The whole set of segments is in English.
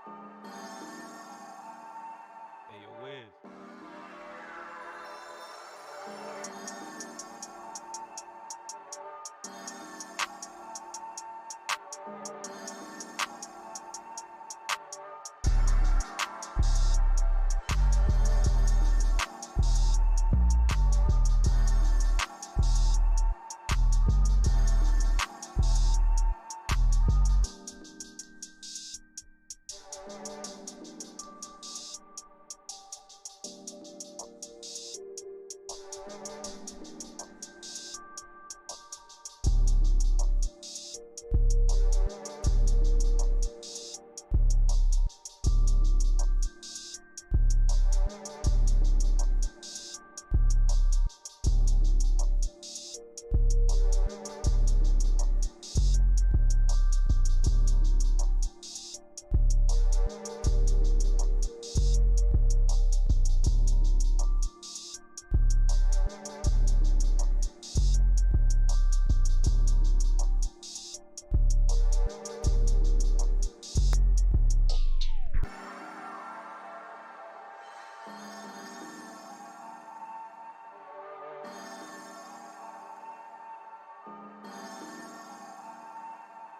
Hey, yo, Wiz.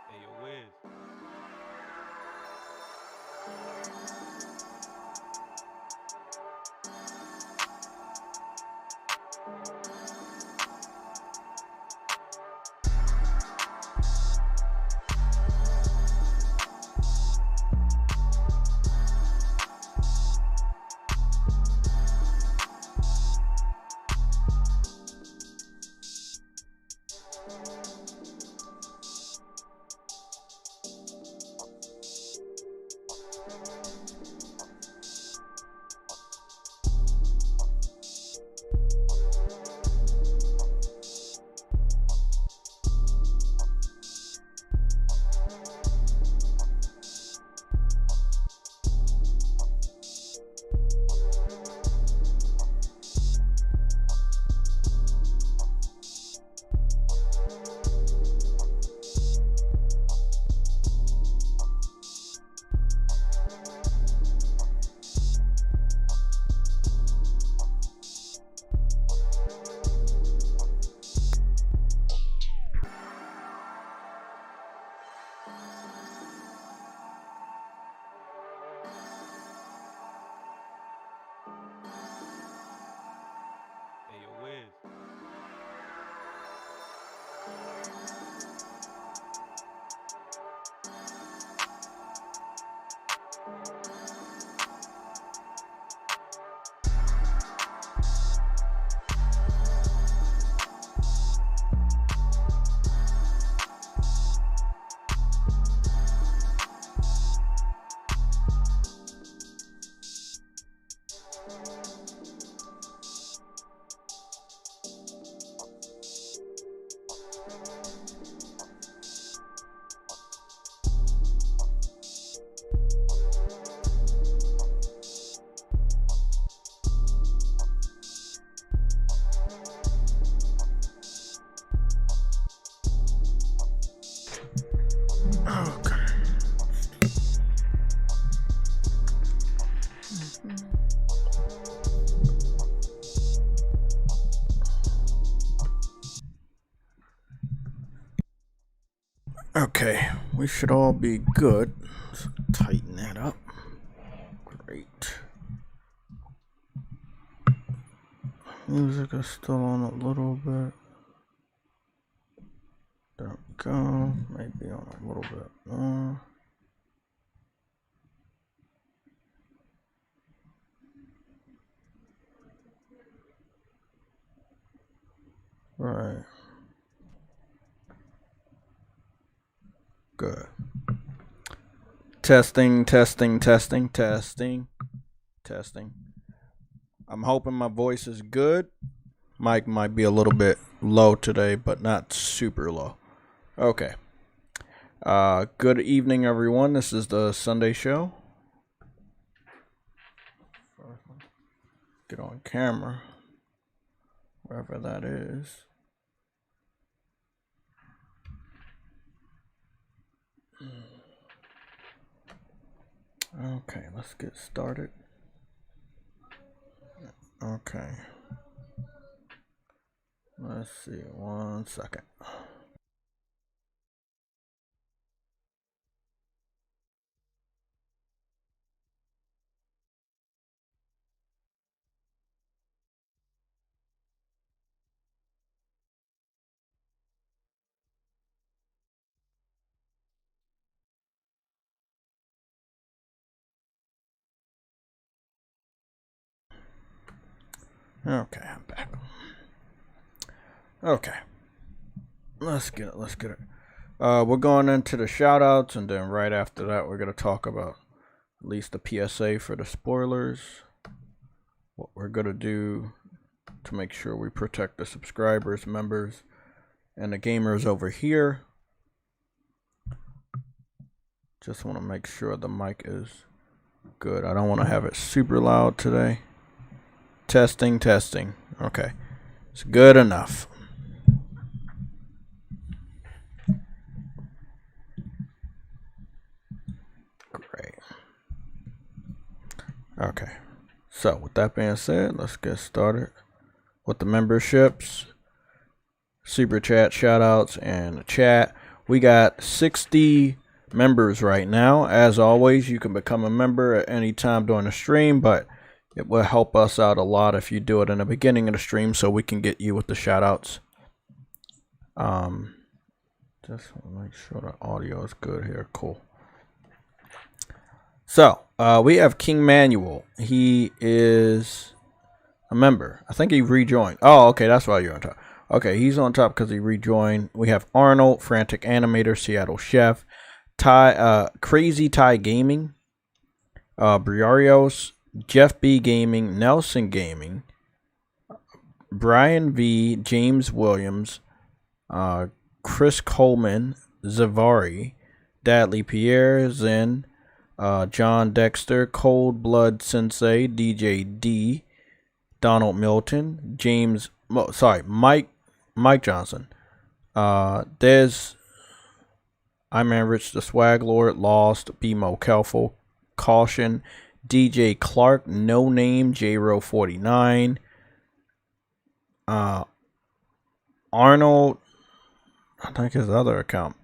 Hey, yo, Wiz. Hey, yo, Wiz. Okay, we should all be good. Let's tighten that up. Great. Music is still on a little bit. There we go. Maybe on a little bit more. Right. Good. Testing, testing, testing, testing, testing. I'm hoping my voice is good. Mic might be a little bit low today, but not super low. Okay. Good evening, everyone. This is the Sunday show. Get on camera, wherever that is. Okay, let's get started. Okay. Let's see, 1 second. Okay, I'm back. Okay. Let's get it. We're going into the shoutouts, and then right after that, we're going to talk about at least the PSA for the spoilers. What we're going to do to make sure we protect the subscribers, members, and the gamers over here. Just want to make sure the mic is good. I don't want to have it super loud today. Testing. Okay. It's good enough. Great. Okay. So, with that being said, let's get started with the memberships, super chat, shoutouts, and the chat. We got 60 members right now. As always, you can become a member at any time during the stream, but it will help us out a lot if you do it in the beginning of the stream so we can get you with the shoutouts. Just want to make sure the audio is good here. Cool. So, we have King Manuel. He is a member. I think he rejoined. Oh, okay, that's why you're on top. Okay, he's on top because he rejoined. We have Arnold, Frantic Animator, Seattle Chef, Crazy Ty Gaming, Briarios, Jeff B Gaming, Nelson Gaming, Brian V, James Williams, Chris Coleman, Zavari, Dadley Pierre, Zen, John Dexter, Cold Blood Sensei, DJ D, Donald Milton, Mike Johnson, Des, I'm Rich the Swag Lord, Lost, BMO Kelfel, Caution, DJ Clark, No Name, JRO49, Arnold, I think his other account,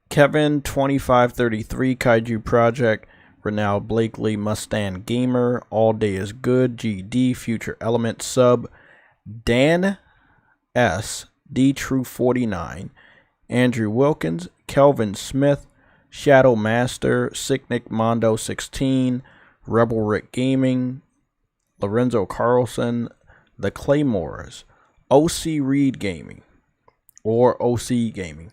Kevin 2533, Kaiju Project, Renald Blakely, Mustang Gamer, All Day is Good, GD, Future Element Sub, Dan S, D True 49, Andrew Wilkins, Kelvin Smith, Shadow Master, Sicknick Mondo 16, Rebel Rick Gaming, Lorenzo Carlson, The Claymores, OC Reed Gaming, or OC Gaming,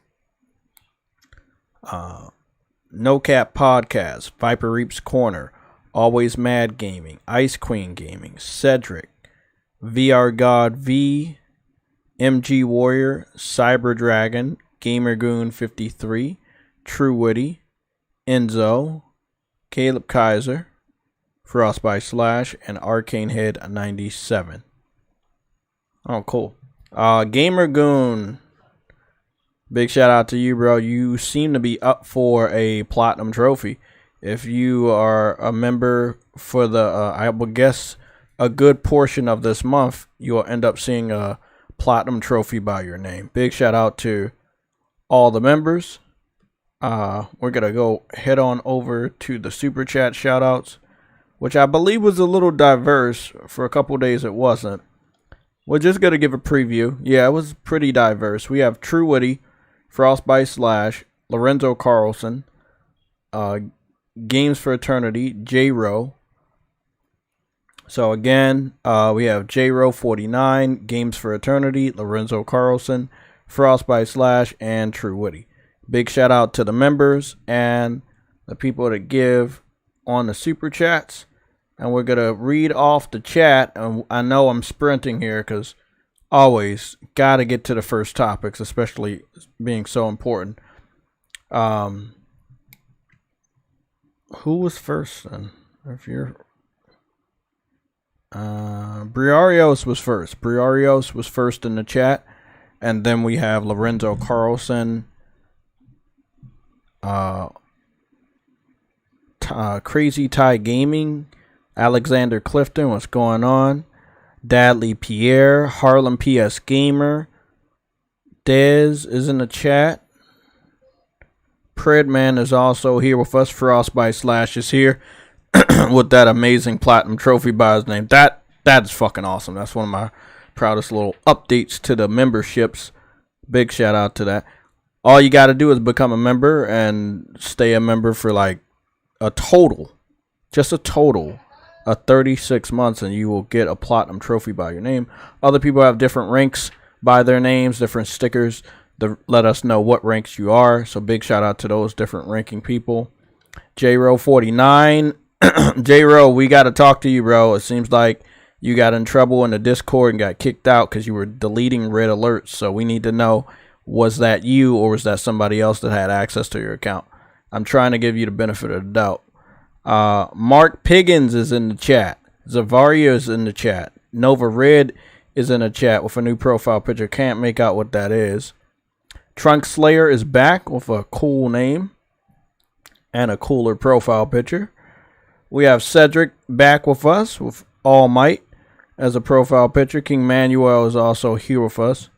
No Cap Podcast, Viper Reaps Corner, Always Mad Gaming, Ice Queen Gaming, Cedric, VR God V, MG Warrior, Cyber Dragon, Gamergoon 53, True Witty, Enzo, Caleb Kaiser, Frostbite Slash, and Arcane Head 97. Oh, cool. Gamergoon, big shout out to you, bro. You seem to be up for a platinum trophy. If you are a member for the, I would guess, a good portion of this month, you will end up seeing a platinum trophy by your name. Big shout out to all the members. We're gonna go head on over to the super chat shoutouts, which I believe was a little diverse. For a couple days it wasn't. We're just gonna give a preview. Yeah, it was pretty diverse. We have True Witty, Frostbite Slash, Lorenzo Carlson, Games for Eternity, J-Ro. So again, we have J-Ro 49, Games for Eternity, Lorenzo Carlson, Frostbite Slash, and True Witty. Big shout out to the members and the people that give on the super chats. And we're going to read off the chat. And I know I'm sprinting here because always got to get to the first topics, especially being so important. Who was first then? If you're... Briarios was first. Briarios was first in the chat. And then we have Lorenzo Carlson, Crazy Tie Gaming, Alexander Clifton, what's going on? Dadley Pierre, Harlem PS Gamer, Dez is in the chat. Predman is also here with us. Frostbite Slash is here with that amazing platinum trophy by his name. That's fucking awesome. That's one of my proudest little updates to the memberships. Big shout out to that. All you got to do is become a member and stay a member for like a total of 36 months, and you will get a platinum trophy by your name. Other people have different ranks by their names, different stickers to let us know what ranks you are. So big shout out to those different ranking people. JRO49, JRO, we got to talk to you, bro. It seems like you got in trouble in the Discord and got kicked out because you were deleting red alerts. So we need to know, was that you or was that somebody else that had access to your account? I'm trying to give you the benefit of the doubt. Mark Piggins is in the chat. Zavaria is in the chat. Nova Red is in the chat with a new profile picture. Can't make out what that is. Trunk Slayer is back with a cool name and a cooler profile picture. We have Cedric back with us with All Might as a profile picture. King Manuel is also here with us.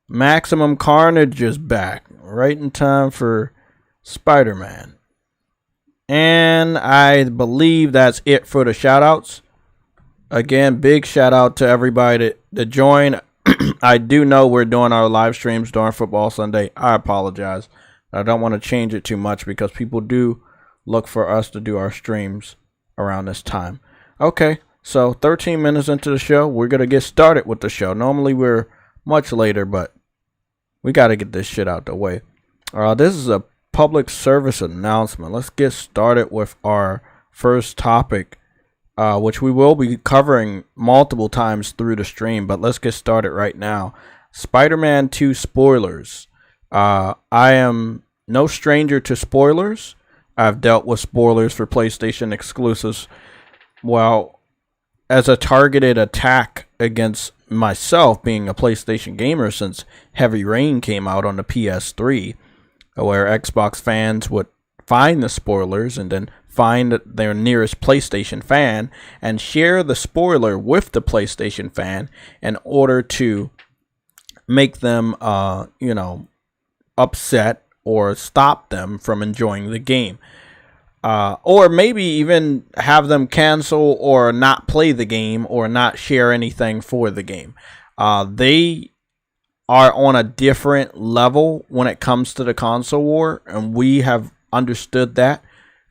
Maximum Carnage is back right in time for Spider-Man. And I believe that's it for the shoutouts. Again, big shout out to everybody that joined. I do know we're doing our live streams during Football Sunday. I apologize. I don't want to change it too much because people do look for us to do our streams around this time. Okay, so 13 minutes into the show, we're going to get started with the show. Normally we're much later, but we got to get this shit out the way. This is a public service announcement. Let's get started with our first topic, which we will be covering multiple times through the stream, but let's get started right now. Spider-Man 2 spoilers. I am no stranger to spoilers. I've dealt with spoilers for PlayStation exclusives. Well, as a targeted attack against myself being a PlayStation gamer since Heavy Rain came out on the PS3, where Xbox fans would find the spoilers and then find their nearest PlayStation fan and share the spoiler with the PlayStation fan in order to make them, upset or stop them from enjoying the game. Or maybe even have them cancel or not play the game or not share anything for the game. They are on a different level when it comes to the console war, and we have understood that.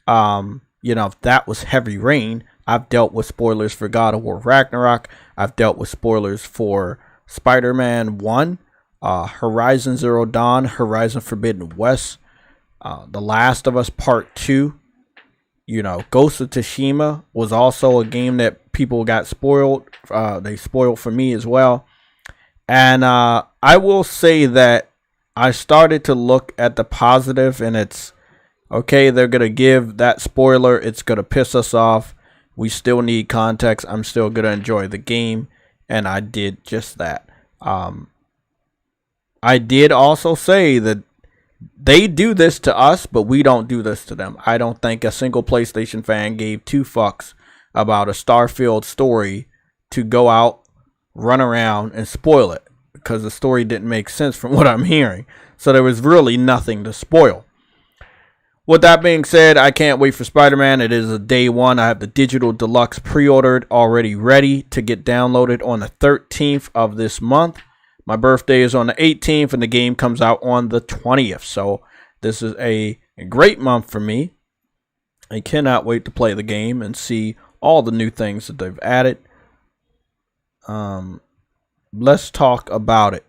If that was Heavy Rain, I've dealt with spoilers for God of War Ragnarok. I've dealt with spoilers for Spider-Man 1, Horizon Zero Dawn, Horizon Forbidden West, The Last of Us Part 2. Ghost of Tsushima was also a game that people got spoiled. They spoiled for me as well. And I will say that I started to look at the positive, and it's okay, they're going to give that spoiler. It's going to piss us off. We still need context. I'm still going to enjoy the game. And I did just that. I did also say that they do this to us, but we don't do this to them. I don't think a single PlayStation fan gave two fucks about a Starfield story to go out, run around, and spoil it, because the story didn't make sense from what I'm hearing. So there was really nothing to spoil. With that being said, I can't wait for Spider-Man. It is a day one. I have the digital deluxe pre-ordered, already ready to get downloaded on the 13th of this month. My birthday is on the 18th, and the game comes out on the 20th. So this is a great month for me. I cannot wait to play the game and see all the new things that they've added. Let's talk about it.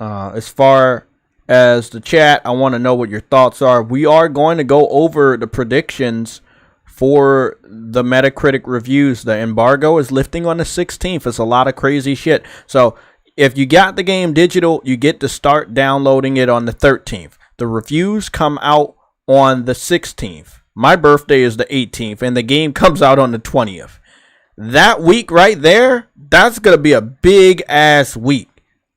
As far as the chat, I want to know what your thoughts are. We are going to go over the predictions for the Metacritic reviews. The embargo is lifting on the 16th. It's a lot of crazy shit. So if you got the game digital, you get to start downloading it on the 13th. The reviews come out on the 16th. My birthday is the 18th, and the game comes out on the 20th. That week right there, that's going to be a big ass week.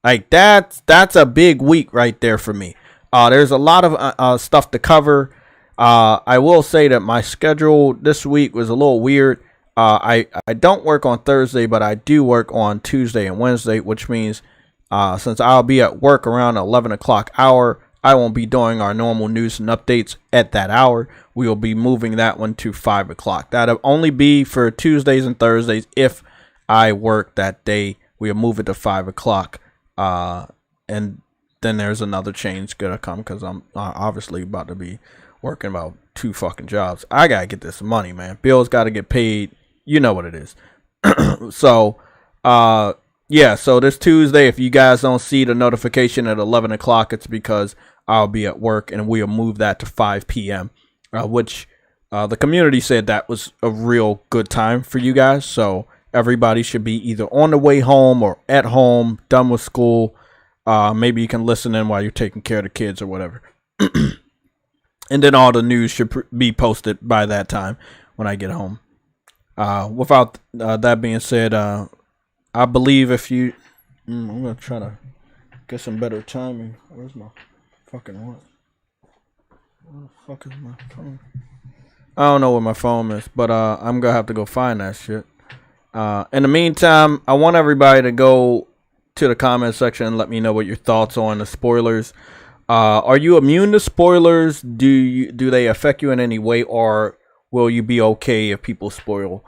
Like that's a big week right there for me. There's a lot of stuff to cover. I will say that my schedule this week was a little weird. I don't work on Thursday, but I do work on Tuesday and Wednesday, which means since I'll be at work around 11 o'clock hour, I won't be doing our normal news and updates at that hour. We will be moving that one to 5 o'clock. That'll only be for Tuesdays and Thursdays. If I work that day, we'll move it to 5 o'clock. And then there's another change gonna come because I'm obviously about to be working about 2 fucking jobs. I gotta get this money, man. Bills gotta get paid. You know what it is. So, yeah. So this Tuesday, if you guys don't see the notification at 11 o'clock, it's because I'll be at work, and we'll move that to 5 p.m. Which the community said that was a real good time for you guys. So everybody should be either on the way home or at home, done with school. Maybe you can listen in while you're taking care of the kids or whatever. And then all the news should be posted by that time when I get home. Without that being said, I believe if you... I'm going to try to get some better timing. Where's my fucking what? Where the fuck is my phone? I don't know where my phone is, but I'm going to have to go find that shit. In the meantime, I want everybody to go to the comment section and let me know what your thoughts are on the spoilers. Are you immune to spoilers? Do they affect you in any way, or will you be okay if people spoil?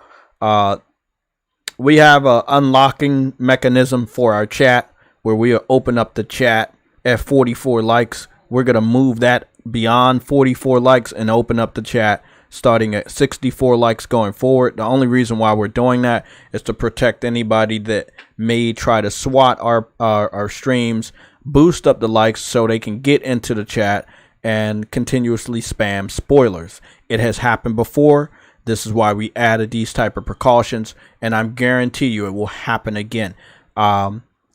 We have a unlocking mechanism for our chat where we open up the chat at 44 likes. We're gonna move that beyond 44 likes and open up the chat starting at 64 likes going forward. The only reason why we're doing that is to protect anybody that may try to swat our streams, boost up the likes so they can get into the chat and continuously spam spoilers. It has happened before. This is why we added these type of precautions, and I guarantee you it will happen again.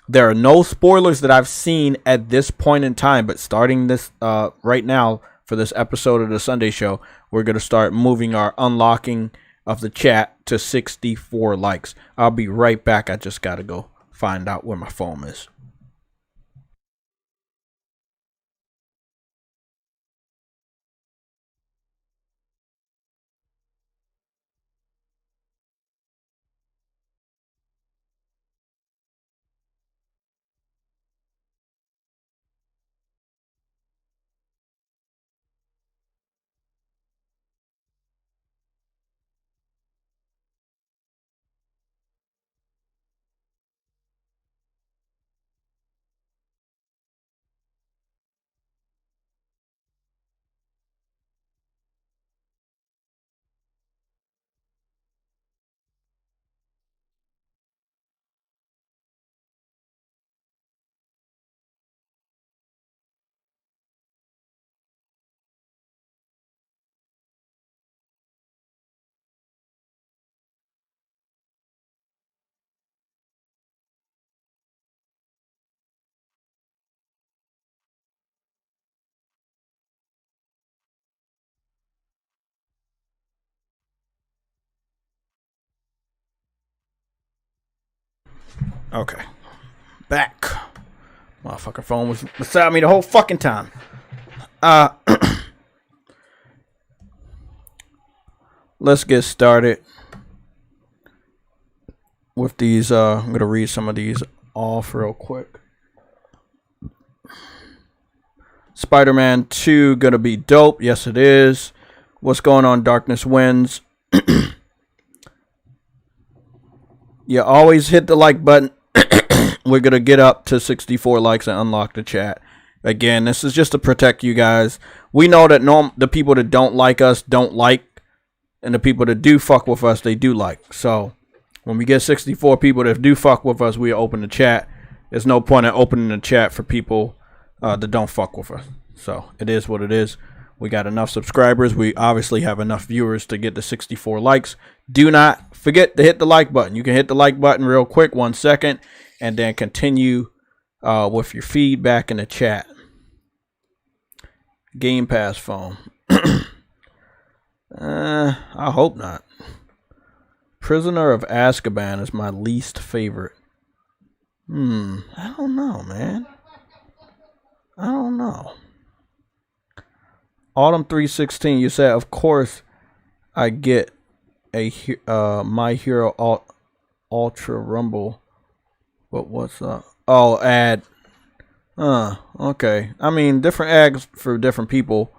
There are no spoilers that I've seen at this point in time, but starting this right now for this episode of the Sunday Show, we're going to start moving our unlocking of the chat to 64 likes. I'll be right back. I just got to go find out where my phone is. Okay, back. Motherfucking phone was beside me the whole fucking time. Let's get started with these. I'm gonna read some of these off real quick. Spider-Man 2 gonna be dope. Yes, it is. What's going on? Darkness Wins. You always hit the like button. We're going to get up to 64 likes and unlock the chat. Again, this is just to protect you guys. We know that the people that don't like us don't like, and the people that do fuck with us, they do like. So when we get 64 people that do fuck with us, we open the chat. There's no point in opening the chat for people that don't fuck with us. So it is what it is. We got enough subscribers. We obviously have enough viewers to get the 64 likes. Do not forget to hit the like button. You can hit the like button real quick, 1 second, and then continue with your feedback in the chat. Game Pass phone. I hope not. Prisoner of Azkaban is my least favorite. I don't know, man. I don't know. Autumn 316. You said, of course, I get a My Hero Ultra Rumble. But what's up? Oh, ad. Okay. I mean, different ads for different people.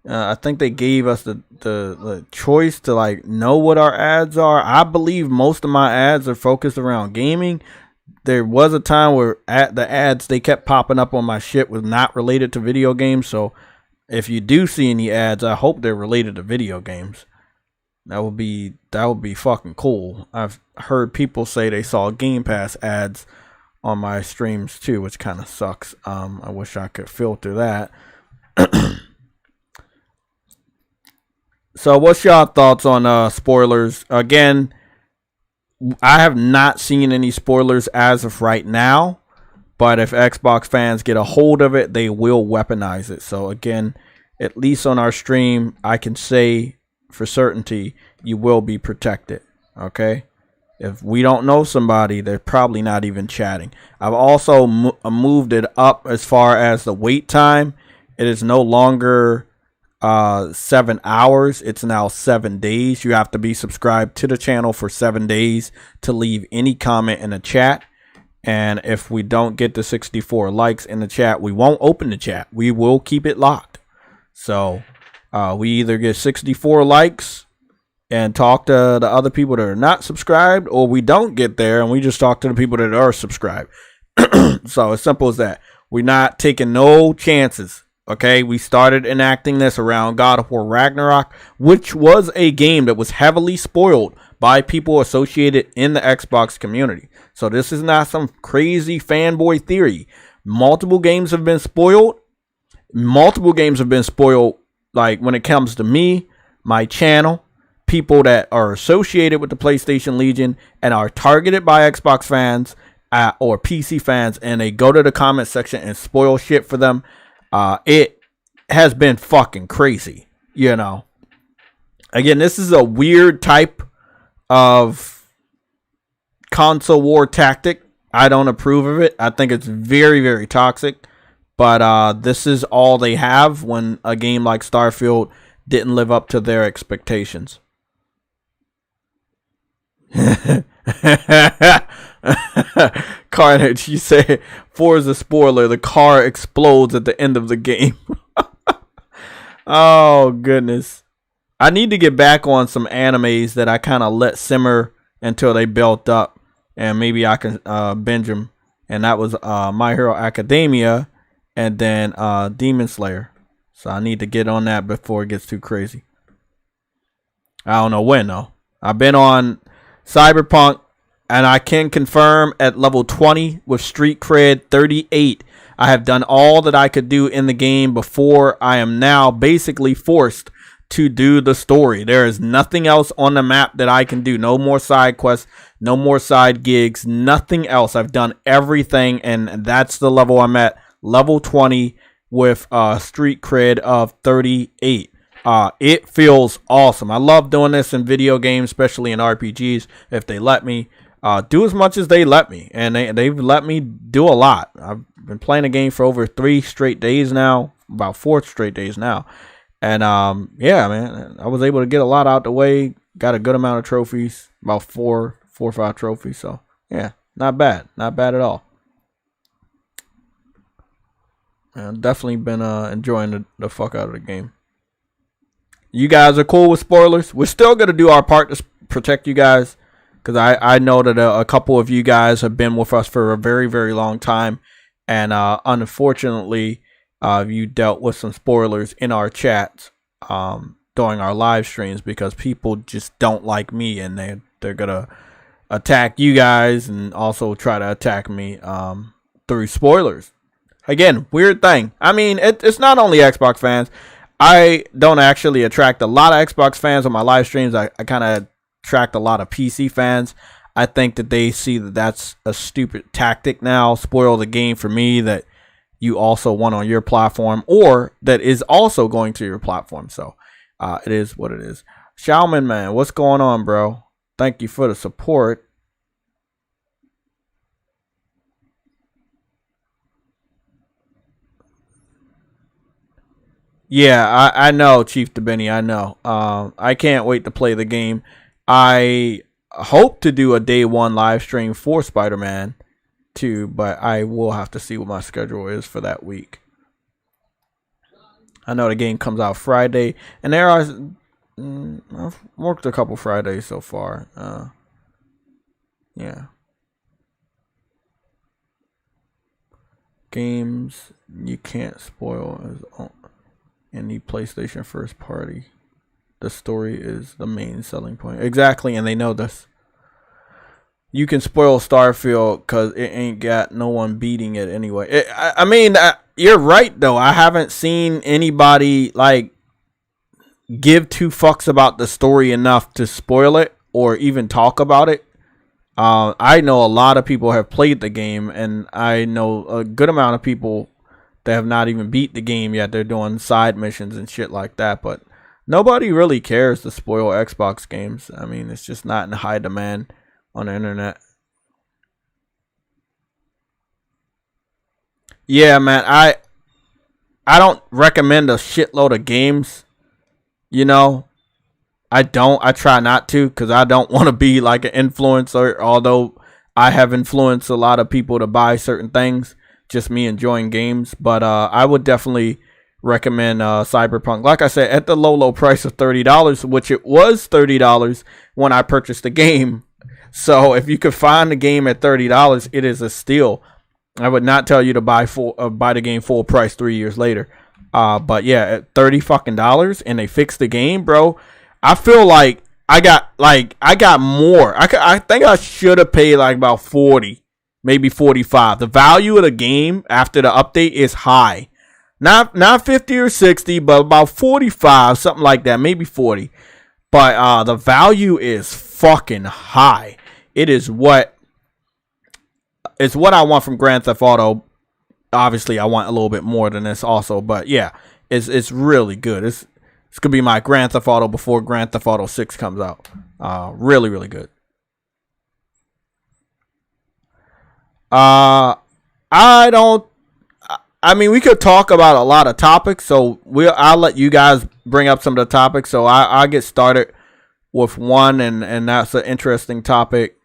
I think they gave us the choice to like know what our ads are. I believe most of my ads are focused around gaming. There was a time where the ads they kept popping up on my shit was not related to video games. So if you do see any ads, I hope they're related to video games. That would be fucking cool. I've heard people say they saw Game Pass ads on my streams too, which kind of sucks. I wish I could filter that. So what's y'all thoughts on spoilers? Again, I have not seen any spoilers as of right now, but if Xbox fans get a hold of it, they will weaponize it. So again, at least on our stream, I can say for certainty you will be protected. Okay? If we don't know somebody, they're probably not even chatting. I've also moved it up as far as the wait time. It is no longer 7 hours. It's now 7 days. You have to be subscribed to the channel for 7 days to leave any comment in the chat. And if we don't get the 64 likes in the chat, we won't open the chat. We will keep it locked. So we either get 64 likes and talk to the other people that are not subscribed, or we don't get there and we just talk to the people that are subscribed. So as simple as that. We're not taking no chances. Okay, we started enacting this around God of War Ragnarok, which was a game that was heavily spoiled by people associated in the Xbox community. So this is not some crazy fanboy theory. Multiple games have been spoiled. Multiple games have been spoiled, like when it comes to me, my channel, people that are associated with the PlayStation Legion and are targeted by Xbox fans or PC fans, and they go to the comment section and spoil shit for them. It has been fucking crazy, you know. Again, this is a weird type of console war tactic. I don't approve of it. I think it's very, very toxic. But this is all they have when a game like Starfield didn't live up to their expectations. Carnage, you say Forza spoiler, the car explodes at the end of the game. Oh goodness. I need to get back on some animes that I kind of let simmer until they built up, and maybe I can binge them. And that was My Hero Academia and then Demon Slayer. So I need to get on that before it gets too crazy. I don't know when though. I've been on Cyberpunk, and I can confirm at level 20 with Street Cred 38, I have done all that I could do in the game before I am now basically forced to do the story. There is nothing else on the map that I can do. No more side quests, no more side gigs, nothing else. I've done everything, and that's the level I'm at, level 20 with Street Cred of 38. It feels awesome. I love doing this in video games, especially in RPGs, if they let me. Do as much as they let me, and they've let me do a lot. I've been playing the game for over 3 straight days now, about 4 straight days now. And yeah, man, I was able to get a lot out the way, got a good amount of trophies, about 4 or 5 trophies. So yeah, not bad at all. I've definitely been enjoying the fuck out of the game. You guys are cool with spoilers? We're still going to do our part to protect you guys, because I know that a couple of you guys have been with us for a very, very long time. And unfortunately, you dealt with some spoilers in our chats during our live streams, because people just don't like me, and they're going to attack you guys and also try to attack me through spoilers. Again, weird thing. I mean, it's not only Xbox fans. I don't actually attract a lot of Xbox fans on my live streams. I kind of attract a lot of PC fans. I think that they see that that's a stupid tactic now. Spoil the game for me that you also want on your platform, or that is also going to your platform. So it is what it is. Shaolin Man, what's going on, bro? Thank you for the support. Yeah, I know, Chief DeBenny. I know. I can't wait to play the game. I hope to do a day one live stream for Spider-Man 2, but I will have to see what my schedule is for that week. I know the game comes out Friday, and there are I've worked a couple Fridays so far. Yeah. Games you can't spoil as any PlayStation first party. The story is the main selling point. Exactly, and they know this. You can spoil Starfield because it ain't got no one beating it anyway. I mean, you're right, though. I haven't seen anybody, like, give two fucks about the story enough to spoil it or even talk about it. I know a lot of people have played the game, and I know a good amount of people that have not even beat the game yet. They're doing side missions and shit like that, but nobody really cares to spoil Xbox games. I mean, it's just not in high demand on the internet. Yeah, man, I don't recommend a shitload of games. You know, I don't. I try not to because I don't want to be like an influencer. Although I have influenced a lot of people to buy certain things, just me enjoying games. But I would definitely recommend Cyberpunk. Like I said, at the low price of $30, which it was $30 when I purchased the game. So if you could find the game at $30, it is a steal. I would not tell you to buy the game full price 3 years later. But yeah, at $30 fucking and they fixed the game, bro. I feel like I got more. I think I should have paid like about 40, maybe 45. The value of the game after the update is high. Not 50 or 60, but about 45, something like that, maybe 40. But the value is fucking high. It is what I want from Grand Theft Auto. Obviously, I want a little bit more than this also, but yeah, it's really good. It's gonna be my Grand Theft Auto before Grand Theft Auto 6 comes out. Really, really good. I mean, we could talk about a lot of topics, so I'll let you guys bring up some of the topics. So I'll get started with one, and that's an interesting topic.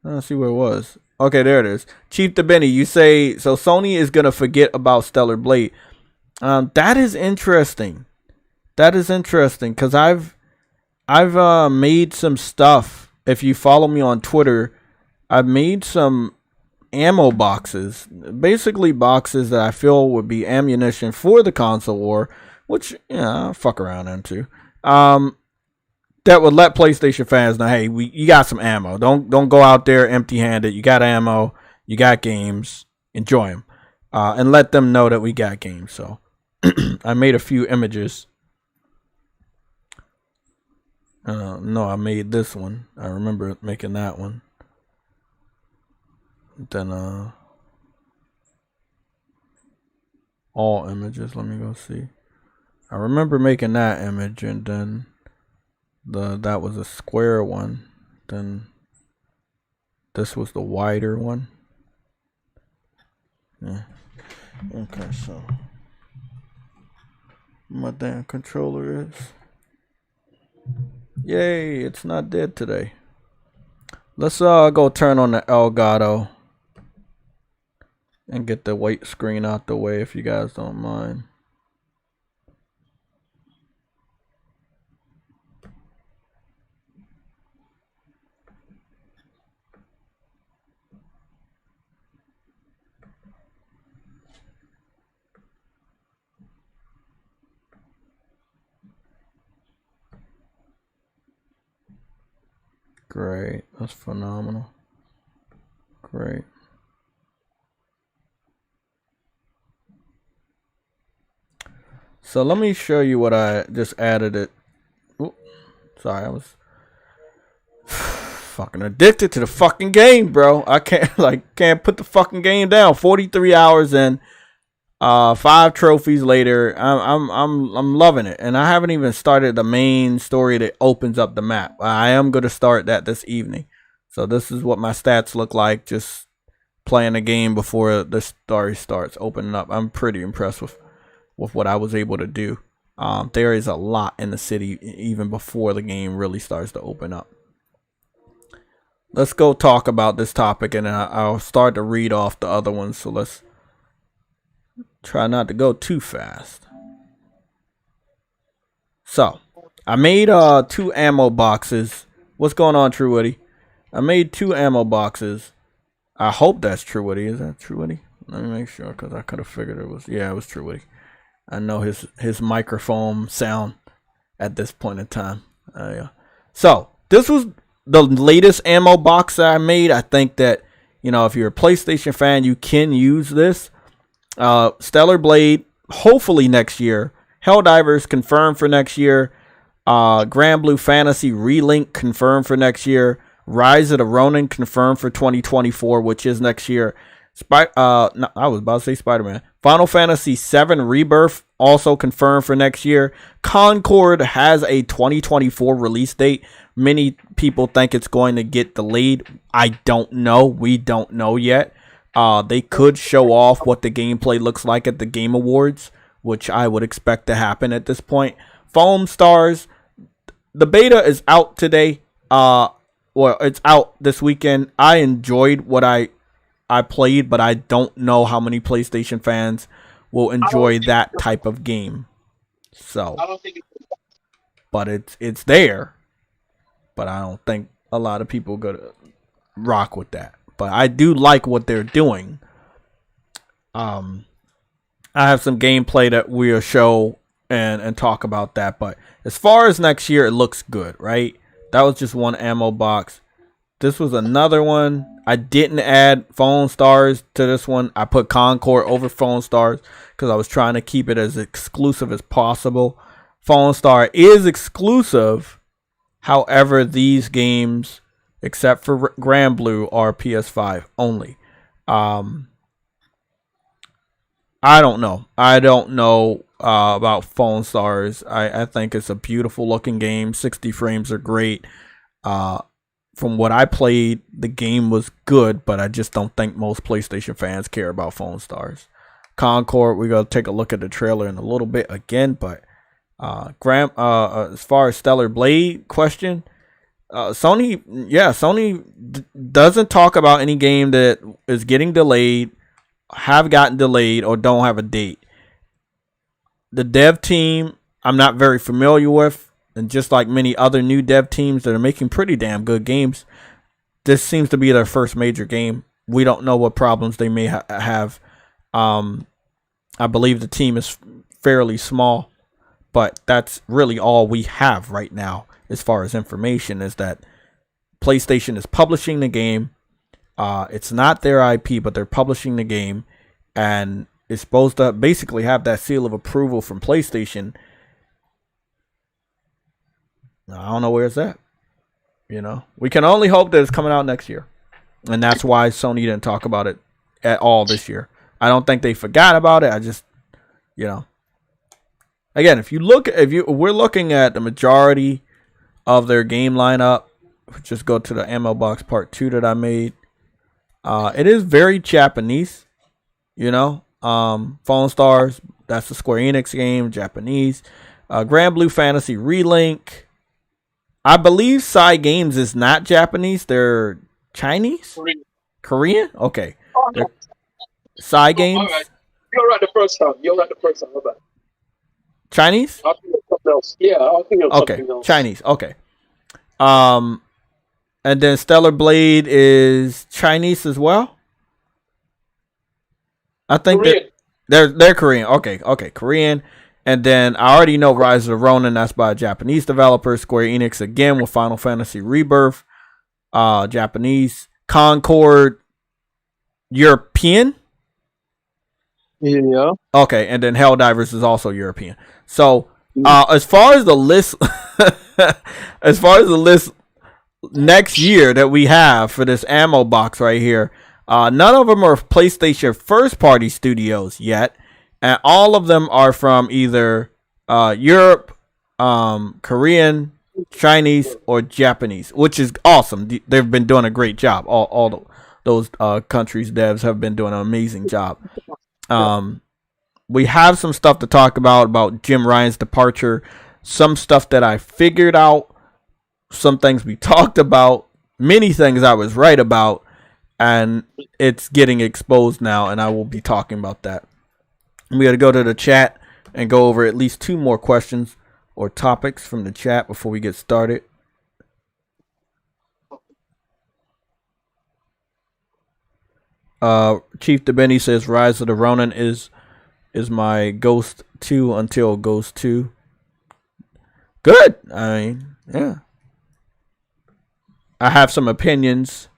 Let's see where it was. Okay, there it is. Chief DeBenny, you say, so Sony is going to forget about Stellar Blade. That is interesting. That is interesting because I've made some stuff. If you follow me on Twitter, I've made some ammo boxes. Basically boxes that I feel would be ammunition for the console war, which, I'll fuck around into. That would let PlayStation fans know, hey, you got some ammo. Don't go out there empty-handed. You got ammo. You got games. Enjoy them. And let them know that we got games. So I made a few images. No, I made this one. I remember making that one. Then all images. Let me go see. I remember making that image, and then that was a square one. Then this was the wider one. Yeah. Okay, so my damn controller is. Yay, it's not dead today. Let's go turn on the Elgato and get the white screen out the way if you guys don't mind. Great, that's phenomenal. Great. So let me show you what I just added it. Ooh, sorry, I was fucking addicted to the fucking game, bro. I can't put the fucking game down. 43 hours in, 5 trophies later. I'm loving it, and I haven't even started the main story that opens up the map. I am going to start that this evening. So this is what my stats look like. Just playing the game before the story starts opening up. I'm pretty impressed with what I was able to do. There is a lot in the city even before the game really starts to open up. Let's go talk about this topic, and I'll start to read off the other ones. So let's try not to go too fast. So I made 2 ammo boxes. What's going on, True Woody? I made 2 ammo boxes. I hope that's True Woody. Is that True Woody? Let me make sure, because I could have figured it was. Yeah, it was True Woody. I know his microphone sound at this point in time. Yeah. So this was the latest ammo box that I made. I think that, you know, if you're a PlayStation fan, you can use this. Stellar Blade, hopefully next year. Helldivers confirmed for next year. Grand Blue Fantasy Relink confirmed for next year. Rise of the Ronin confirmed for 2024, which is next year. No, I was about to say Spider-Man. Final Fantasy VII Rebirth also confirmed for next year. Concord has a 2024 release date. Many people think it's going to get delayed. I don't know. We don't know yet. They could show off what the gameplay looks like at the Game Awards, which I would expect to happen at this point. FOAMSTARS, the beta is out today. Well, it's out this weekend. I enjoyed what I played, but I don't know how many PlayStation fans will enjoy that type of game. So, but it's there, but I don't think a lot of people gonna rock with that. But I do like what they're doing. I have some gameplay that we'll show and talk about that. But as far as next year, it looks good, right? That was just one ammo box. This was another one. I didn't add FOAMSTARS to this one. I put Concord over FOAMSTARS because I was trying to keep it as exclusive as possible. FOAMSTAR is exclusive. However, these games, except for Grand Blue, are PS5 only. I don't know. I don't know about FOAMSTARS. I think it's a beautiful looking game. 60 frames are great. From what I played, the game was good, but I just don't think most PlayStation fans care about FOAMSTARS. Concord, we're going to take a look at the trailer in a little bit again, but as far as Stellar Blade question, Sony doesn't talk about any game that is getting delayed, have gotten delayed, or don't have a date. The dev team, I'm not very familiar with. And just like many other new dev teams that are making pretty damn good games, this seems to be their first major game. We don't know what problems they may have. I believe the team is fairly small, but that's really all we have right now as far as information, is that PlayStation is publishing the game. It's not their IP, but they're publishing the game, and it's supposed to basically have that seal of approval from PlayStation. I don't know where it's at. You know, we can only hope that it's coming out next year, and that's why Sony didn't talk about it at all this year. I don't think they forgot about it. I just, you know, again, we're looking at the majority of their game lineup. Just go to the ammo box part 2 that I made. It is very Japanese, you know. FOAMSTARS, that's the Square Enix game, Japanese. Grand Blue Fantasy Relink. I believe Psy Games is not Japanese. They're Chinese? Korean? Okay. Oh, no. Psy Games? All right. You're right the first time. About Chinese? I think it's something else. Yeah, I think it's something else. Chinese. Okay. And then Stellar Blade is Chinese as well? I think Korean. they're Korean. Okay, Korean. And then I already know Rise of the Ronin, that's by a Japanese developer. Square Enix again with Final Fantasy Rebirth. Japanese. Concord, European? Yeah. Okay, and then Helldivers is also European. So as far as the list next year that we have for this ammo box right here, none of them are PlayStation first party studios yet. And all of them are from either Europe, Korean, Chinese, or Japanese, which is awesome. They've been doing a great job. All those countries' devs have been doing an amazing job. We have some stuff to talk about Jim Ryan's departure, some stuff that I figured out, some things we talked about, many things I was right about, and it's getting exposed now, and I will be talking about that. We got to go to the chat and go over at least 2 more questions or topics from the chat before we get started. Chief DeBenny says Rise of the Ronin is my Ghost 2 until Ghost 2. Good. I mean, yeah. I have some opinions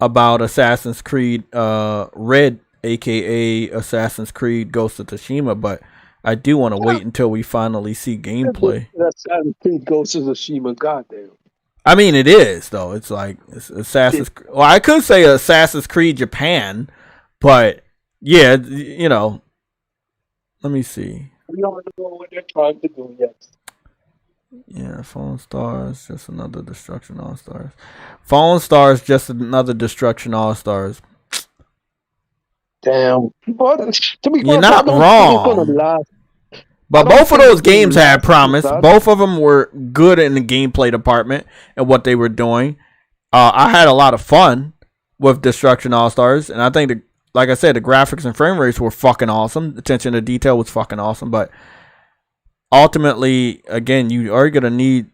about Assassin's Creed Red, aka Assassin's Creed Ghost of Tsushima, but I do want to wait until we finally see gameplay. Assassin's Creed Ghost of Tsushima, goddamn. I mean, it is though. It's like Assassin's. Well, I could say Assassin's Creed Japan, but yeah, you know. Let me see. We don't know what they're trying to do yet. Yeah, Fallen Stars, just another Destruction All Stars. Fallen Stars, just another Destruction All Stars. Damn, but to be you're not wrong. But both of those games had promise. Both of them were good in the gameplay department and what they were doing. I had a lot of fun with Destruction All Stars, and I think, like I said, the graphics and frame rates were fucking awesome. Attention to detail was fucking awesome, but ultimately, again, you are going to need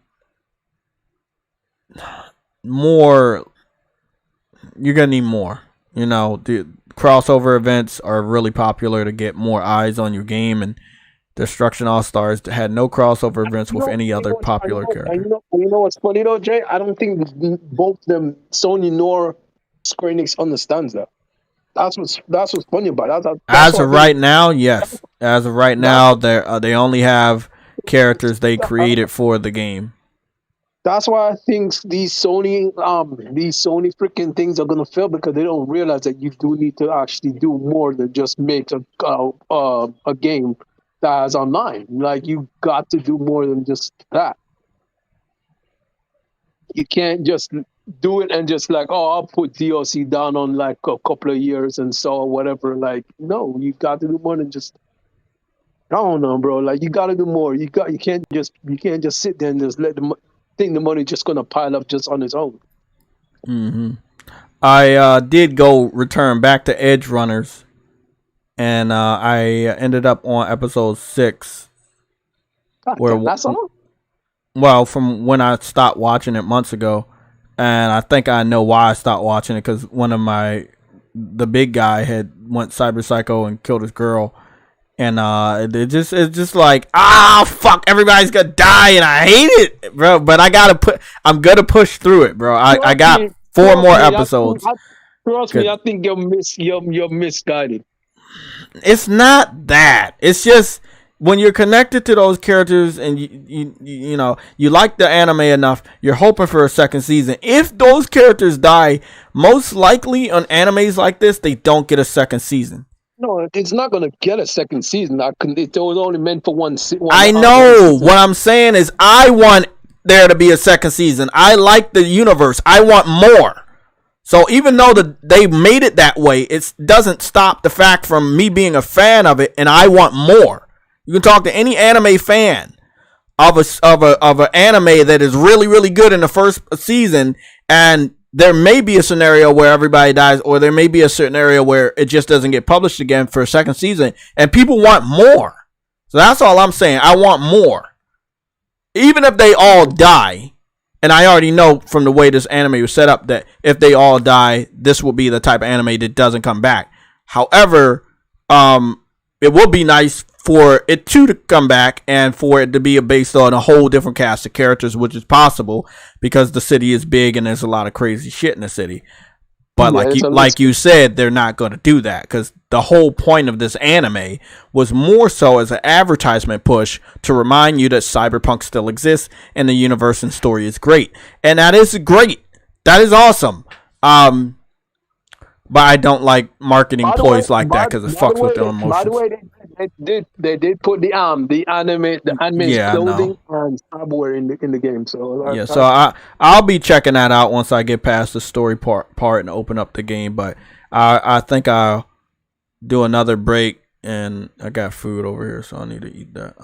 more. You're going to need more. You know, the crossover events are really popular to get more eyes on your game, and Destruction All Stars had no crossover events with any other popular character. You know what's funny though, Jay? I don't think both them, Sony nor Square Enix, understands that. That's what's funny about it. As of right now, yes. As of right now, they only have characters they created for the game. That's why I think these Sony freaking things are gonna fail, because they don't realize that you do need to actually do more than just make a game that is online. Like, you got to do more than just that. You can't just do it and just like, oh, I'll put DLC down on like a couple of years and so whatever. Like, no, you got to do more than just. I don't know, bro. Like, you got to do more. You can't just sit there and just let think the money just gonna pile up just on its own. Mm-hmm. I did return back to Edge Runners. And I ended up on episode 6. That's all? Well, from when I stopped watching it months ago. And I think I know why I stopped watching it, because one of the big guy went cyber psycho and killed his girl. And it's just like, fuck, everybody's gonna die, and I hate it, bro. But I'm gonna push through it, bro. I got 4 more episodes. Trust me, I think you're misguided. It's not that. It's just when you're connected to those characters and you know you like the anime enough, you're hoping for a second season. If those characters die, most likely on animes like this, they don't get a second season. No, it's not going to get a second season. It was only meant for one season. I know. What I'm saying is I want there to be a second season. I like the universe. I want more. So even though they made it that way, it doesn't stop the fact from me being a fan of it, and I want more. You can talk to any anime fan of an anime that is really, really good in the first season, and there may be a scenario where everybody dies, or there may be a scenario where it just doesn't get published again for a second season, and people want more. So that's all I'm saying. I want more. Even if they all die. And I already know from the way this anime was set up that if they all die, this will be the type of anime that doesn't come back. However, it would be nice for it to come back and for it to be based on a whole different cast of characters, which is possible because the city is big and there's a lot of crazy shit in the city. But like you said, they're not going to do that, because the whole point of this anime was more so as an advertisement push to remind you that Cyberpunk still exists and the universe and story is great. And that is great. That is awesome. But I don't like marketing ploys like that, because it fucks with their emotions. By the way, They did put the anime's Yeah, I know. clothing and hardware in the game. So Yeah, so I'll be checking that out once I get past the story part and open up the game. But I think I'll do another break, and I got food over here, so I need to eat that.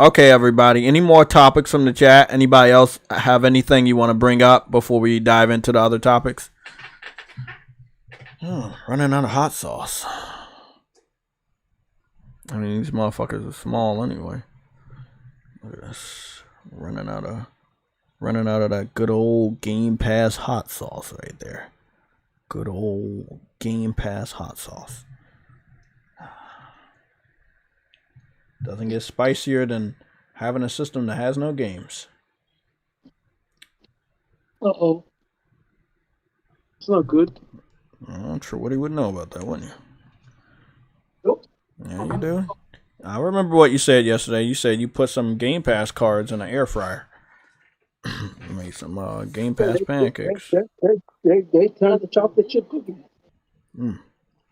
Okay, everybody. Any more topics from the chat? Anybody else have anything you want to bring up before we dive into the other topics? Oh, running out of hot sauce. I mean, these motherfuckers are small anyway. Look at this. Running out of that good old Game Pass hot sauce right there. Good old Game Pass hot sauce. Doesn't get spicier than having a system that has no games. Uh-oh. It's not good. I'm sure Woody would know about that, wouldn't you? Nope. Yeah, you do. I remember what you said yesterday. You said you put some Game Pass cards in an air fryer. Made some Game Pass pancakes. They turned the chocolate chip cookie.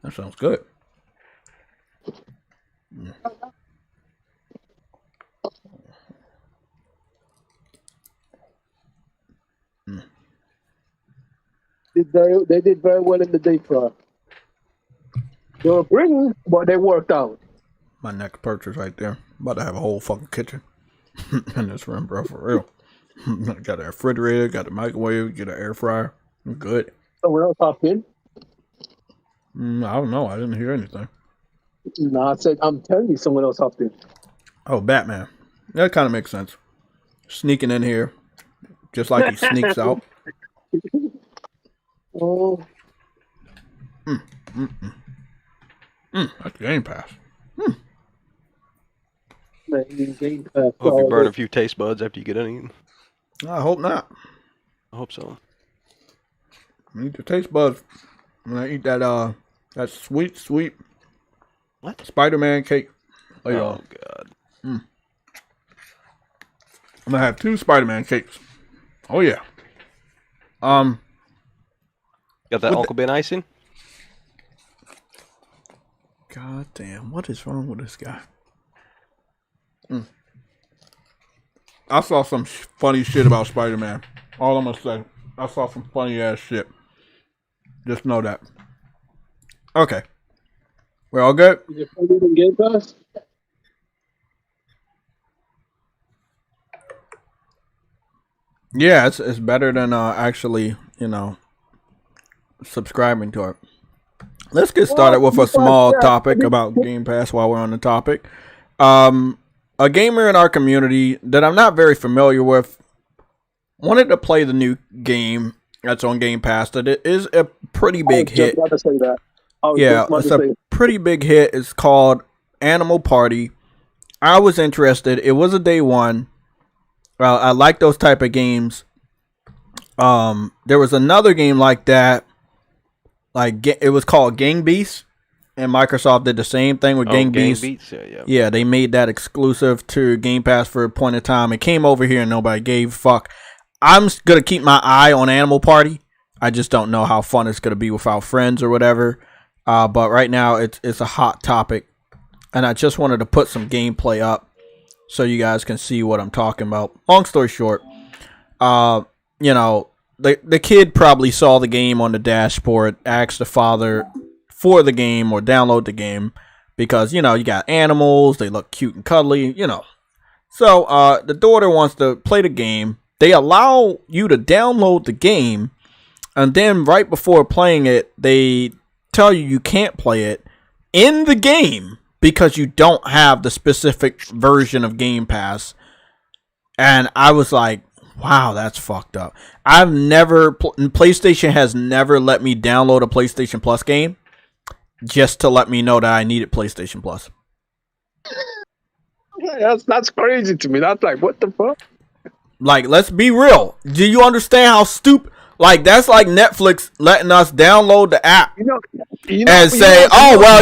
That sounds good. They did very well in the day fryer. They were bringing, but they worked out. My next purchase right there. About to have a whole fucking kitchen in this room, bro, for real. Got a refrigerator, got a microwave, get an air fryer. I'm good. Someone else hopped in? I don't know. I didn't hear anything. No, I said, I'm telling you, someone else hopped in. Oh, Batman. That kind of makes sense. Sneaking in here, just like he sneaks out. Oh. That's Game Pass. Man, Game Pass. Hope you burn a few taste buds after you get done eating. I hope not. I hope so. I eat the taste buds when I eat that sweet What? Spider-Man cake later Oh, on. God. I'm gonna have 2 Spider-Man cakes. Oh yeah. Got that What Uncle Ben icing? God damn, what is wrong with this guy? I saw some funny shit about Spider-Man. All I'm gonna say, I saw some funny ass shit. Just know that. Okay, we're all good. Is it funny in Game Pass? Yeah, it's better than actually, subscribing to it. Let's get started with a small topic about Game Pass while we're on the topic. A gamer in our community that I'm not very familiar with wanted to play the new game that's on Game Pass. That it is a pretty big hit. I was just about to say that. Yeah, it's a pretty big hit. It's called Animal Party. I was interested. It was a day one. I like those type of games. There was another game like that. It was called Gang Beasts, and Microsoft did the same thing with Gang Beasts. Yeah, they made that exclusive to Game Pass for a point of time. It came over here and nobody gave a fuck. I'm gonna keep my eye on Animal Party. I just don't know how fun it's gonna be without friends or whatever. But right now it's a hot topic, and I just wanted to put some gameplay up so you guys can see what I'm talking about. Long story short, the kid probably saw the game on the dashboard, asked the father for the game or download the game because, you got animals, they look cute and cuddly, So the daughter wants to play the game. They allow you to download the game, and then right before playing it, they tell you can't play it in the game because you don't have the specific version of Game Pass. And I was like, wow, that's fucked up. PlayStation has never let me download a PlayStation Plus game just to let me know that I needed PlayStation Plus. That's crazy to me. That's like, what the fuck? Like, let's be real. Do you understand how stupid? Like, that's like Netflix letting us download the app and say,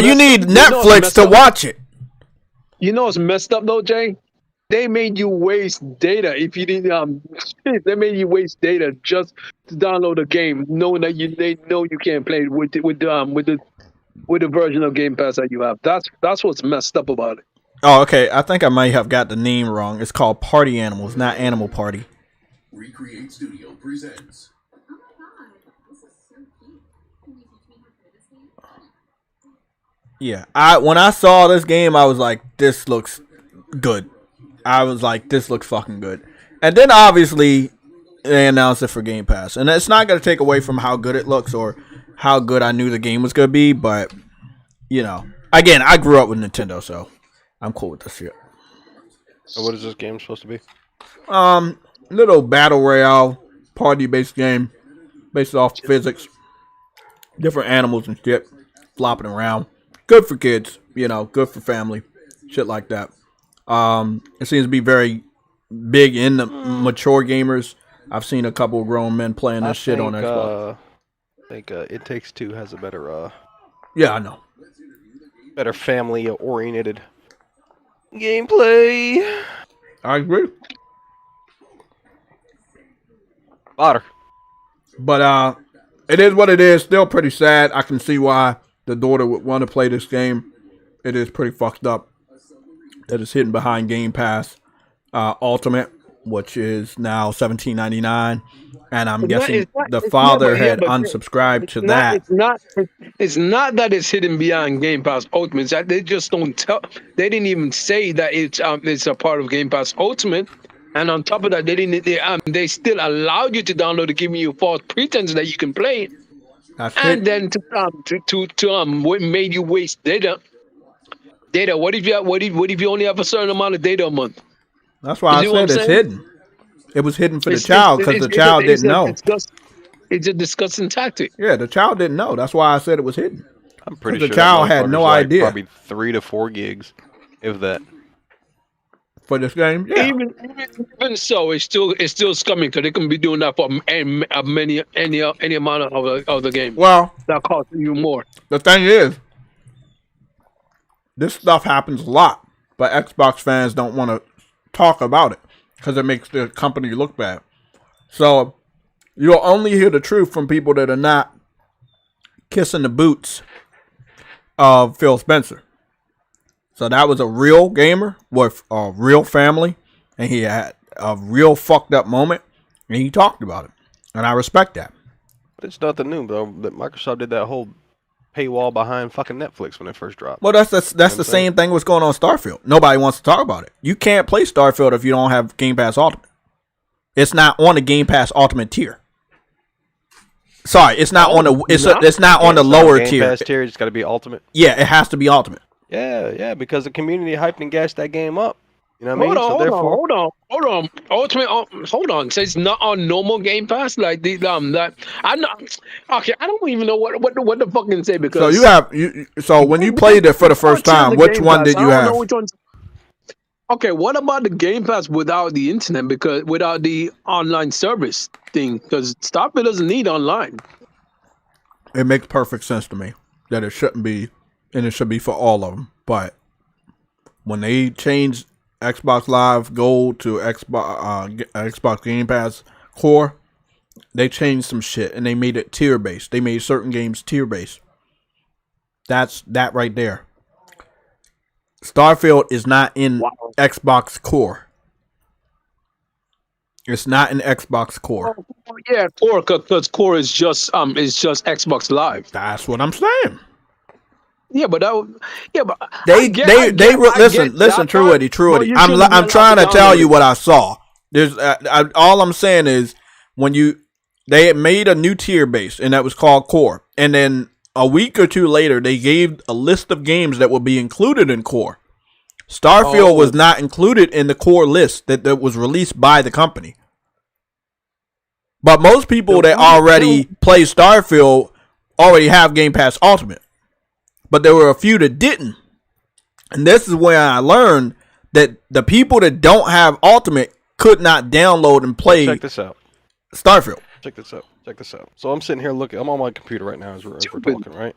you need Netflix to watch it. You know what's messed up though, Jay? They made you waste data if you didn't. They made you waste data just to download a game, knowing that they know you can't play it with the with the version of Game Pass that you have. That's what's messed up about it. Oh, okay. I think I might have got the name wrong. It's called Party Animals, not Animal Party. Recreate Studio presents. Yeah, when I saw this game, I was like, this looks good. I was like, this looks fucking good. And then obviously they announced it for Game Pass, and it's not gonna take away from how good it looks or how good I knew the game was gonna be. But you know, again, I grew up with Nintendo, so I'm cool with this shit. So what is this game supposed to be? Little battle royale party based game based off physics, different animals and shit flopping around. Good for kids, you know, good for family, shit like that. It seems to be very big in the mature gamers. I've seen a couple of grown men playing this shit on Xbox. I think It Takes Two has a better, Yeah, I know. better family-oriented gameplay. I agree. Otter. But it is what it is. Still pretty sad. I can see why the daughter would want to play this game. It is pretty fucked up that it's hidden behind Game Pass Ultimate, which is now $17.99, and I'm guessing the father had unsubscribed to that. It's not that it's hidden beyond Game Pass Ultimate. It's that they just don't tell. They didn't even say that it's a part of Game Pass Ultimate. And on top of that, they still allowed you to download it, giving you false pretense that you can play it. And then what made you waste data? What if you only have a certain amount of data a month? That's why I said it's hidden. It was hidden for the child because the child didn't know. It's a disgusting tactic. Yeah, the child didn't know. That's why I said it was hidden. I'm pretty sure the child had no idea. Probably 3 to 4 gigs, if that. For this game, yeah. Even so, it's still scumming because they can be doing that for any amount of the game. Well, that costs you more. The thing is, this stuff happens a lot, but Xbox fans don't want to talk about it because it makes the company look bad. So you'll only hear the truth from people that are not kissing the boots of Phil Spencer. So that was a real gamer with a real family, and he had a real fucked up moment, and he talked about it, and I respect that. But it's nothing new, though. That Microsoft did that whole paywall behind fucking Netflix when it first dropped. Well, that's the same thing what's going on Starfield. Nobody wants to talk about it. You can't play Starfield if you don't have Game Pass Ultimate. It's not on the Game Pass Ultimate tier. Sorry, it's not on the it's not on the lower Game tier. Pass tier, it's got to be Ultimate. Yeah, it has to be Ultimate. Yeah, because the community hyped and gassed that game up. You know what I mean? Hold on. So it's not on normal Game Pass, like that. I'm not okay. I don't even know what the fuck can say because. So when you played it for the first time, which one did you have? Okay, what about the Game Pass without the internet? Because without the online service thing, because Starfield doesn't need online. It makes perfect sense to me that it shouldn't be, and it should be for all of them. But when they changed Xbox Live Gold to Xbox Game Pass Core, they changed some shit and they made it tier based. They made certain games tier based. That's that right there. Starfield is not in Xbox Core. It's not in Xbox Core. Yeah, Core, because Core is just Xbox Live. That's what I'm saying. Yeah, but listen, Truity. I'm trying to tell you what I saw. There's all I'm saying is when they made a new tier base and that was called Core, and then a week or two later they gave a list of games that will be included in Core. Starfield was not included in the Core list that was released by the company. But most people that already play Starfield already have Game Pass Ultimate. But there were a few that didn't. And this is where I learned that the people that don't have Ultimate could not download and play Check this out. Starfield. Check this out. So I'm sitting here looking. I'm on my computer right now as we're talking, right?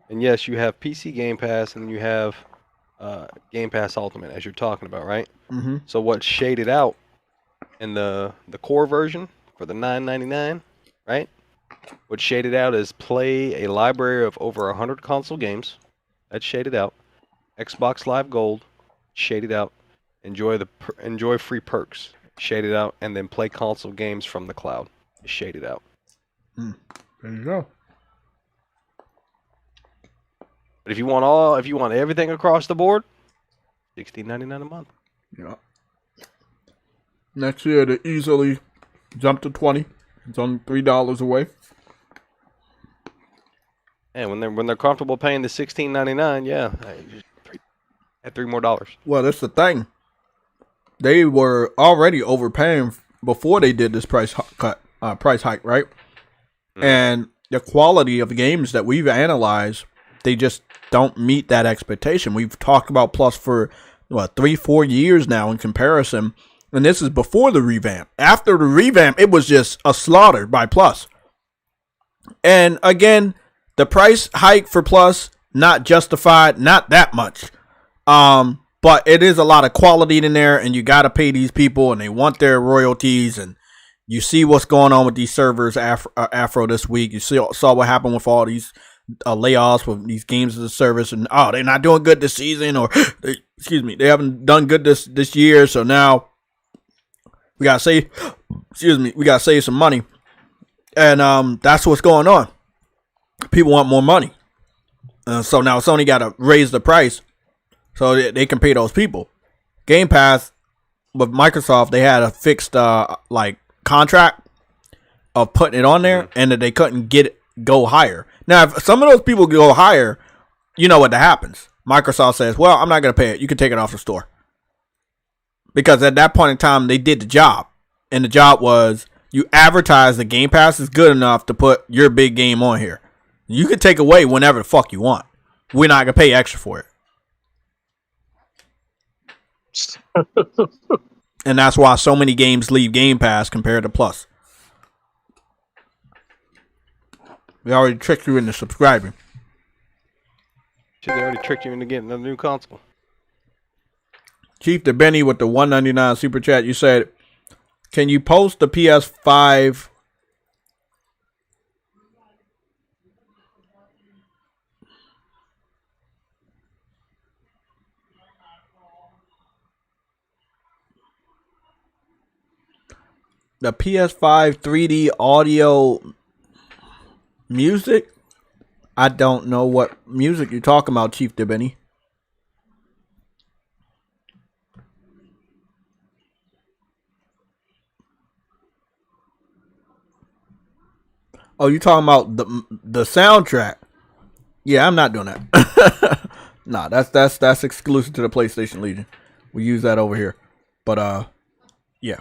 And yes, you have PC Game Pass and you have Game Pass Ultimate as you're talking about, right? Mm-hmm. So what's shaded out in the core version for the $9.99, right? What's shaded out is play a library of over 100 console games. That's shaded out. Xbox Live Gold, shaded out. Enjoy free perks, shaded out, and then play console games from the cloud, shaded out. There you go. But if you want everything across the board, $16.99 a month. Yeah. Next year to easily jump to 20. It's only $3 away. And when they're comfortable paying the $16.99, yeah, add $3 more. Well, that's the thing. They were already overpaying before they did this price hike, right? And the quality of the games that we've analyzed, they just don't meet that expectation. We've talked about Plus for 3-4 years now in comparison, and this is before the revamp. After the revamp, it was just a slaughter by Plus. And again, the price hike for Plus, not justified, not that much. But it is a lot of quality in there, and you got to pay these people, and they want their royalties. And you see what's going on with these servers, Afro this week. You saw what happened with all these layoffs with these games as a service, and they're not doing good this season, or they haven't done good this year. So now we gotta save some money, and that's what's going on. People want more money, so now Sony got to raise the price so they can pay those people. Game Pass with Microsoft, they had a fixed contract of putting it on there, and that they couldn't go higher. Now, if some of those people go higher, you know what happens. Microsoft says, well, I'm not going to pay it. You can take it off the store. Because at that point in time, they did the job. And the job was, you advertise the Game Pass is good enough to put your big game on here. You can take away whenever the fuck you want. We're not going to pay extra for it. And that's why so many games leave Game Pass compared to Plus. They already tricked you into subscribing. They already tricked you into getting a new console. Chief to Benny with the $1.99 super chat. You said, can you post the PS5? The PS5 3D audio music? I don't know what music you're talking about, Chief Dibini. Oh, you talking about the soundtrack? Yeah, I'm not doing that. Nah, that's exclusive to the PlayStation Legion. We use that over here. But yeah.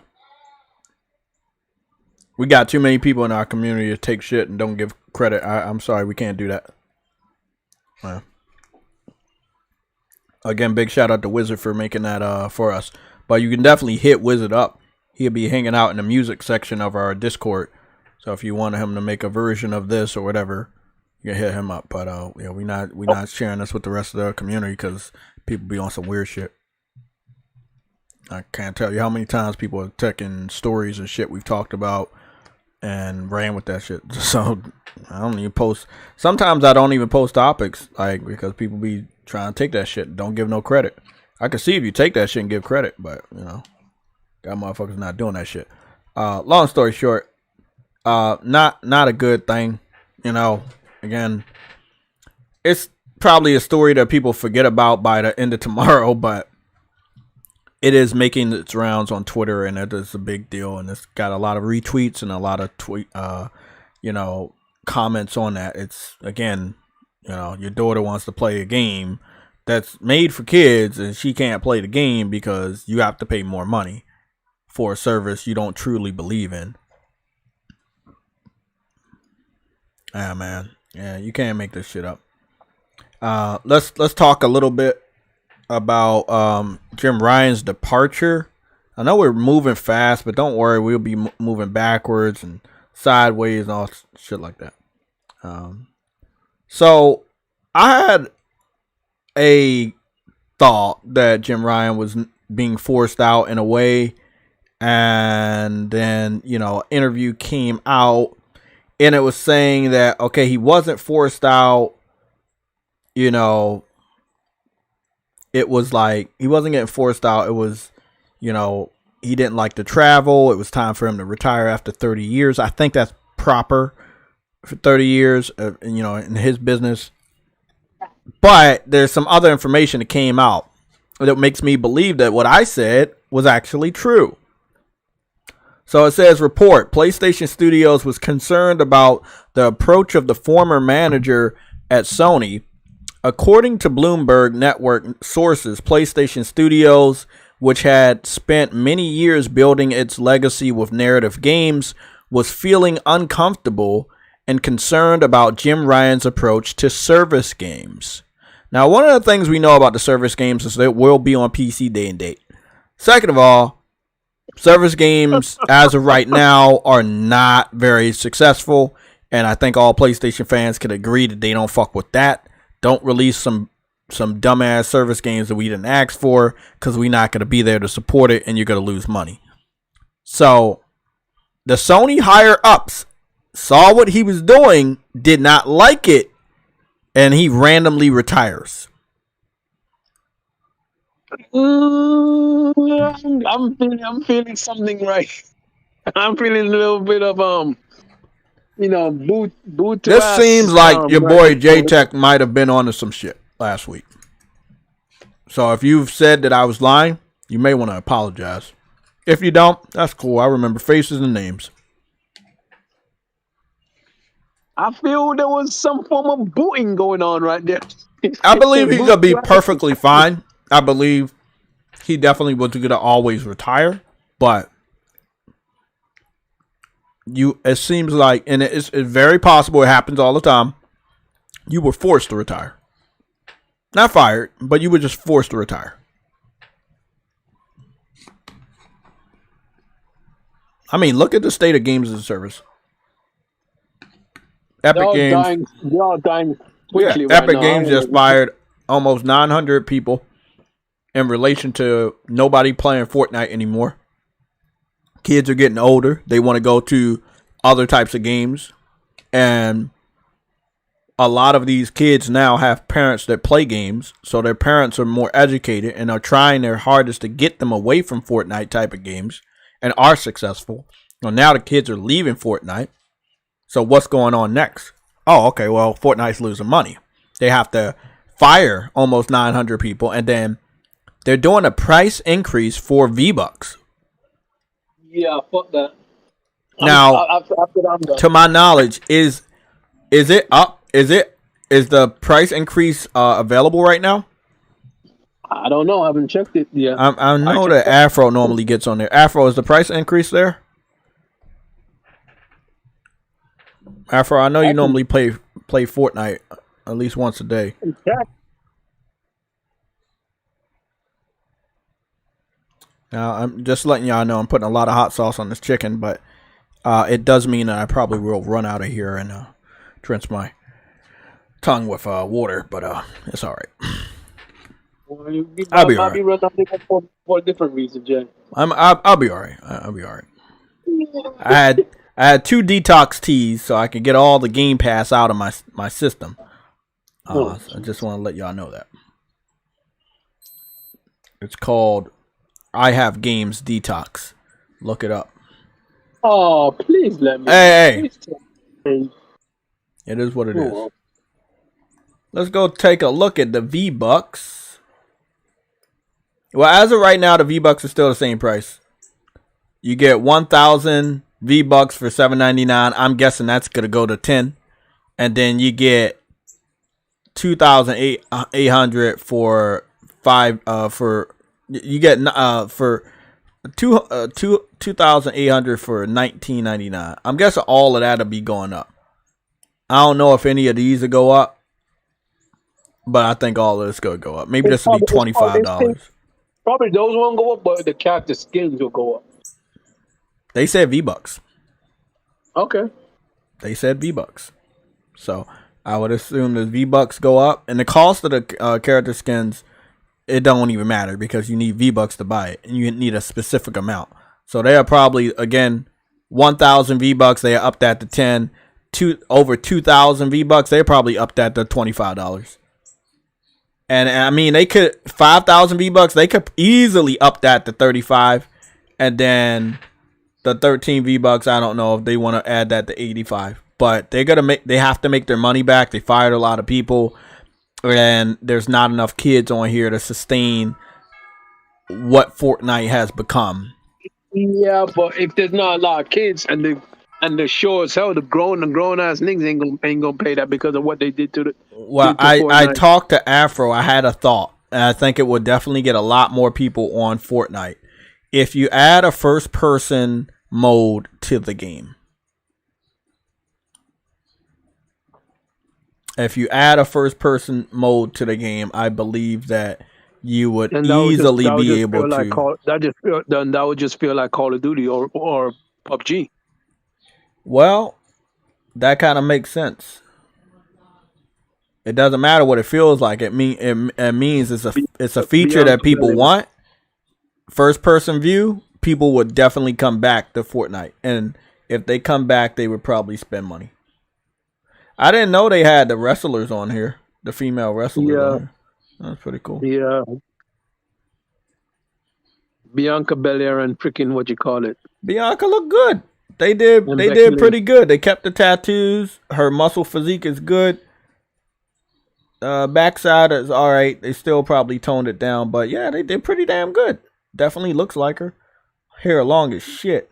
We got too many people in our community to take shit and don't give credit. I'm sorry, we can't do that. Again, big shout out to Wizard for making that for us. But you can definitely hit Wizard up. He'll be hanging out in the music section of our Discord. So if you want him to make a version of this or whatever, you can hit him up. But yeah, we not sharing this with the rest of the community because people be on some weird shit. I can't tell you how many times people are checking stories and shit we've talked about and ran with that shit. So I don't even post. Sometimes I don't even post topics, because people be trying to take that shit and don't give no credit. I can see if you take that shit and give credit, but got motherfuckers not doing that shit. Long story short, not a good thing. Again, it's probably a story that people forget about by the end of tomorrow, but it is making its rounds on Twitter, and it is a big deal, and it's got a lot of retweets and a lot of comments on that. It's, again, your daughter wants to play a game that's made for kids, and she can't play the game because you have to pay more money for a service you don't truly believe in. Ah, man. Yeah, you can't make this shit up. Let's talk a little bit about Jim Ryan's departure. I know we're moving fast, but don't worry, we'll be moving backwards and sideways and all shit like that. So I had a thought that Jim Ryan was being forced out in a way, and then interview came out, and it was saying that, okay, he wasn't forced out, you know, it was like he wasn't getting forced out. It was, you know, he didn't like to travel. It was time for him to retire after 30 years. I think that's proper for 30 years, you know, in his business. But there's some other information that came out that makes me believe that what I said was actually true. So it says, report, PlayStation Studios was concerned about the approach of the former manager at Sony. According to Bloomberg Network sources, PlayStation Studios, which had spent many years building its legacy with narrative games, was feeling uncomfortable and concerned about Jim Ryan's approach to service games. Now, one of the things we know about the service games is that it will be on PC day and date. Second of all, service games as of right now are not very successful, and I think all PlayStation fans could agree that they don't fuck with that. Don't release some dumbass service games that we didn't ask for, because we're not going to be there to support it, and you're going to lose money. So the Sony higher ups saw what he was doing, did not like it, and he randomly retires. I'm feeling something right. I'm feeling a little bit of you know, boot. This seems like your boy JayTech might have been onto some shit last week. So if you've said that I was lying, you may want to apologize. If you don't, that's cool. I remember faces and names. I feel there was some form of booting going on right there. I believe he's gonna be perfectly fine. I believe he definitely was gonna always retire, but it seems like, and it's very possible, it happens all the time, you were forced to retire. Not fired, but you were just forced to retire. I mean, look at the state of games as a service. Epic Games. They're all dying quickly. Yeah, right Epic now. Games just fired almost 900 people in relation to nobody playing Fortnite anymore. Kids are getting older. They want to go to other types of games. And a lot of these kids now have parents that play games. So their parents are more educated and are trying their hardest to get them away from Fortnite type of games and are successful. Well, now the kids are leaving Fortnite. So what's going on next? Oh, okay, well, Fortnite's losing money. They have to fire almost 900 people, and then they're doing a price increase for V-Bucks. Yeah, fuck that. Now, to my knowledge, is it up? Is the price increase available right now? I don't know. I haven't checked it yet. I know that Afro normally gets on there. Afro, is the price increase there? Afro, I know you normally play Fortnite at least once a day. Now, I'm just letting y'all know I'm putting a lot of hot sauce on this chicken, but it does mean that I probably will run out of here and rinse my tongue with water, but it's all right. I'll be all right. For a different reason, Jay. I'll be all right. I'll be all right. I had 2 detox teas so I could get all the Game Pass out of my system. So I just want to let y'all know that. It's called I Have Games Detox. Look it up. Oh, please let me. Hey. It is what it is. Let's go take a look at the V-Bucks. Well, as of right now, the V-Bucks are still the same price. You get 1,000 V-Bucks for $7.99. I'm guessing that's gonna go to 10, and then you get 2,800 for 5. You get for 2,800 for $19.99. I'm guessing all of that'll be going up. I don't know if any of these will go up, but I think all of this gonna go up. Maybe this will be $25. Probably those won't go up, but the character skins will go up. They said V-Bucks. Okay. They said V-Bucks. So I would assume the V-Bucks go up. And the cost of the character skins, it don't even matter because you need V-Bucks to buy it. And you need a specific amount. So they are probably, again, 1,000 V-Bucks. They are up that to 10. over 2,000 V-Bucks, they probably upped that to $25. And I mean, they could 5,000 V-Bucks, they could easily up that to 35, and then the 13 V-Bucks, I don't know if they want to add that to 85. But they have to make their money back. They fired a lot of people, and there's not enough kids on here to sustain what Fortnite has become. Yeah, but if there's not a lot of kids and the show as hell, the grown ass niggas ain't gonna pay that because of what they did to the. Well, to I Fortnite. talked to Afro. I had a thought, and I think it would definitely get a lot more people on Fortnite if you add a first person mode to the game. If you add a first person mode to the game, I believe that you would easily be able to. That would just feel like Call of Duty or PUBG. Well, that kind of makes sense. It doesn't matter what it feels like. It means it's a feature that people want. First person view, people would definitely come back to Fortnite, and if they come back, they would probably spend money. I didn't know they had the wrestlers on here, the female wrestlers on here. That's pretty cool. Yeah. Bianca Belair and freaking what you call it. Bianca looked good. They did pretty good. They kept the tattoos. Her muscle physique is good. Backside is all right. They still probably toned it down, but yeah, they did pretty damn good. Definitely looks like her. Hair long as shit.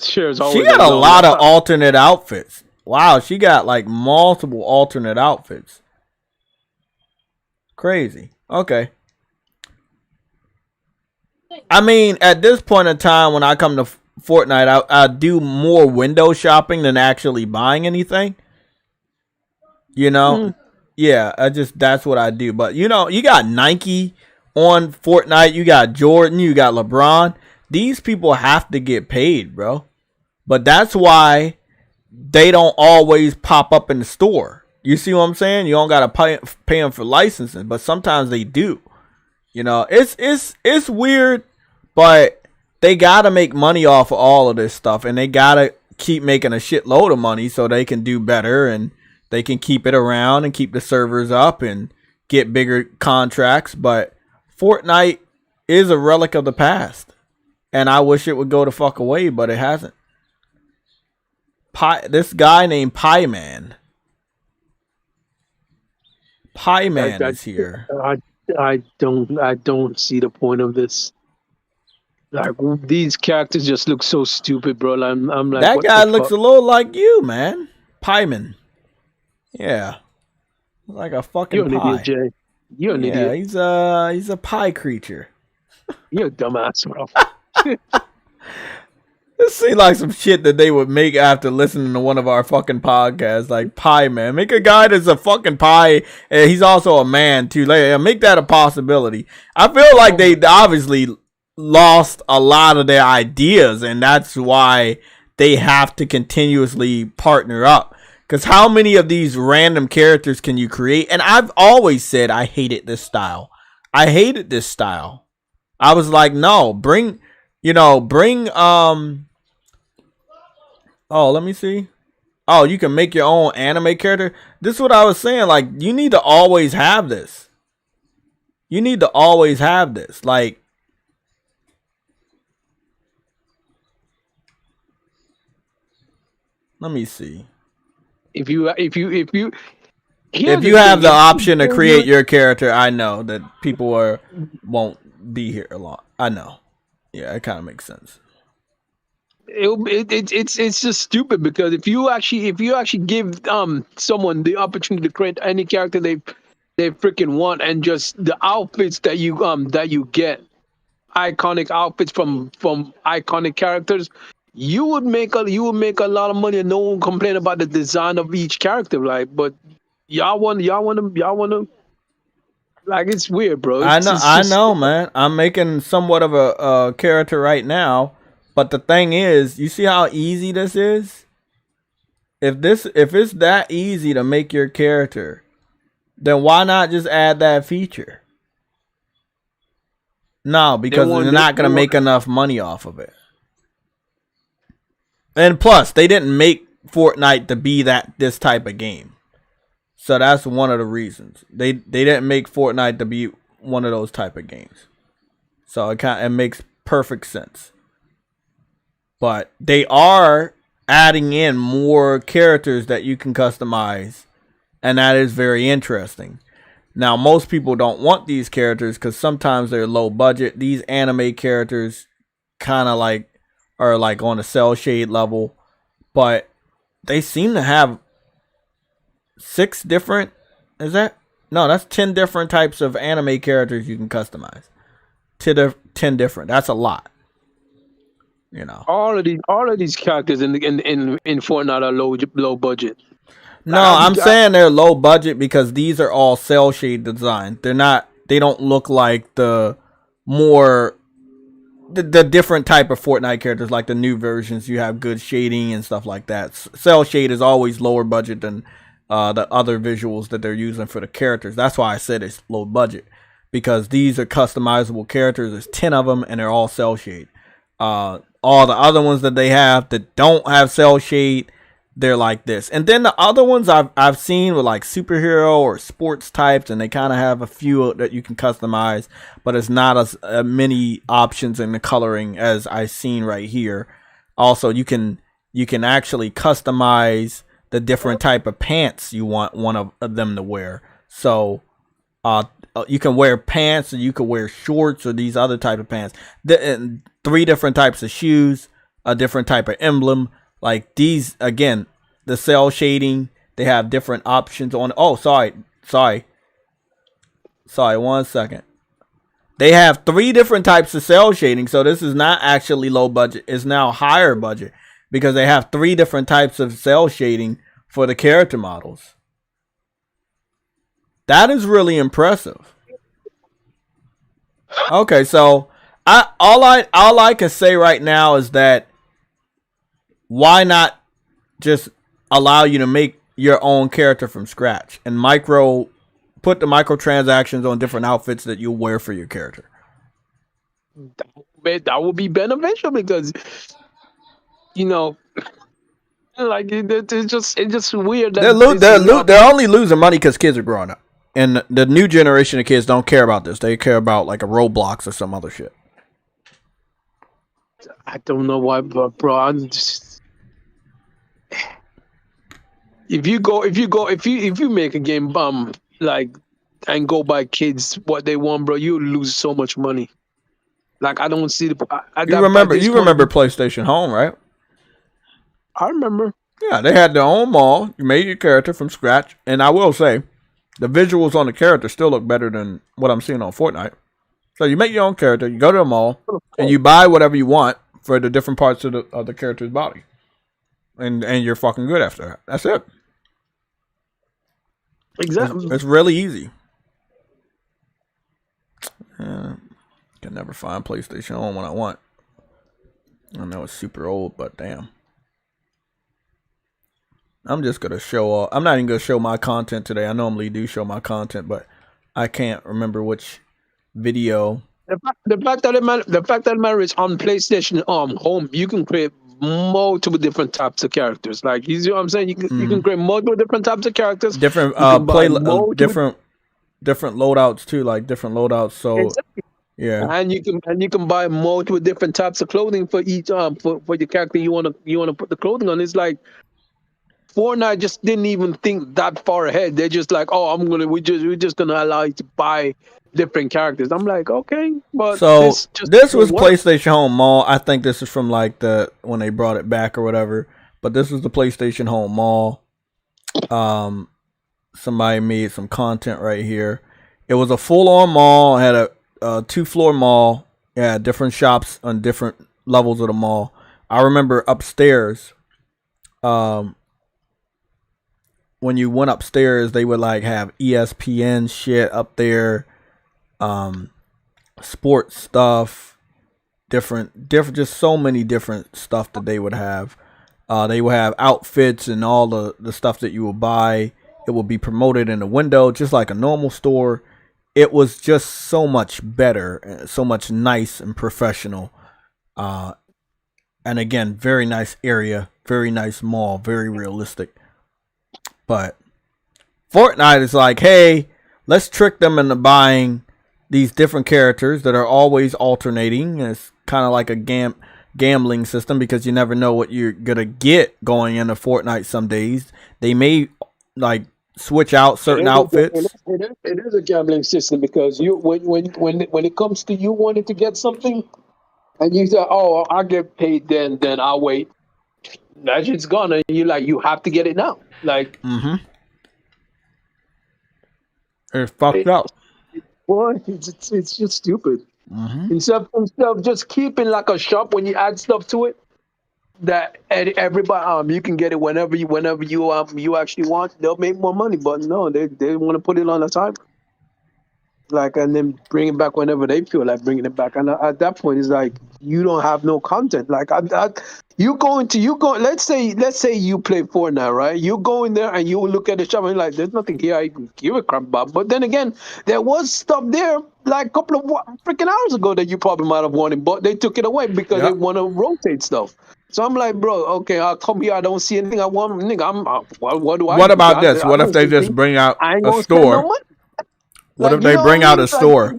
Sure, she got a lot of alternate outfits. Wow, she got like multiple alternate outfits. Crazy. Okay. I mean, at this point in time, when I come to Fortnite, I do more window shopping than actually buying anything. You know? Yeah, that's what I do. But you know, you got Nike on Fortnite, you got Jordan, you got LeBron. These people have to get paid, bro. But that's why they don't always pop up in the store. You see what I'm saying? You don't gotta pay them for licensing, but sometimes they do. You know, it's weird, but they gotta make money off of all of this stuff, and they gotta keep making a shitload of money so they can do better and they can keep it around and keep the servers up and get bigger contracts. But Fortnite is a relic of the past, and I wish it would go the fuck away, but it hasn't. This guy named Pie Man. Pie Man is here. I don't see the point of this. Like, these characters just look so stupid, bro. I'm like, that guy looks a little like you, man. Pie Man. Yeah, like a fucking You're an pie. idiot, Jay. You're an idiot. He's a pie creature. You're a dumbass, bro. This seems like some shit that they would make after listening to one of our fucking podcasts, like Pie Man. Make a guy that's a fucking pie, and he's also a man too. Like, make that a possibility. I feel like they obviously lost a lot of their ideas, and that's why they have to continuously partner up. Because how many of these random characters can you create? And I've always said I hated this style. I hated this style. I was like, no, bring. Oh, let me see. Oh, you can make your own anime character. This is what I was saying. Like, you need to always have this. You need to always have this. Like, let me see. If you have the option to create your character, I know that people won't be here a lot. I know. Yeah, it kind of makes sense. It's just stupid, because if you actually give someone the opportunity to create any character they freaking want, and just the outfits that you get, iconic outfits from iconic characters, you would make a lot of money, and no one complain about the design of each character. Like, but y'all want to, like, it's weird, bro. I know, man. I'm making somewhat of a character right now. But the thing is, you see how easy this is? If it's that easy to make your character, then why not just add that feature? No, because they're not going to make enough money off of it. And plus, they didn't make Fortnite to be this type of game. So that's one of the reasons. They didn't make Fortnite to be one of those type of games. So it makes perfect sense. But they are adding in more characters that you can customize, and that is very interesting. Now, most people don't want these characters because sometimes they're low budget. These anime characters kind of are like on a cell shade level, but they seem to have 6 different. That's 10 different types of anime characters you can customize. 10 different. That's a lot. You know, all of these characters in Fortnite are low budget. No, I'm saying they're low budget because these are all cell shade design. They don't look like the different type of Fortnite characters, like the new versions. You have good shading and stuff like that. Cell shade is always lower budget than the other visuals that they're using for the characters. That's why I said it's low budget, because these are customizable characters. There's 10 of them and they're all cell shade. All the other ones that they have that don't have cell shade, they're like this. And then the other ones I've seen with like superhero or sports types, and they kind of have a few that you can customize, but it's not as many options in the coloring as I've seen right here. Also, you can actually customize the different type of pants you want one of them to wear. So you can wear pants, or you can wear shorts, or these other type of pants. 3 different types of shoes, a different type of emblem. Like these, again, the cell shading, they have different options on. Oh, sorry, 1 second. They have 3 different types of cell shading, so this is not actually low budget. It's now higher budget because they have 3 different types of cell shading for the character models. That is really impressive. Okay, so all I can say right now is that why not just allow you to make your own character from scratch and put the microtransactions on different outfits that you wear for your character? That would be beneficial because, you know, like it's just weird. That they're only losing money because kids are growing up, and the new generation of kids don't care about this. They care about like a Roblox or some other shit. I don't know why, but bro, I'm just. If you make a game and go by kids what they want, bro, you lose so much money. Like, I don't see you remember PlayStation Home, right? I remember. Yeah, they had their own mall. You made your character from scratch, and I will say, the visuals on the character still look better than what I'm seeing on Fortnite. So you make your own character, you go to the mall, and you buy whatever you want for the different parts of the character's body, and you're fucking good after that. That's it. Exactly. It's really easy. Can never find PlayStation Home when I want. I know it's super old, but damn. I'm just gonna show off. I'm not even gonna show my content today. I normally do show my content, but I can't remember which video. The fact that it matters on PlayStation Home, you can create multiple different types of characters. Like, you see what I'm saying? You can create multiple different types of characters. Different different loadouts too, like different loadouts. So exactly. Yeah, and you can buy multiple different types of clothing for each for your character you wanna put the clothing on. It's like Fortnite just didn't even think that far ahead. They're just like, oh, we're just gonna allow you to buy different characters. I'm like, okay, but so this was work. PlayStation Home Mall. I think this is from like when they brought it back or whatever. But this was the PlayStation Home Mall. Somebody made some content right here. It was a full-on mall. It had a 2-floor mall. It had different shops on different levels of the mall. I remember upstairs, when you went upstairs, they would like have ESPN shit up there, sports stuff, different, just so many different stuff that they would have. They would have outfits and all the stuff that you would buy. It would be promoted in the window, just like a normal store. It was just so much better, so much nice and professional. And And again, very nice area, very nice mall, very realistic. But Fortnite is like, hey, let's trick them into buying these different characters that are always alternating. It's kind of like a gambling system because you never know what you're gonna get going into Fortnite. Some days they may like switch out certain outfits. It is a gambling system because you when it comes to you wanting to get something and you say, oh, I get paid then I'll wait. That shit's gone and you have to get it now. Like It's fucked up. boy, it's just stupid. Instead of just keeping like a shop when you add stuff to it, that everybody you can get it whenever you actually want. They'll make more money, but no, they want to put it on the time, like, and then bring it back whenever they feel like bringing it back. And at that point, it's like you don't have no content. Like let's say you play Fortnite, right? You go in there and you look at the shop and you're like, there's nothing here I can give a crap about. But then again, there was stuff there like a couple of freaking hours ago that you probably might have wanted, but they took it away because they want to rotate stuff. So I'm like, bro, okay, I'll come here. I don't see anything I want. Nigga, what do I? What about this? What if they just bring out a store? What if they bring out a store?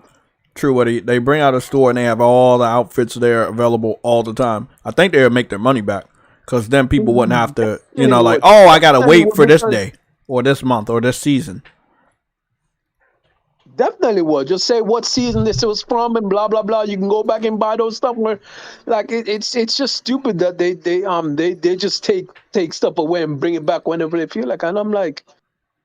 True, what they bring out a store and they have all the outfits there available all the time. I think they would make their money back because then people wouldn't have to, like, oh, I gotta wait for this day or this month or this season. Definitely would. Just say what season this was from and blah blah blah. You can go back and buy those stuff. Where, like, it's just stupid that they just take stuff away and bring it back whenever they feel like. And I'm like,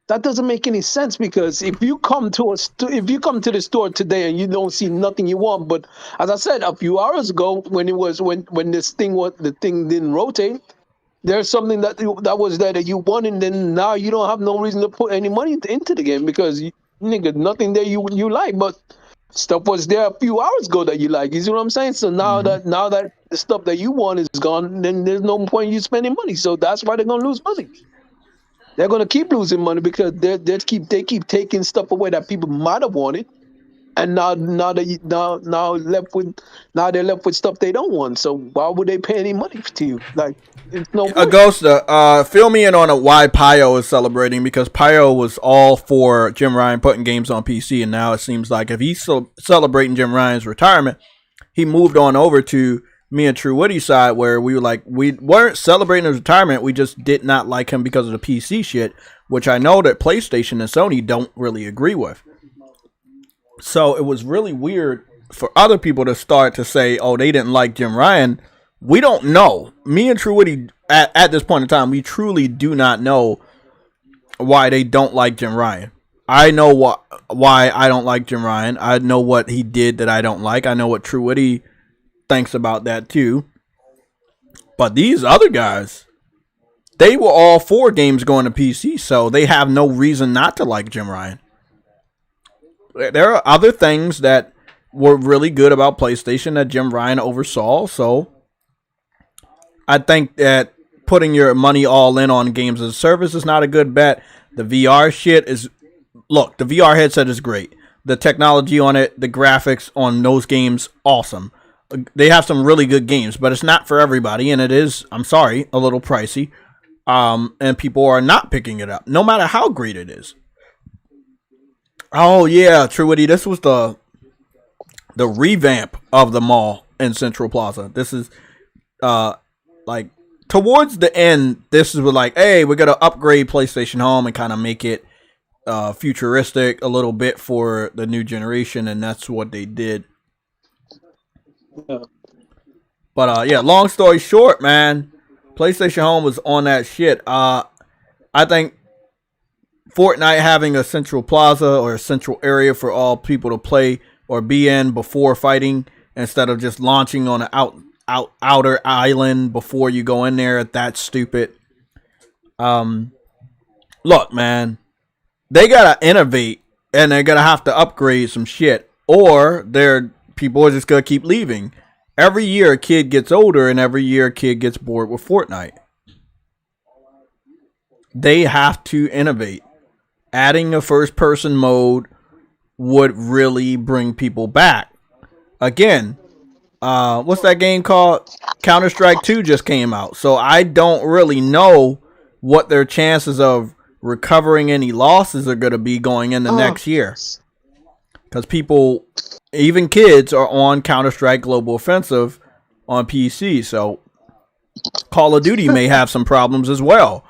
that doesn't make any sense because if you come to the store today and you don't see nothing you want, but as I said a few hours ago when the thing didn't rotate, there's something that was there that you wanted, and then now you don't have no reason to put any money into the game because nigga, nothing there you like, but stuff was there a few hours ago that you like. You see what I'm saying? So now that the stuff that you want is gone, then there's no point in you spending money. So that's why they're gonna lose money. They're gonna keep losing money because they keep taking stuff away that people might have wanted, and now they're left with stuff they don't want. So why would they pay any money to you? Like, it's no point. Ghosta, fill me in on why Pio is celebrating, because Pio was all for Jim Ryan putting games on PC, and now it seems like if he's celebrating Jim Ryan's retirement, he moved on over to me and True Woody side, where we weren't celebrating his retirement. We just did not like him because of the PC shit, which I know that PlayStation and Sony don't really agree with. So it was really weird for other people to start to say, oh, they didn't like Jim Ryan. We don't know. Me and True Woody, at this point in time, we truly do not know why they don't like Jim Ryan. I know why I don't like Jim Ryan. I know what he did that I don't like. I know what True Woody thinks about that too. But these other guys, they were all for games going to PC, so they have no reason not to like Jim Ryan. There are other things that were really good about PlayStation that Jim Ryan oversaw, so I think that putting your money all in on games as a service is not a good bet. The VR shit is, look, the VR headset is great. The technology on it, the graphics on those games, awesome. They have some really good games, but it's not for everybody, and it is, I'm sorry, a little pricey. And people are not picking it up, no matter how great it is. Oh yeah, True Woody, this was the revamp of the mall in Central Plaza. This is like towards the end. This is like, hey, we're gonna upgrade PlayStation Home and kind of make it futuristic a little bit for the new generation, and that's what they did. Yeah. But yeah, long story short, man, PlayStation Home was on that shit. I think Fortnite having a central plaza or a central area for all people to play or be in before fighting, instead of just launching on an outer island before you go in there, that's stupid. Look, man, they gotta innovate and they're gonna have to upgrade some shit, or people are just gonna keep leaving. Every year a kid gets older, and every year a kid gets bored with Fortnite. They have to innovate. Adding a first-person mode would really bring people back. Again, what's that game called? Counter-Strike 2 just came out. So I don't really know what their chances of recovering any losses are going to be going into next year. Because people, even kids, are on Counter-Strike Global Offensive on PC. So Call of Duty may have some problems as well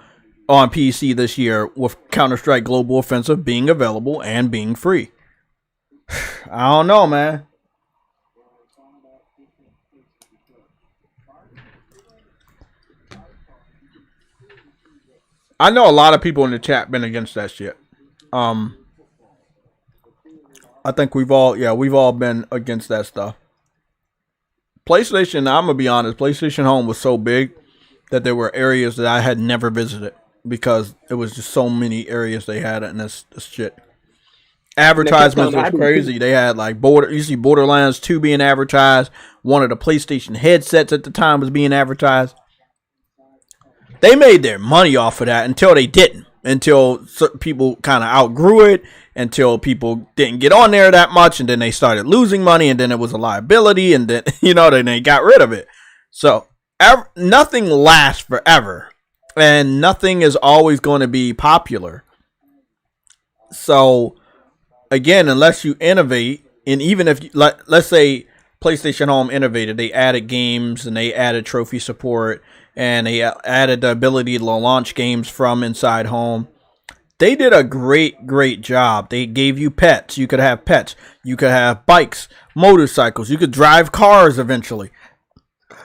on PC this year with Counter-Strike Global Offensive being available and being free. I don't know, man. I know a lot of people in the chat been against that shit. I think we've all been against that stuff. PlayStation, I'm gonna be honest, PlayStation Home was so big that there were areas that I had never visited because it was just so many areas they had in this shit. Advertisements was crazy. They had like you see Borderlands 2 being advertised. One of the PlayStation headsets at the time was being advertised. They made their money off of that until they didn't. Until certain people kind of outgrew it. Until people didn't get on there that much. And then they started losing money. And then it was a liability. And then, then they got rid of it. So, nothing lasts forever. And nothing is always going to be popular. So, again, unless you innovate. And even if, let's say PlayStation Home innovated. They added games and they added trophy support. And they added the ability to launch games from inside home. They did a great job. They gave you pets. You could have pets. You could have bikes, motorcycles. You could drive cars eventually.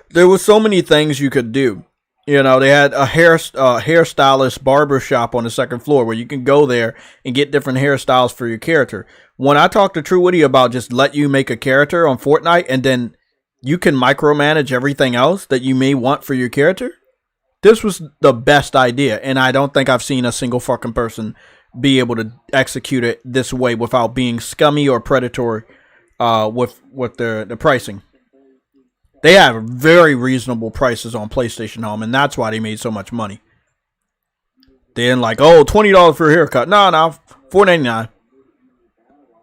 There were so many things you could do. They had a hairstylist barber shop on the second floor where you can go there and get different hairstyles for your character. When I talked to True Witty about just let you make a character on Fortnite and then you can micromanage everything else that you may want for your character. This was the best idea, and I don't think I've seen a single fucking person be able to execute it this way without being scummy or predatory with the pricing. They have very reasonable prices on PlayStation Home, and that's why they made so much money. They didn't like, $20 for a haircut. No, $4.99.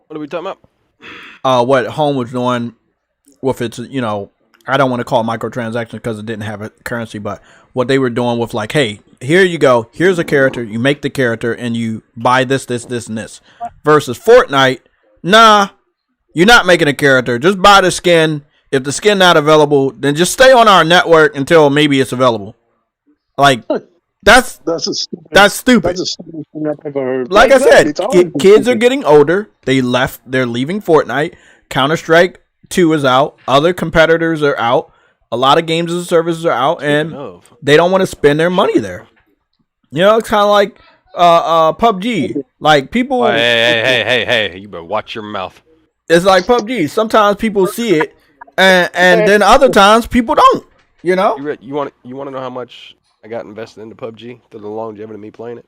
What are we talking about? What Home was doing with its, I don't want to call it microtransactions because it didn't have a currency, but what they were doing with like, hey, here you go. Here's a character. You make the character and you buy this, and this. Versus Fortnite, nah, you're not making a character. Just buy the skin. If the skin not available, then just stay on our network until maybe it's available. Like, that's stupid. That's the stupidest thing I've ever heard. Like I said, kids are getting older. They're leaving Fortnite. Counter-Strike 2 is out. Other competitors are out. A lot of games as a service are out, and they don't want to spend their money there. It's kind of like PUBG. Like people. Hey! You better watch your mouth. It's like PUBG. Sometimes people see it, and then other times people don't. You want to know how much I got invested into PUBG through the longevity of me playing it,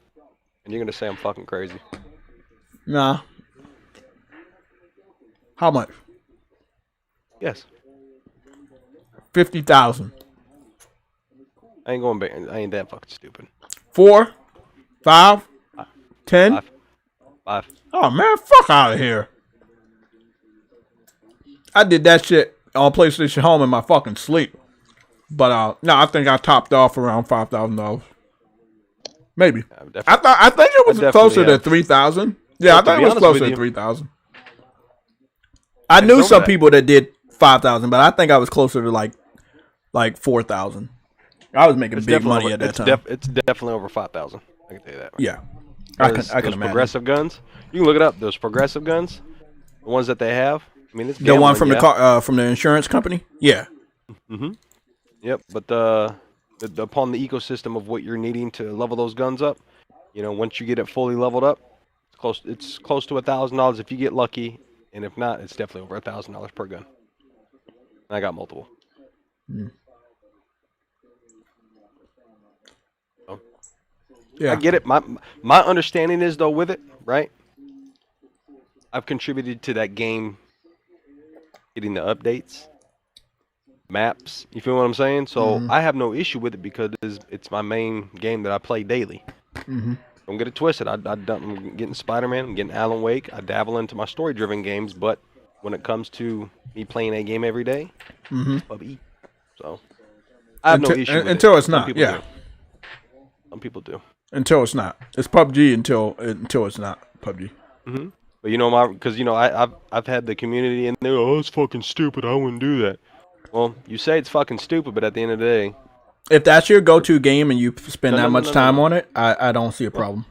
and you're gonna say I'm fucking crazy. Nah. How much? Yes. 50,000. I ain't going back. I ain't that fucking stupid. 4, 5, 10. 5. Oh man, fuck out of here. I did that shit on PlayStation Home in my fucking sleep. But I think I topped off around $5,000. Maybe. I think it was closer to 3,000. Yeah, I think it was closer to 3,000. I knew some people that did 5,000, but I think I was closer to like 4,000. I was making big money at that time. It's definitely over 5,000. I can tell you that. Right? Yeah, I can imagine. Progressive guns. You can look it up. Those progressive guns, the ones that they have. I mean, it's the one from the car, from the insurance company. Yeah. Mhm. Yep. But upon the ecosystem of what you're needing to level those guns up, once you get it fully leveled up, it's close to $1,000 if you get lucky, and if not, it's definitely over $1,000 per gun. And I got multiple. So, yeah, I get it. My understanding is though with it, right? I've contributed to that game getting the updates, maps. You feel what I'm saying? So I have no issue with it because it's my main game that I play daily. Don't get it twisted. I'm getting Spider-Man. I'm getting Alan Wake. I dabble into my story-driven games, but when it comes to me playing a game every day, Mm-hmm. PUBG. So I have no issue with until it. it's not. People Yeah. do. Some people do. Until it's not. It's PUBG until it's not PUBG. Mm-hmm. But you know, because you know, I've had the community in there. Oh, it's fucking stupid. I wouldn't do that. Well, you say it's fucking stupid, but at the end of the day, if that's your go-to game and you spend No, that no, much no, no, time no. on it, I don't see a problem.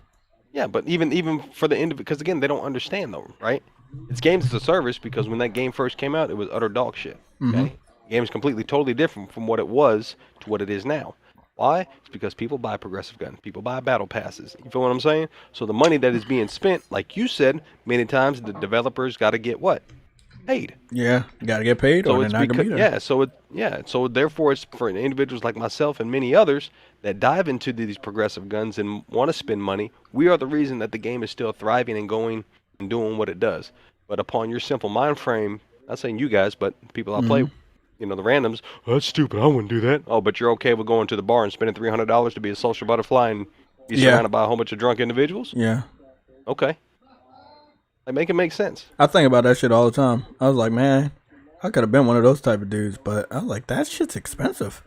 yeah. But even for the individual, because again, they don't understand though, right? It's games as a service because when that game first came out, it was utter dog shit. Okay, the game is completely, totally different from what it was to what it is now. Why? It's because people buy progressive guns, people buy battle passes. You feel what I'm saying? So the money that is being spent, like you said, many times the developers got to get what? Paid. Yeah, you gotta get paid, So or they're it's not gonna be there. so therefore it's for individuals like myself and many others that dive into these progressive guns and want to spend money. We are the reason that the game is still thriving and going and doing what it does. But upon your simple mind frame, not saying you guys, but people I play, you know, the randoms, oh, that's stupid, I wouldn't do that. Oh, but you're okay with going to the bar and spending $300 to be a social butterfly and be Yeah. surrounded by a whole bunch of drunk individuals? Yeah, Okay. Like, make it make sense. I think about that shit all the time. I was like, man, I could have been one of those type of dudes, but I was like, that shit's expensive.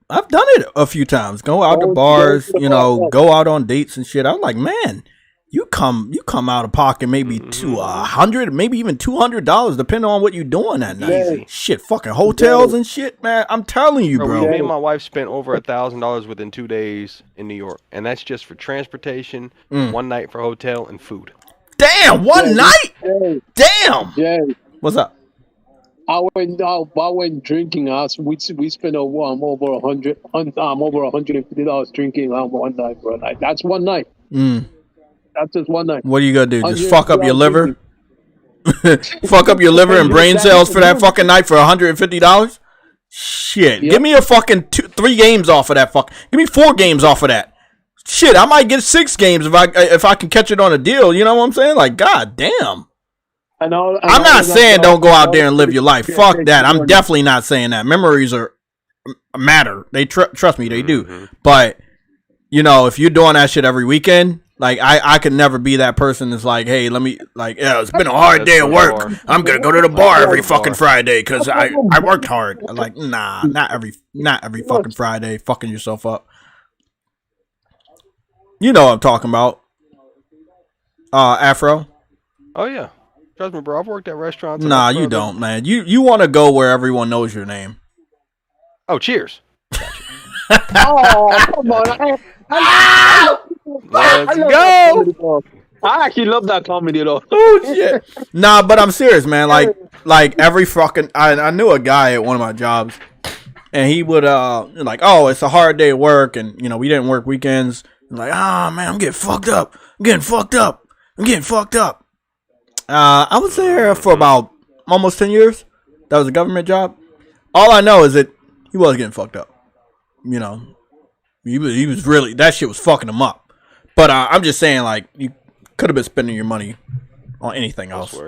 I've done it a few times. Go out to bars, you know, go out on dates and shit. I was like, man, you come out of pocket maybe $100, maybe even $200, depending on what you're doing that night. Easy. Shit, fucking hotels and shit, man. I'm telling you, bro. Me and my wife spent over $1,000 within 2 days in New York, and that's just for transportation, one night for hotel, and food. Damn, one night. Jay, Damn. Jay, What's up? I went drinking. We spent over $150 drinking one night, bro. Like, that's one night. That's just one night. What are you gonna do? Just 150 fuck up your liver? drinking. Fuck up your liver and brain cells for that fucking night for $150? Shit. Yep. Give me a fucking 3 games off of that fuck. Give me 4 games off of that. Shit, I might get 6 games if I can catch it on a deal. You know what I'm saying? Like, god damn. I'm not saying don't go out there and live your life. Fuck that. I'm definitely not saying that. Memories are matter. They trust me, they do. But you know, if you're doing that shit every weekend, like I could never be that person that's like, hey, let me yeah, it's been a hard day at work. I'm gonna go to the bar every fucking Friday because I worked hard. I'm like, nah, not every fucking Friday. Fucking yourself up. You know what I'm talking about. Afro. Oh, yeah. Trust me, bro. I've worked at restaurants. Nah, you don't, man. You want to go where everyone knows your name. Oh, cheers. Oh, come on. Let's go. I actually love that comedy, though. Oh, shit. Nah, but I'm serious, man. Like every fucking... I knew a guy at one of my jobs, and he would, like, oh, it's a hard day at work, and, you know, we didn't work weekends. Like, ah, man, I'm getting fucked up. I was there for about almost 10 years. That was a government job. All I know is that he was getting fucked up. You know, he was really, that shit was fucking him up. But I'm just saying, like, you could have been spending your money on anything else.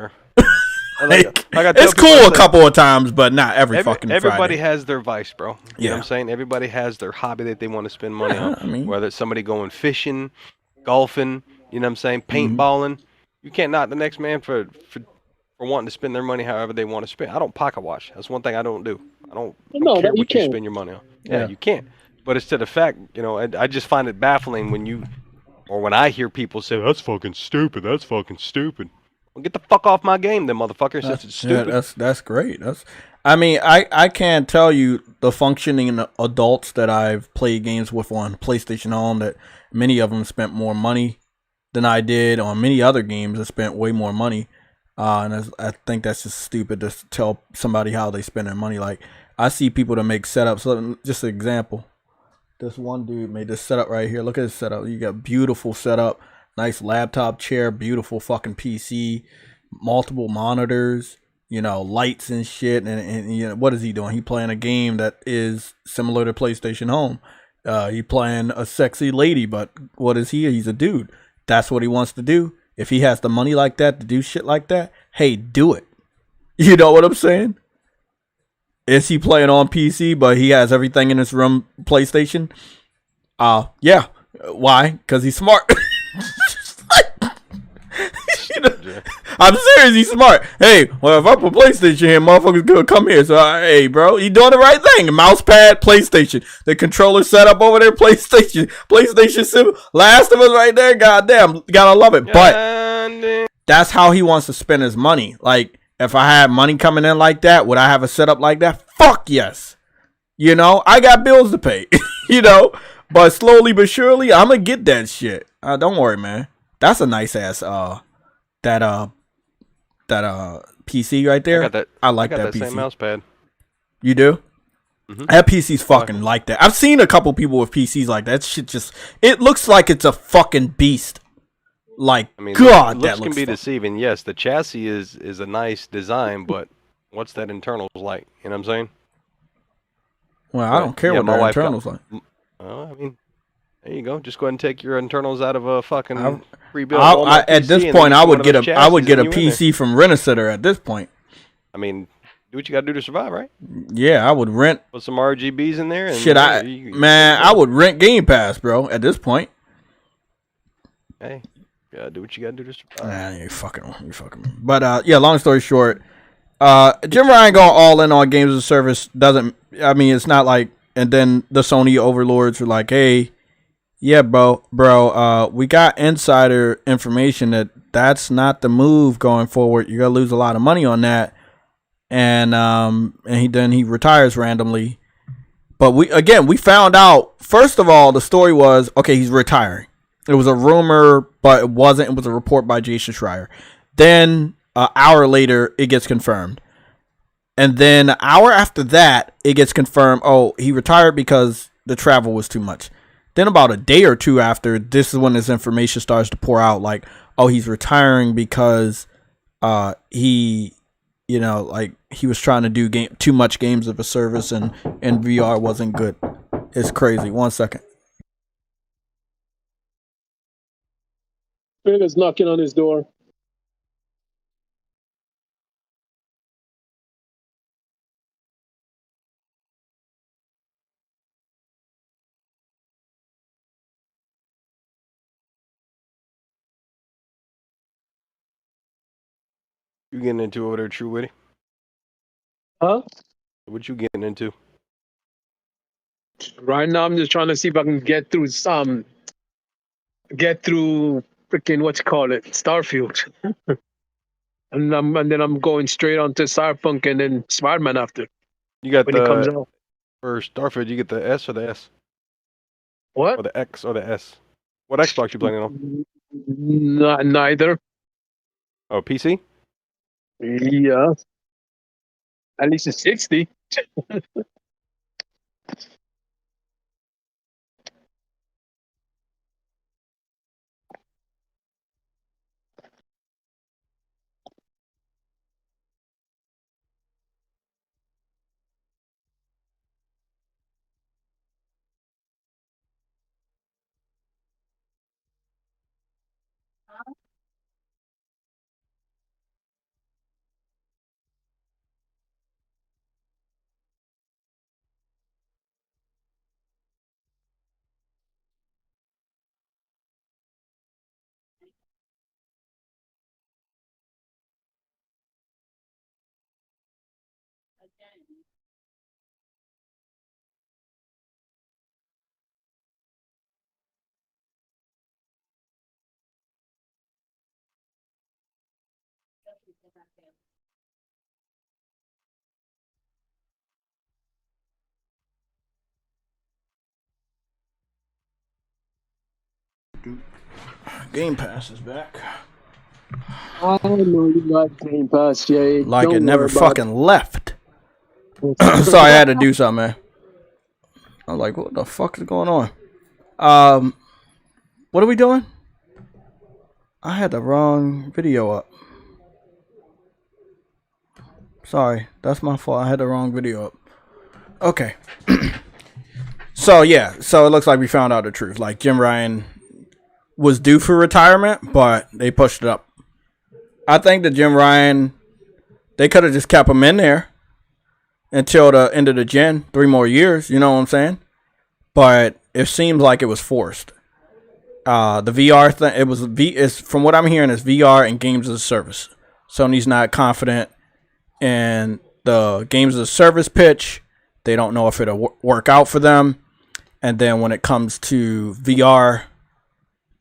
It's cool a couple of times, but not fucking Friday. Everybody has their vice, bro. You know Yeah. what I'm saying? Everybody has their hobby that they want to spend money on. I mean- Whether it's somebody going fishing, golfing, you know what I'm saying, paintballing. You can't knock the next man for wanting to spend their money however they want to spend. I don't pocket watch. That's one thing I don't do. I don't care what you spend your money on. Yeah, you can't. But it's to the fact, you know, I just find it baffling when I hear people say, that's fucking stupid. Well, get the fuck off my game, then, motherfucker, since it's stupid. Yeah, that's great. I can't tell you the functioning adults that I've played games with on PlayStation Home that many of them spent more money than I did on many other games. I spent way more money, and I think that's just stupid to tell somebody how they spend their money. Like, I see people that make setups. Just an example. This one dude made this setup right here. Look at this setup. You got beautiful setup. Nice laptop chair, beautiful fucking PC, multiple monitors, you know, lights and shit. And you know, what is he doing? He playing a game that is similar to PlayStation Home. He playing a sexy lady, but what is he? He's a dude. That's what he wants to do. If he has the money like that to do shit like that, hey, do it. You know what I'm saying? Is he playing on PC, but he has everything in his room PlayStation? Yeah. Why? Because he's smart. You know, I'm serious. He's smart. Hey, well, if I put PlayStation here, motherfuckers gonna come here. So, hey, bro, you doing the right thing. Mouse pad, PlayStation. The controller set up over there, PlayStation. PlayStation 7. Last of Us right there. Goddamn, gotta love it. But that's how he wants to spend his money. Like, if I had money coming in like that, would I have a setup like that? Fuck yes. You know, I got bills to pay. You know, but slowly but surely, I'm gonna get that shit. Don't worry, man. That's a nice ass that PC right there. I got that. I like I got that PC. same mouse pad. You do? Mhm. That PC's fucking like that. I've seen a couple people with PCs like that. Shit just, it looks like it's a fucking beast. Like, I mean, God, looks that can looks be fucking deceiving. Yes, the chassis is a nice design, but what's that internals like? You know what I'm saying? Well, I don't care Yeah, what my their wife got- internals like. Well, I mean, there you go. Just go ahead and take your internals out of a fucking I- rebuild. Walmart at PC this and point, then I use would one get of those I would chassis get a and you in there. PC from Rent-A-Sitter at this point. I mean, do what you got to do to survive, right? Yeah, I would rent. Put some RGBs in there. And Shit, I would rent Game Pass, bro. At this point. Hey, yeah, do what you got to do to survive. Nah, you fucking. But yeah, long story short, Jim Ryan going all in on games as a service doesn't. I mean, it's not like. And then the Sony overlords were like, "Hey, yeah, bro, we got insider information that's not the move going forward. You're gonna lose a lot of money on that." And he retires randomly. But we found out, first of all, the story was, okay, he's retiring. It was a rumor, but it wasn't. It was a report by Jason Schreier. Then an hour later, it gets confirmed. And then an hour after that, it gets confirmed, oh, he retired because the travel was too much. Then about a day or two after, this is when this information starts to pour out, like, oh, he's retiring because he was trying to do too much games of a service and VR wasn't good. It's crazy. 1 second. Phil is knocking on his door. You getting into over there, True Witty? Huh? What you getting into? Right now, I'm just trying to see if I can get through freaking what you call it, Starfield, and then I'm going straight on to Cyberpunk and then Spider-Man after You got when it comes the out. for Starfield. You get the S or the S What? or the X or the S. What Xbox you playing on? Neither. Oh, PC. Yeah. At least it's 60. Game Pass is back. I know you like Game Pass, Jay. Like Don't it never worry about fucking left. it. Sorry, I had to do something, man. I was like, what the fuck is going on? What are we doing? I had the wrong video up. Sorry, that's my fault. I had the wrong video up. Okay. So it looks like we found out the truth. Like, Jim Ryan was due for retirement, but they pushed it up. I think that Jim Ryan, they could have just kept him in there until the end of the gen, 3 more years, you know what I'm saying? But it seems like it was forced. The VR thing, it's from what I'm hearing, is VR and games as a service. Sony's not confident in the games as a service pitch. They don't know if it'll work out for them. And then when it comes to VR,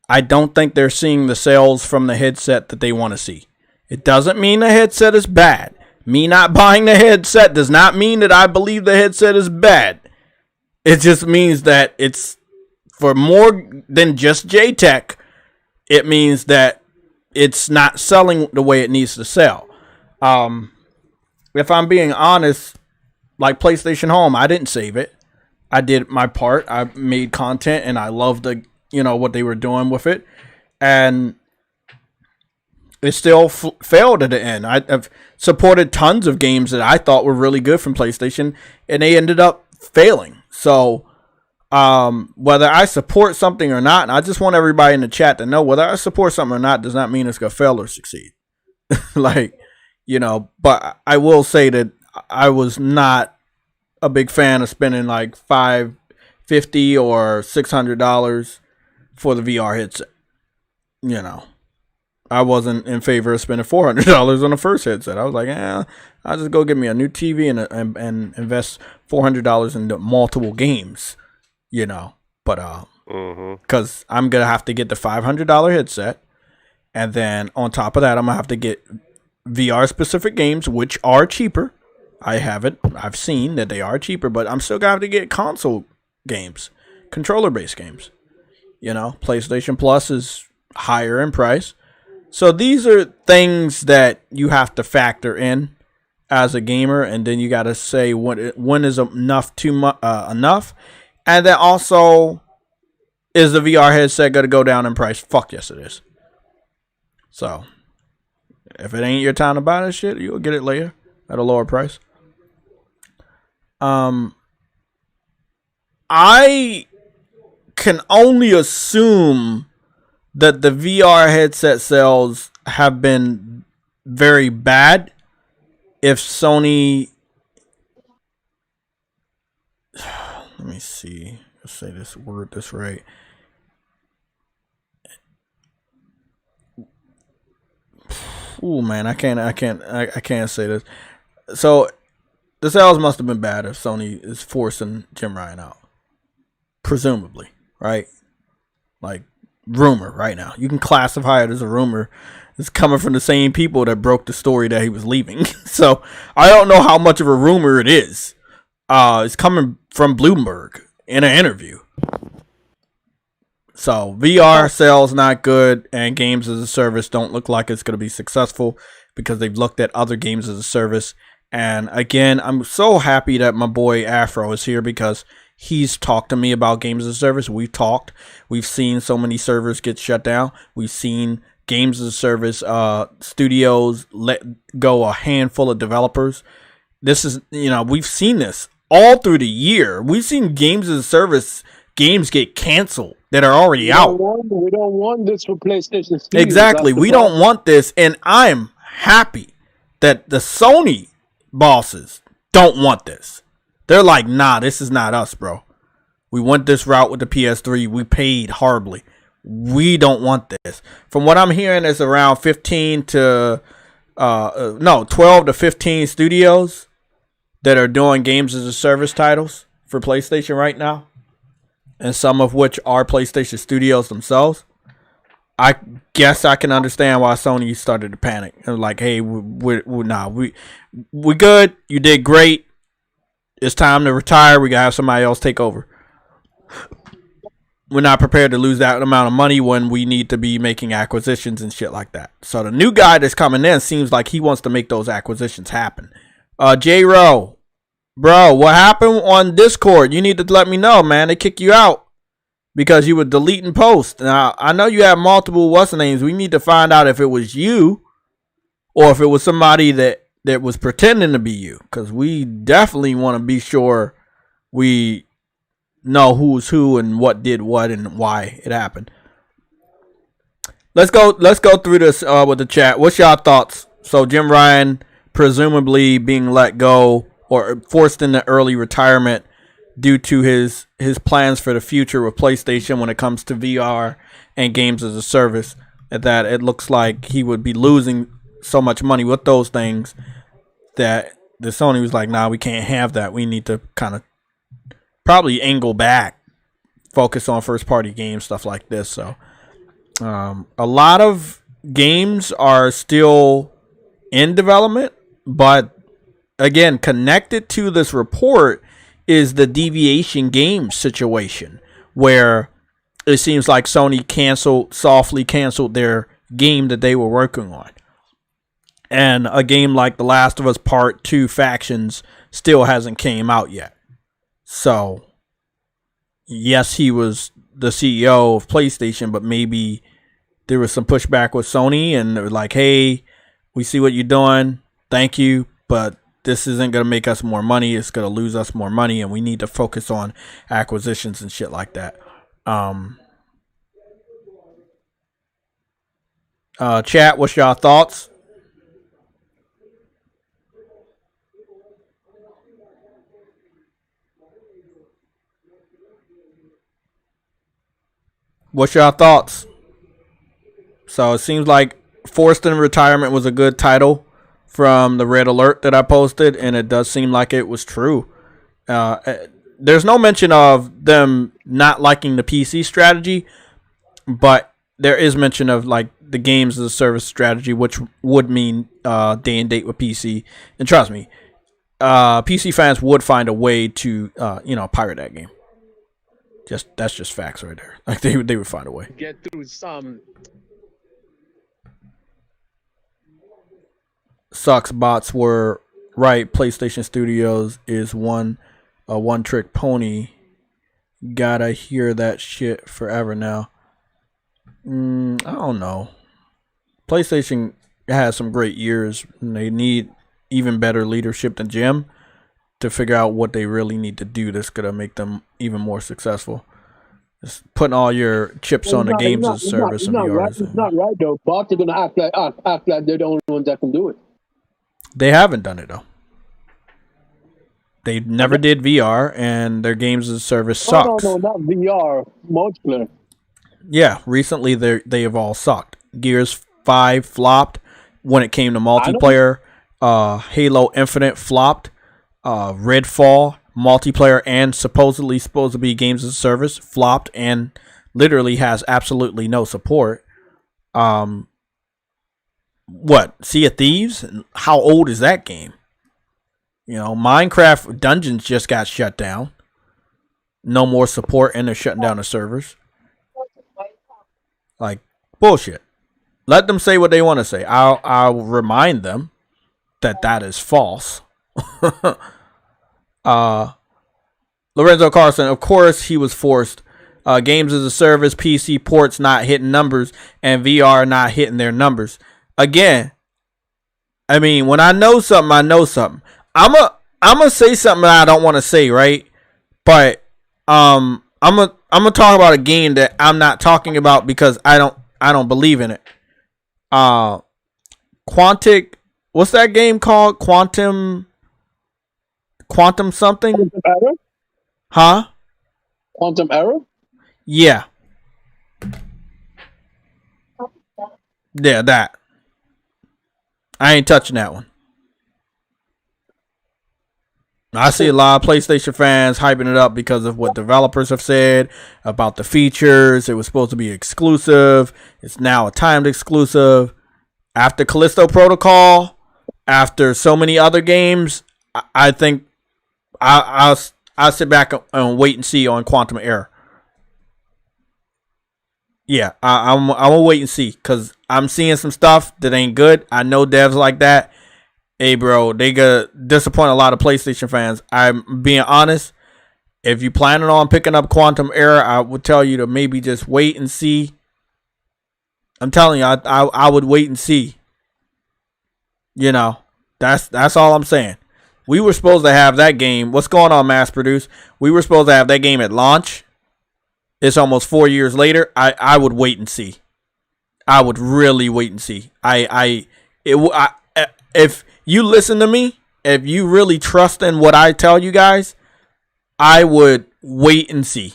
I don't think they're seeing the sales from the headset that they want to see. It doesn't mean the headset is bad. Me not buying the headset does not mean that I believe the headset is bad. It just means that it's for more than just JayTech. It means that it's not selling the way it needs to sell. If I'm being honest, like PlayStation Home, I didn't save it. I did my part. I made content and I loved what they were doing with it. And it still failed at the end. I've supported tons of games that I thought were really good from PlayStation and they ended up failing. So whether I support something or not, and I just want everybody in the chat to know whether I support something or not does not mean it's going to fail or succeed. But I will say that I was not a big fan of spending like $550 or $600 for the VR headset. I wasn't in favor of spending $400 on the first headset. I was like, I'll just go get me a new TV and invest $400 into multiple games, But because I'm gonna have to get the $500 headset, and then on top of that, I'm gonna have to get VR specific games, which are cheaper. I've seen that they are cheaper, but I'm still gonna have to get console games, controller based games. PlayStation Plus is higher in price. So these are things that you have to factor in as a gamer, and then you got to say when is enough enough, and then also, is the VR headset going to go down in price? Fuck yes, it is. So if it ain't your time to buy this shit, you'll get it later at a lower price. I can only assume that the VR headset sales have been very bad if Sony, let me see, let's say this right. Oh man, I can't say this. So the sales must have been bad if Sony is forcing Jim Ryan out, presumably, right? Like, rumor right now. You can classify it as a rumor. It's coming from the same people that broke the story that he was leaving. So I don't know how much of a rumor it is. It's coming from Bloomberg in an interview. So VR sales not good, and games as a service don't look like it's going to be successful because they've looked at other games as a service. And again, I'm so happy that my boy Afro is here because he's talked to me about games as a service. We've talked. We've seen so many servers get shut down. We've seen games as a service studios let go a handful of developers. This is, we've seen this all through the year. We've seen games as a service games get canceled that are already out. We don't want this for PlayStation Studios. Exactly. We don't want this. And I'm happy that the Sony bosses don't want this. They're like, nah, this is not us, bro. We went this route with the PS3. We paid horribly. We don't want this. From what I'm hearing, it's around 12 to 15 studios that are doing games as a service titles for PlayStation right now. And some of which are PlayStation studios themselves. I guess I can understand why Sony started to panic. And like, hey, we good. You did great. It's time to retire. We gotta have somebody else take over. We're not prepared to lose that amount of money when we need to be making acquisitions and shit like that. So the new guy that's coming in seems like he wants to make those acquisitions happen. J-Ro, bro, what happened on Discord? You need to let me know, man. They kick you out because you were deleting posts. Now, I know you have multiple what's-names. We need to find out if it was you or if it was somebody that was pretending to be you, because we definitely want to be sure we know who's who and what did what and why it happened. Let's go through this with the chat. What's y'all thoughts? So Jim Ryan presumably being let go or forced into early retirement due to his plans for the future with PlayStation when it comes to VR and games as a service, that it looks like he would be losing so much money with those things that the Sony was like, nah, we can't have that. We need to kind of probably angle back, focus on first party games, stuff like this. So a lot of games are still in development, but again, connected to this report is the Deviation Games situation, where it seems like Sony softly canceled their game that they were working on. And a game like The Last of Us Part 2 Factions still hasn't came out yet. So, yes, he was the CEO of PlayStation, but maybe there was some pushback with Sony, and they were like, hey, we see what you're doing. Thank you, but this isn't going to make us more money. It's going to lose us more money, and we need to focus on acquisitions and shit like that. Chat, what's y'all thoughts? What's y'all thoughts? So it seems like Forced in Retirement was a good title from the red alert that I posted, and it does seem like it was true. There's no mention of them not liking the PC strategy, but there is mention of like the games as a service strategy, which would mean day and date with PC. And trust me, PC fans would find a way to pirate that game. That's just facts right there. Like they would find a way. Get through some. Sucks bots were right. PlayStation Studios is one trick pony. Gotta hear that shit forever now. I don't know. PlayStation has some great years, and they need even better leadership than Jim to figure out what they really need to do that's gonna make them even more successful. Just putting all your chips on the games as a service and VR. It's not right though. Bots are gonna act like they're the only ones that can do it. They haven't done it though. They never did VR, and their games as a service sucks. No, not VR. Multiplayer. Yeah, recently they have all sucked. Gears 5 flopped when it came to multiplayer. Halo Infinite flopped. Redfall multiplayer and supposedly supposed to be games as a service flopped and literally has absolutely no support. What? Sea of Thieves? How old is that game? Minecraft Dungeons just got shut down. No more support, and they're shutting down the servers. Like, bullshit. Let them say what they want to say. I'll remind them that is false. Lorenzo Carson, of course he was forced. Games as a service, PC ports not hitting numbers, and VR not hitting their numbers. Again, I mean, when I know something, I know something. I'm gonna say something that I don't want to say, right? But I'm gonna talk about a game that I'm not talking about because I don't believe in it. Quantic, what's that game called? Quantum something? Quantum Error? Huh? Quantum Error? Yeah. Yeah, that. I ain't touching that one. I see a lot of PlayStation fans hyping it up because of what developers have said about the features. It was supposed to be exclusive. It's now a timed exclusive. After Callisto Protocol, after so many other games, I think I'll sit back and wait and see on Quantum Error. Yeah, I'm gonna wait and see because I'm seeing some stuff that ain't good. I know devs like that. Hey, bro, they gonna disappoint a lot of PlayStation fans. I'm being honest. If you planning on picking up Quantum Error, I would tell you to maybe just wait and see. I'm telling you, I would wait and see. That's all I'm saying. We were supposed to have that game. What's going on, Mass Produce? We were supposed to have that game at launch. It's almost 4 years later. I would wait and see. I would really wait and see. If you listen to me, if you really trust in what I tell you guys, I would wait and see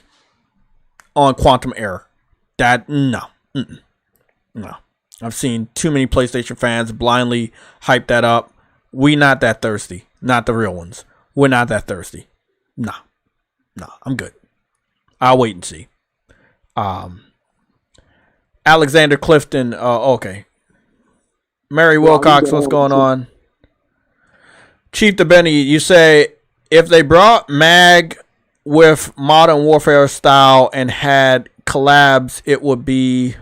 on Quantum Error. No. I've seen too many PlayStation fans blindly hype that up. We not that thirsty. Not the real ones. We're not that thirsty. Nah, I'm good. I'll wait and see. Alexander Clifton. Okay. Mary Wilcox, what's going on? Chief DeBenny, you say if they brought MAG with Modern Warfare style and had collabs, it would be...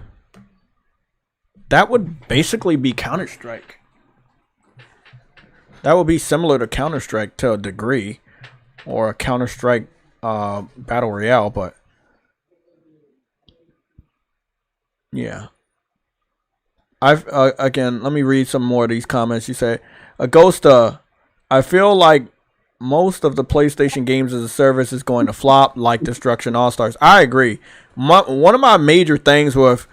That would basically be Counter-Strike. That would be similar to Counter-Strike to a degree. Or a Counter-Strike Battle Royale, but... Yeah. Again, let me read some more of these comments. You say, Agosta, I feel like most of the PlayStation games as a service is going to flop, like Destruction All-Stars. I agree. One of my major things with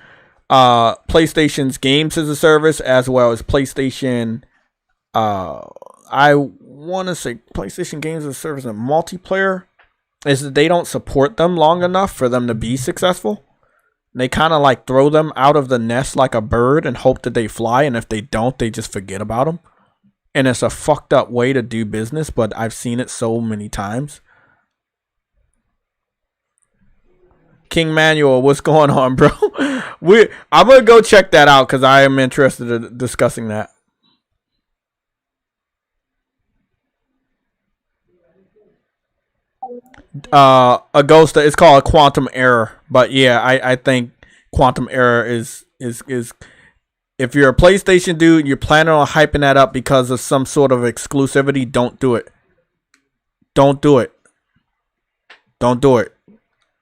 PlayStation's games as a service, as well as PlayStation, I want to say PlayStation games as a service and multiplayer, is that they don't support them long enough for them to be successful. They kind of like throw them out of the nest like a bird and hope that they fly. And if they don't, they just forget about them. And it's a fucked up way to do business, but I've seen it so many times. King Manuel, what's going on, bro? I'm going to go check that out because I am interested in discussing that. Agosta, it's called a quantum error, but yeah, I think quantum error is if you're a PlayStation dude, you're planning on hyping that up because of some sort of exclusivity, don't do it. Don't do it.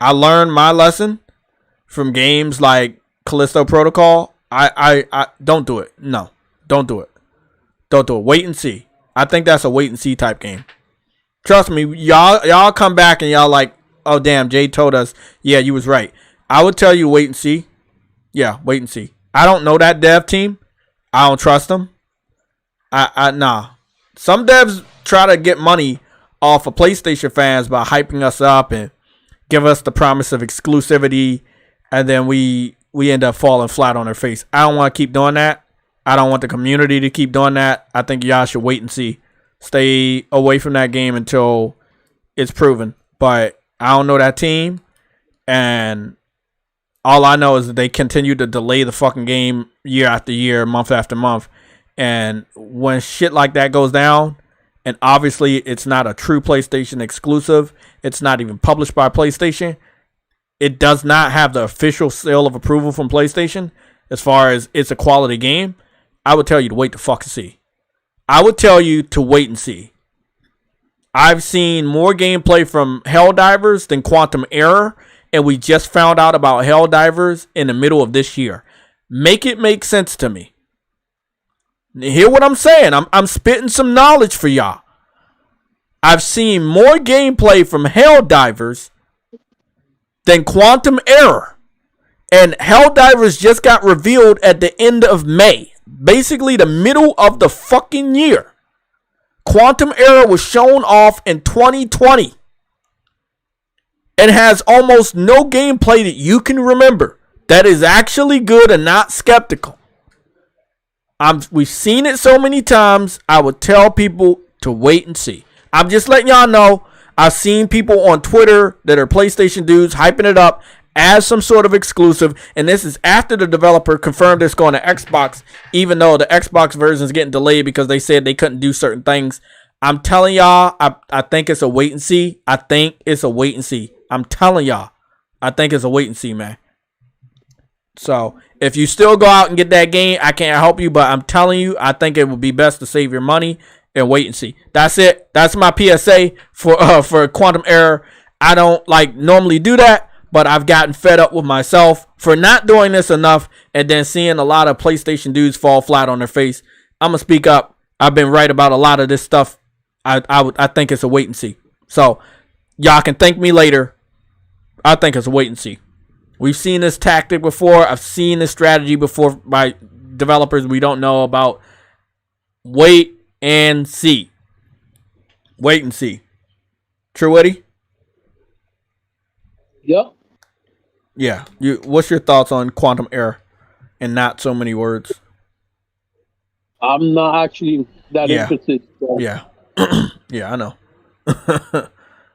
I learned my lesson from games like Callisto Protocol. I don't do it. No, don't do it. Wait and see. I think that's a wait and see type game. Trust me, y'all come back and y'all like, oh damn, Jay told us, yeah, you was right. I would tell you wait and see. Yeah, wait and see. I don't know that dev team. I don't trust them. Nah. Some devs try to get money off of PlayStation fans by hyping us up and give us the promise of exclusivity, and then we end up falling flat on their face. I don't want to keep doing that. I don't want the community to keep doing that. I think y'all should wait and see. Stay away from that game until it's proven. But I don't know that team. And all I know is that they continue to delay the fucking game year after year, month after month. And when shit like that goes down, and obviously it's not a true PlayStation exclusive, it's not even published by PlayStation, it does not have the official seal of approval from PlayStation as far as it's a quality game, I would tell you to wait the fuck and see. I would tell you to wait and see. I've seen more gameplay from Helldivers than Quantum Error, and we just found out about Helldivers in the middle of this year. Make it make sense to me. Hear what I'm saying? I'm spitting some knowledge for y'all. I've seen more gameplay from Helldivers than Quantum Error. And Helldivers just got revealed at the end of May. Basically the middle of the fucking year. Quantum Error was shown off in 2020. And has almost no gameplay that you can remember that is actually good and not skeptical. We've seen it so many times. I would tell people to wait and see. I'm just letting y'all know. I've seen people on Twitter that are PlayStation dudes hyping it up as some sort of exclusive, and this is after the developer confirmed it's going to Xbox, even though the Xbox version is getting delayed because they said they couldn't do certain things. I'm telling y'all, I think it's a wait and see. I'm telling y'all, I think it's a wait and see, man. So if you still go out and get that game, I can't help you, but I'm telling you, I think it would be best to save your money and wait and see. That's it. That's my PSA for Quantum Error. I don't normally do that, but I've gotten fed up with myself for not doing this enough and then seeing a lot of PlayStation dudes fall flat on their face. I'm gonna speak up. I've been right about a lot of this stuff. I think it's a wait and see. So y'all can thank me later. I think it's a wait and see. We've seen this tactic before. I've seen this strategy before by developers we don't know about. Wait and see. Wait and see. True, Eddie? Yeah. Yeah. What's your thoughts on Quantum Error? and not so many words. I'm not actually that Yeah. interested. So. Yeah. Yeah, I know.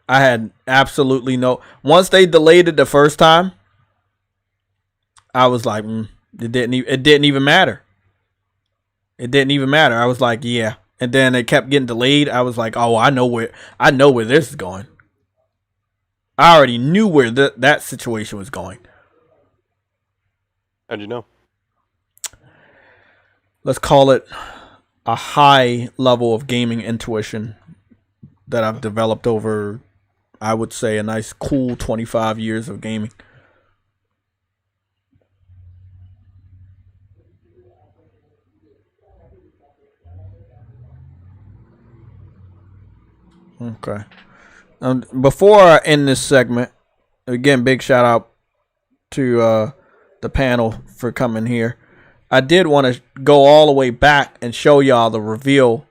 I had absolutely no. Once they delayed it the first time, I was like, it didn't even matter. It didn't even matter. I was like, yeah. And then it kept getting delayed. I was like, oh, I know where this is going. I already knew where that situation was going. How'd you know? Let's call it a high level of gaming intuition that I've developed over, I would say, a nice cool 25 years of gaming. Okay. Before I end this segment, again, big shout out to the panel for coming here. I did want to go all the way back and show y'all the reveal,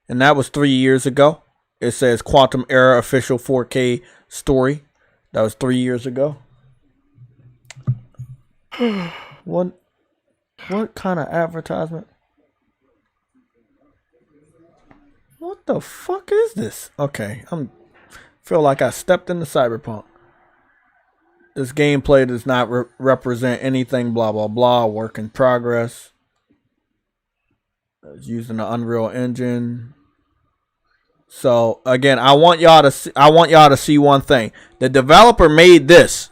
and that was 3 years ago. It says Quantum Era official 4K story. That was 3 years ago. What kind of advertisement? What the fuck is this? Okay, feel like I stepped into Cyberpunk. This gameplay does not represent anything, blah, blah, blah. Work in progress. It's using the Unreal Engine. So, again, I want y'all to see one thing. The developer made this.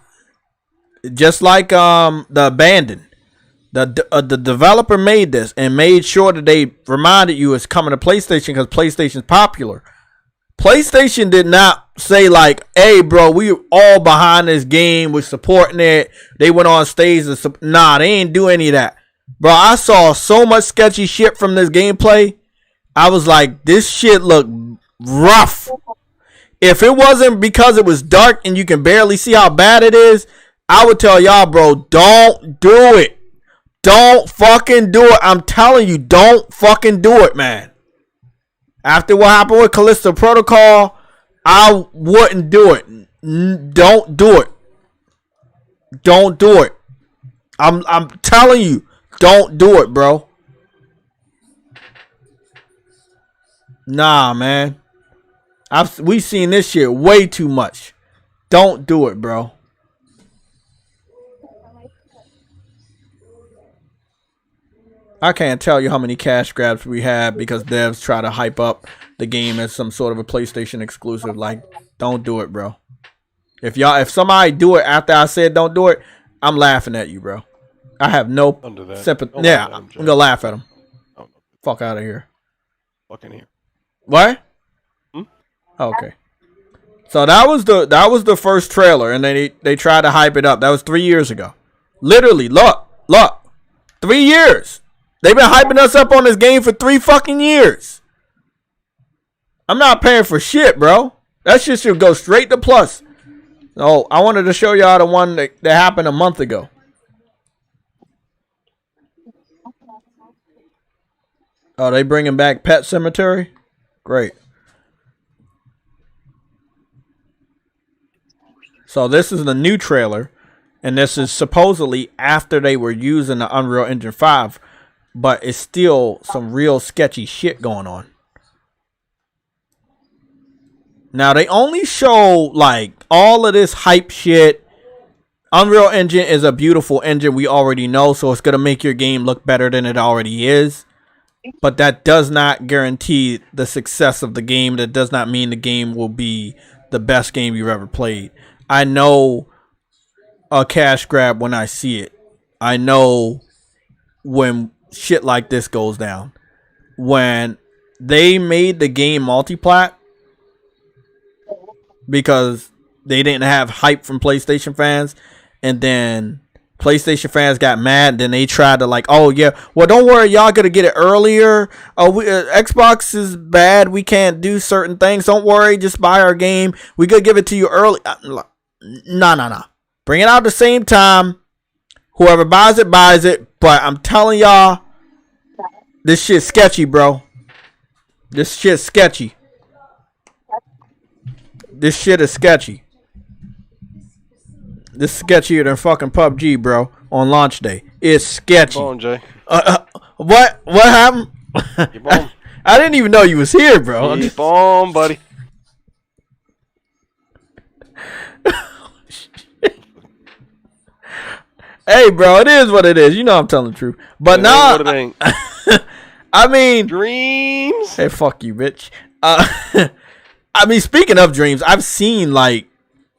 Just like the Abandoned. The developer made this and made sure that they reminded you it's coming to PlayStation because PlayStation's popular. PlayStation did not say like, hey, bro, we all behind this game. We're supporting it. They went on stage. Nah, they ain't do any of that. Bro, I saw so much sketchy shit from this gameplay. I was like, this shit looked rough. If it wasn't because it was dark and you can barely see how bad it is, I would tell y'all, bro, don't do it. Don't fucking do it. I'm telling you, don't fucking do it, man. After what happened with Callisto Protocol, I wouldn't do it. Don't do it. Don't do it. I'm telling you, don't do it, bro. Nah, man. We've seen this shit way too much. Don't do it, bro. I can't tell you how many cash grabs we had because devs try to hype up the game as some sort of a PlayStation exclusive. Like, don't do it, bro. If somebody do it after I said don't do it, I'm laughing at you, bro. I have no sympathy. Yeah, I'm gonna laugh at them. Oh, fuck out of here. Fucking here. What? Okay. So that was the first trailer, and then they tried to hype it up. That was 3 years ago. Literally, look, 3 years. They've been hyping us up on this game for 3 fucking years. I'm not paying for shit, bro. That shit should go straight to plus. So I wanted to show y'all the one that happened a month ago. Oh, they bringing back Pet Cemetery? Great. So this is the new trailer, and this is supposedly after they were using the Unreal Engine 5, but it's still some real sketchy shit going on. Now they only show like all of this hype shit. Unreal Engine is a beautiful engine, we already know, so it's gonna make your game look better than it already is. But that does not guarantee the success of the game. That does not mean the game will be the best game you've ever played. I know a cash grab when I see it. I know when shit like this goes down. When they made the game multiplat because they didn't have hype from PlayStation fans, and then PlayStation fans got mad, then they tried to like, oh yeah, well don't worry, y'all gonna get it earlier. Oh, Xbox is bad, we can't do certain things. Don't worry, just buy our game. We could give it to you early. Nah. Bring it out at the same time. Whoever buys it, buys it. But I'm telling y'all, this shit's sketchy, bro. This shit's sketchy. This shit is sketchy. This is sketchier than fucking PUBG, bro, on launch day. is sketchy. Keep on, Jay. What happened? Keep on. I didn't even know you was here, bro. Keep on, buddy. Hey, bro, it is what it is. You know I'm telling the truth. But It now, ain't what it ain't. I mean, Dreams. hey, fuck you, bitch. I mean, speaking of dreams, I've seen, like,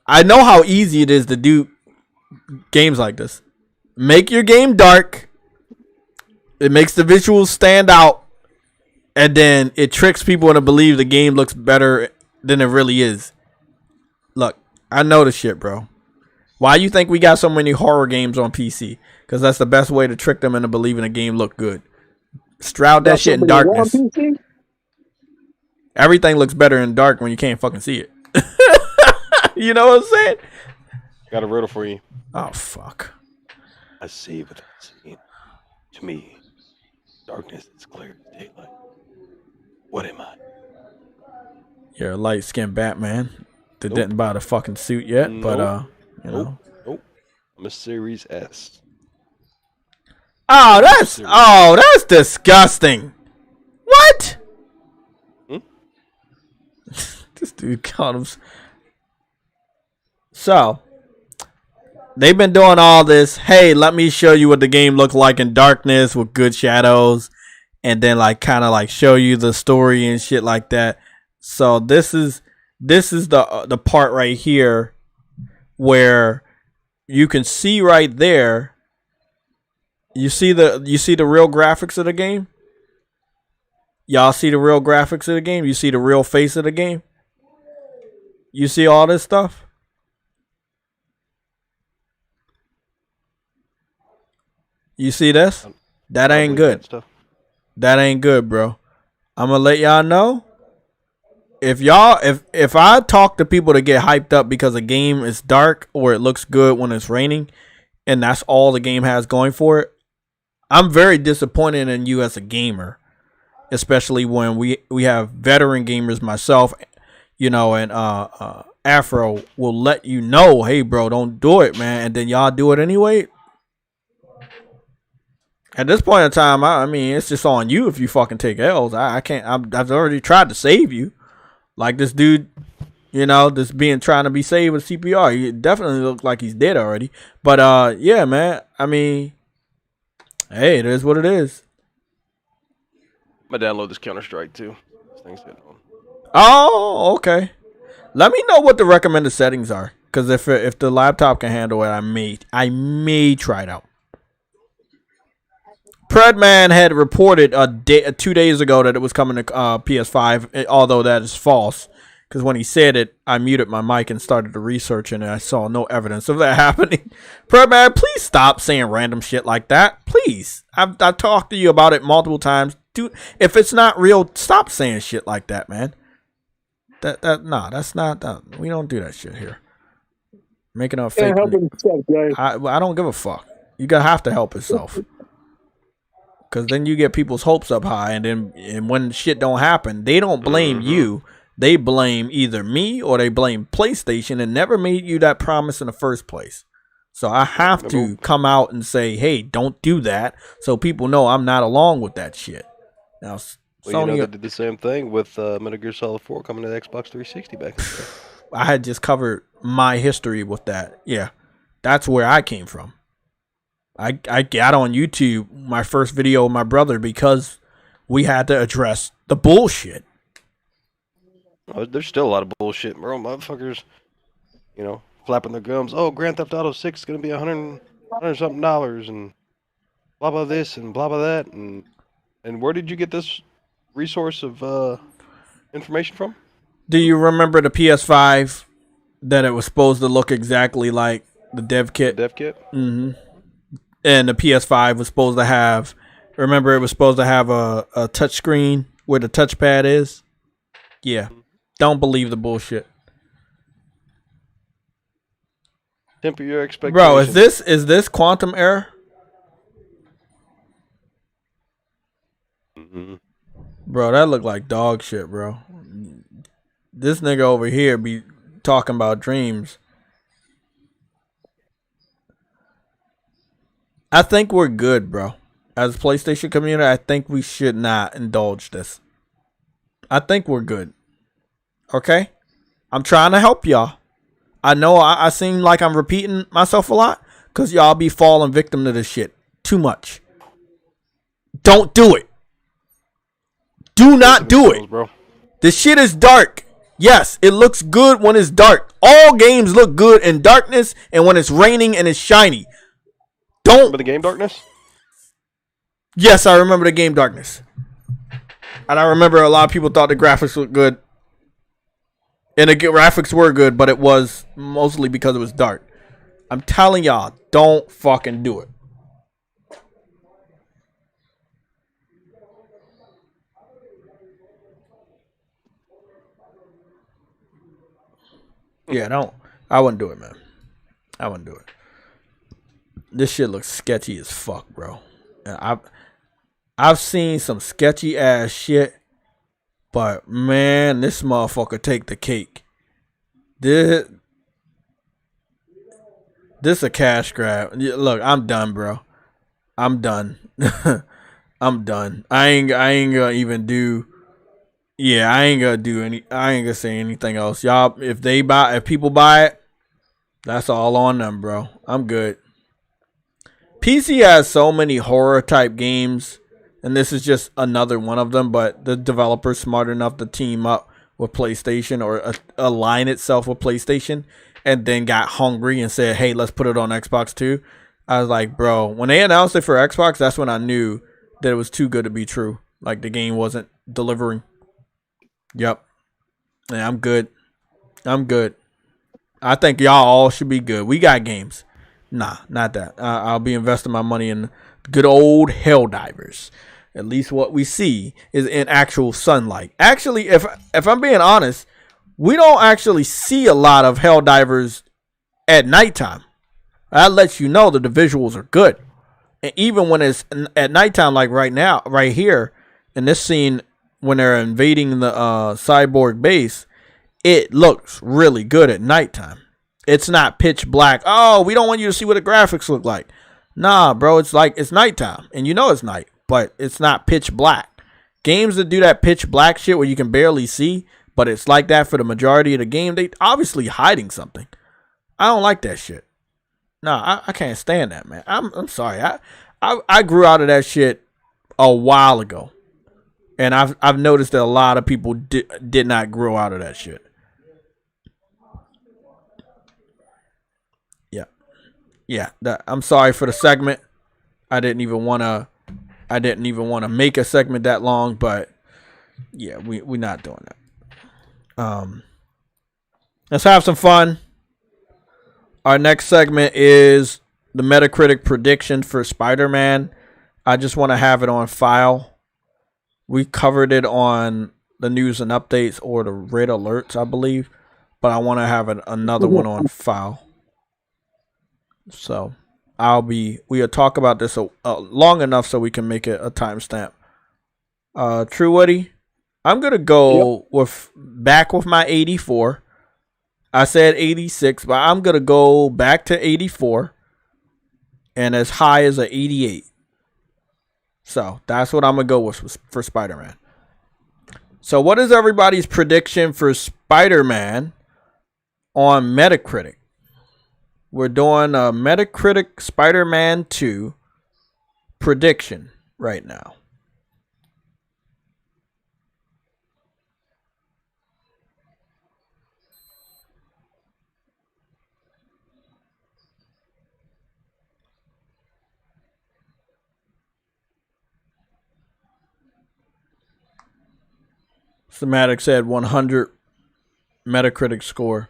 I know how easy it is to do games like this. Make your game dark. It makes the visuals stand out. And then it tricks people into believe the game looks better than it really is. Look, I know the shit, bro. Why you think we got so many horror games on PC? Because that's the best way to trick them into believing a game look good. Shroud that shit in darkness. Everything looks better in dark when you can't fucking see it. You know what I'm saying? Got a riddle for you. Oh, fuck. I see what I see. To me, darkness is clear as daylight. What am I? You're a light-skinned Batman that didn't buy the fucking suit yet, but, you know. Nope. I'm a Series S. Oh, that's disgusting. What? This dude called him. So, they've been doing all this. Hey, let me show you what the game looked like in darkness with good shadows, and then like kind of like show you the story and shit like that. So this is the part right here where you can see right there. You see the real graphics of the game? Y'all see the real graphics of the game? You see the real face of the game? You see all this stuff? You see this? That ain't good. That ain't good, bro. I'm gonna let y'all know. If I talk to people to get hyped up because a game is dark or it looks good when it's raining, and that's all the game has going for it, I'm very disappointed in you as a gamer, especially when we have veteran gamers, myself, you know, and Afro will let you know, hey, bro, don't do it, man, and then y'all do it anyway. At this point in time, I mean, it's just on you if you fucking take L's. I can't. I've already tried to save you, like this dude, you know, this being trying to be saved with CPR. He definitely looked like he's dead already. But yeah, man. I mean, hey, it is what it is. I'm gonna download this Counter-Strike too. This thing's getting on. Oh, okay. Let me know what the recommended settings are, because if the laptop can handle it, I may try it out. Predman had reported 2 days ago that it was coming to PS5, although that is false. Because when he said it, I muted my mic and started to research, and I saw no evidence of that happening. Predman, please stop saying random shit like that. Please. I've talked to you about it multiple times. Dude, if it's not real, stop saying shit like that, man. That's not. We don't do that shit here. Making up fake. I don't give a fuck. You gotta have to help yourself. Because then you get people's hopes up high, and when shit don't happen, they don't blame you. They blame either me or they blame PlayStation and never made you that promise in the first place. So I have to come out and say, hey, don't do that, so people know I'm not along with that shit. Now, Well, you know, they did the same thing with Metal Gear Solid 4 coming to the Xbox 360 back in the day. I had just covered my history with that. Yeah, that's where I came from. I got on YouTube, my first video of my brother, because we had to address the bullshit. Oh, there's still a lot of bullshit, bro. Motherfuckers, you know, flapping their gums. Oh, Grand Theft Auto 6 is going to be $100 something, and blah, blah, this, and blah, blah, that. And where did you get this resource of information from? Do you remember the PS5 that it was supposed to look exactly like the dev kit? Mm-hmm. And the PS5 was supposed to have, remember, it was supposed to have a touch screen where the touchpad is? Yeah. Don't believe the bullshit. Temper your expectations. Bro, is this quantum error? Mm-hmm. Bro, that looked like dog shit, bro. This nigga over here be talking about dreams. I think we're good, bro. As a PlayStation community, I think we should not indulge this. I think we're good. Okay? I'm trying to help y'all. I know I seem like I'm repeating myself a lot because y'all be falling victim to this shit too much. Don't do it. Do not do it. Bro. This shit is dark. Yes, it looks good when it's dark. All games look good in darkness and when it's raining and it's shiny. Remember the game Darkness? Yes, I remember the game Darkness. And I remember a lot of people thought the graphics looked good. And the graphics were good, but it was mostly because it was dark. I'm telling y'all, don't fucking do it. Yeah, don't. I wouldn't do it, man. I wouldn't do it. This shit looks sketchy as fuck, bro. And I've seen some sketchy ass shit, but man, this motherfucker take the cake. This a cash grab. Look, I'm done, bro. I'm done. I'm done. I ain't gonna even do. Yeah, I ain't gonna say anything else. Y'all, if people buy it, that's all on them, bro. I'm good. PC has so many horror type games, and this is just another one of them, but the developer's smart enough to team up with PlayStation or align itself with PlayStation and then got hungry and said, hey, let's put it on Xbox too. I was like, bro, when they announced it for Xbox, that's when I knew that it was too good to be true. Like the game wasn't delivering. Yep. Yeah, I'm good. I'm good. I think y'all all should be good. We got games. Nah, not that. I'll be investing my money in good old Helldivers. At least what we see is in actual sunlight. Actually, if I'm being honest, we don't actually see a lot of Helldivers at nighttime. That lets you know that the visuals are good. And even when it's at nighttime, like right now, right here, in this scene, when they're invading the cyborg base, it looks really good at nighttime. It's not pitch black. Oh, we don't want you to see what the graphics look like. Nah, bro, it's like it's nighttime. And you know it's night, but it's not pitch black. Games that do that pitch black shit where you can barely see, but it's like that for the majority of the game, they obviously hiding something. I don't like that shit. Nah, I can't stand that, man. I'm sorry. I grew out of that shit a while ago. And I've noticed that a lot of people did not grow out of that shit. Yeah, I'm sorry for the segment. I didn't even want to make a segment that long, but yeah, we're not doing that. Let's have some fun. Our next segment is the Metacritic prediction for Spider-Man. I just want to have it on file. We covered it on the news and updates or the red alerts, I believe, but I want to have another one on file. So we'll talk about this long enough so we can make it a timestamp. True Woody, I'm gonna go back with my 84. I said 86, but I'm gonna go back to 84 and as high as a 88. So that's what I'm gonna go with for Spider-Man. So what is everybody's prediction for Spider-Man on Metacritic? We're doing a Metacritic Spider-Man 2 prediction right now. Thematic said 100 Metacritic score.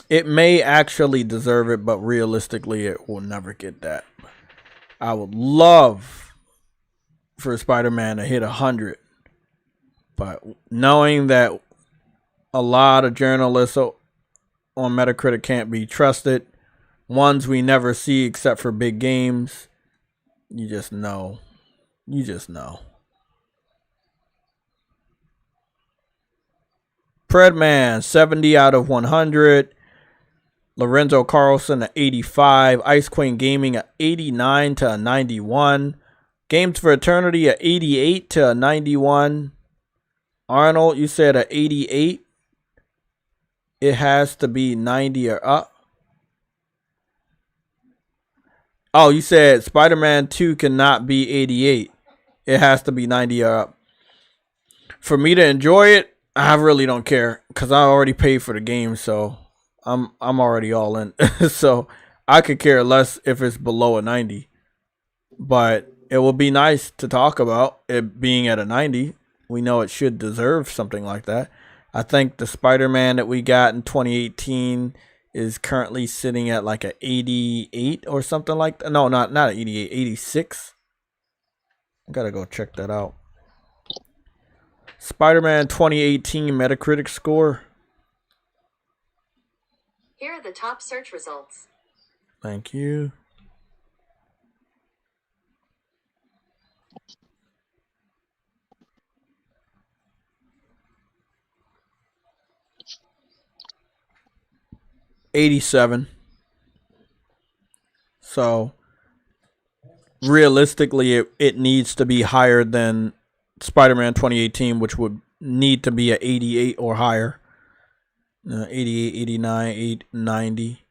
It may actually deserve it, but realistically, it will never get that. I would love for Spider-Man to hit 100, but knowing that a lot of journalists on Metacritic can't be trusted, ones we never see except for big games, you just know. You just know. Predman, 70 out of 100. Lorenzo Carlson at 85. Ice Queen Gaming at 89 to a 91. Games for Eternity at 88 to a 91. Arnold, you said at 88. It has to be 90 or up. Oh, you said Spider-Man 2 cannot be 88. It has to be 90 or up. For me to enjoy it, I really don't care because I already paid for the game, so I'm already all in. So I could care less if it's below a 90. But it will be nice to talk about it being at a 90. We know it should deserve something like that. I think the Spider-Man that we got in 2018 is currently sitting at like a 88 or something like that. No, not 88, 86. I gotta go check that out. Spider-Man 2018 Metacritic score. Here are the top search results. Thank you. $87. So realistically, it needs to be higher than Spider-Man 2018, which would need to be at 88 or higher. 88, 89, 90.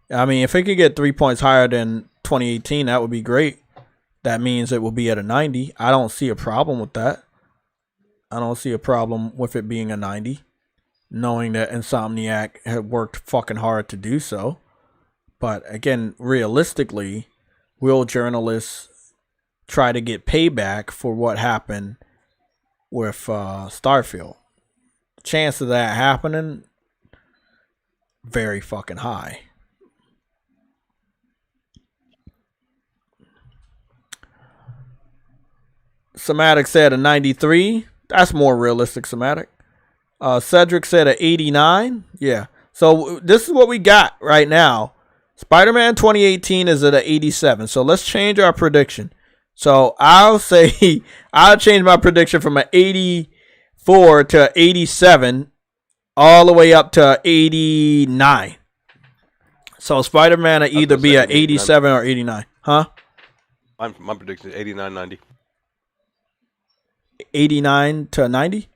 I mean, if it could get 3 points higher than 2018, that would be great. That means it will be at a 90. I don't see a problem with that. I don't see a problem with it being a 90, knowing that Insomniac had worked fucking hard to do so. But again, realistically, will journalists try to get payback for what happened with Starfield? The chance of that happening, very fucking high. Somatic said a 93. That's more realistic, Somatic. Cedric said a 89. Yeah. So this is what we got right now. Spider-Man 2018 is at an 87. So let's change our prediction. So I'll say I'll change my prediction from an 84 to 87 all the way up to 89. So Spider-Man will either be at 87 or 89. Huh? My prediction is 89, 90. 89 to 90?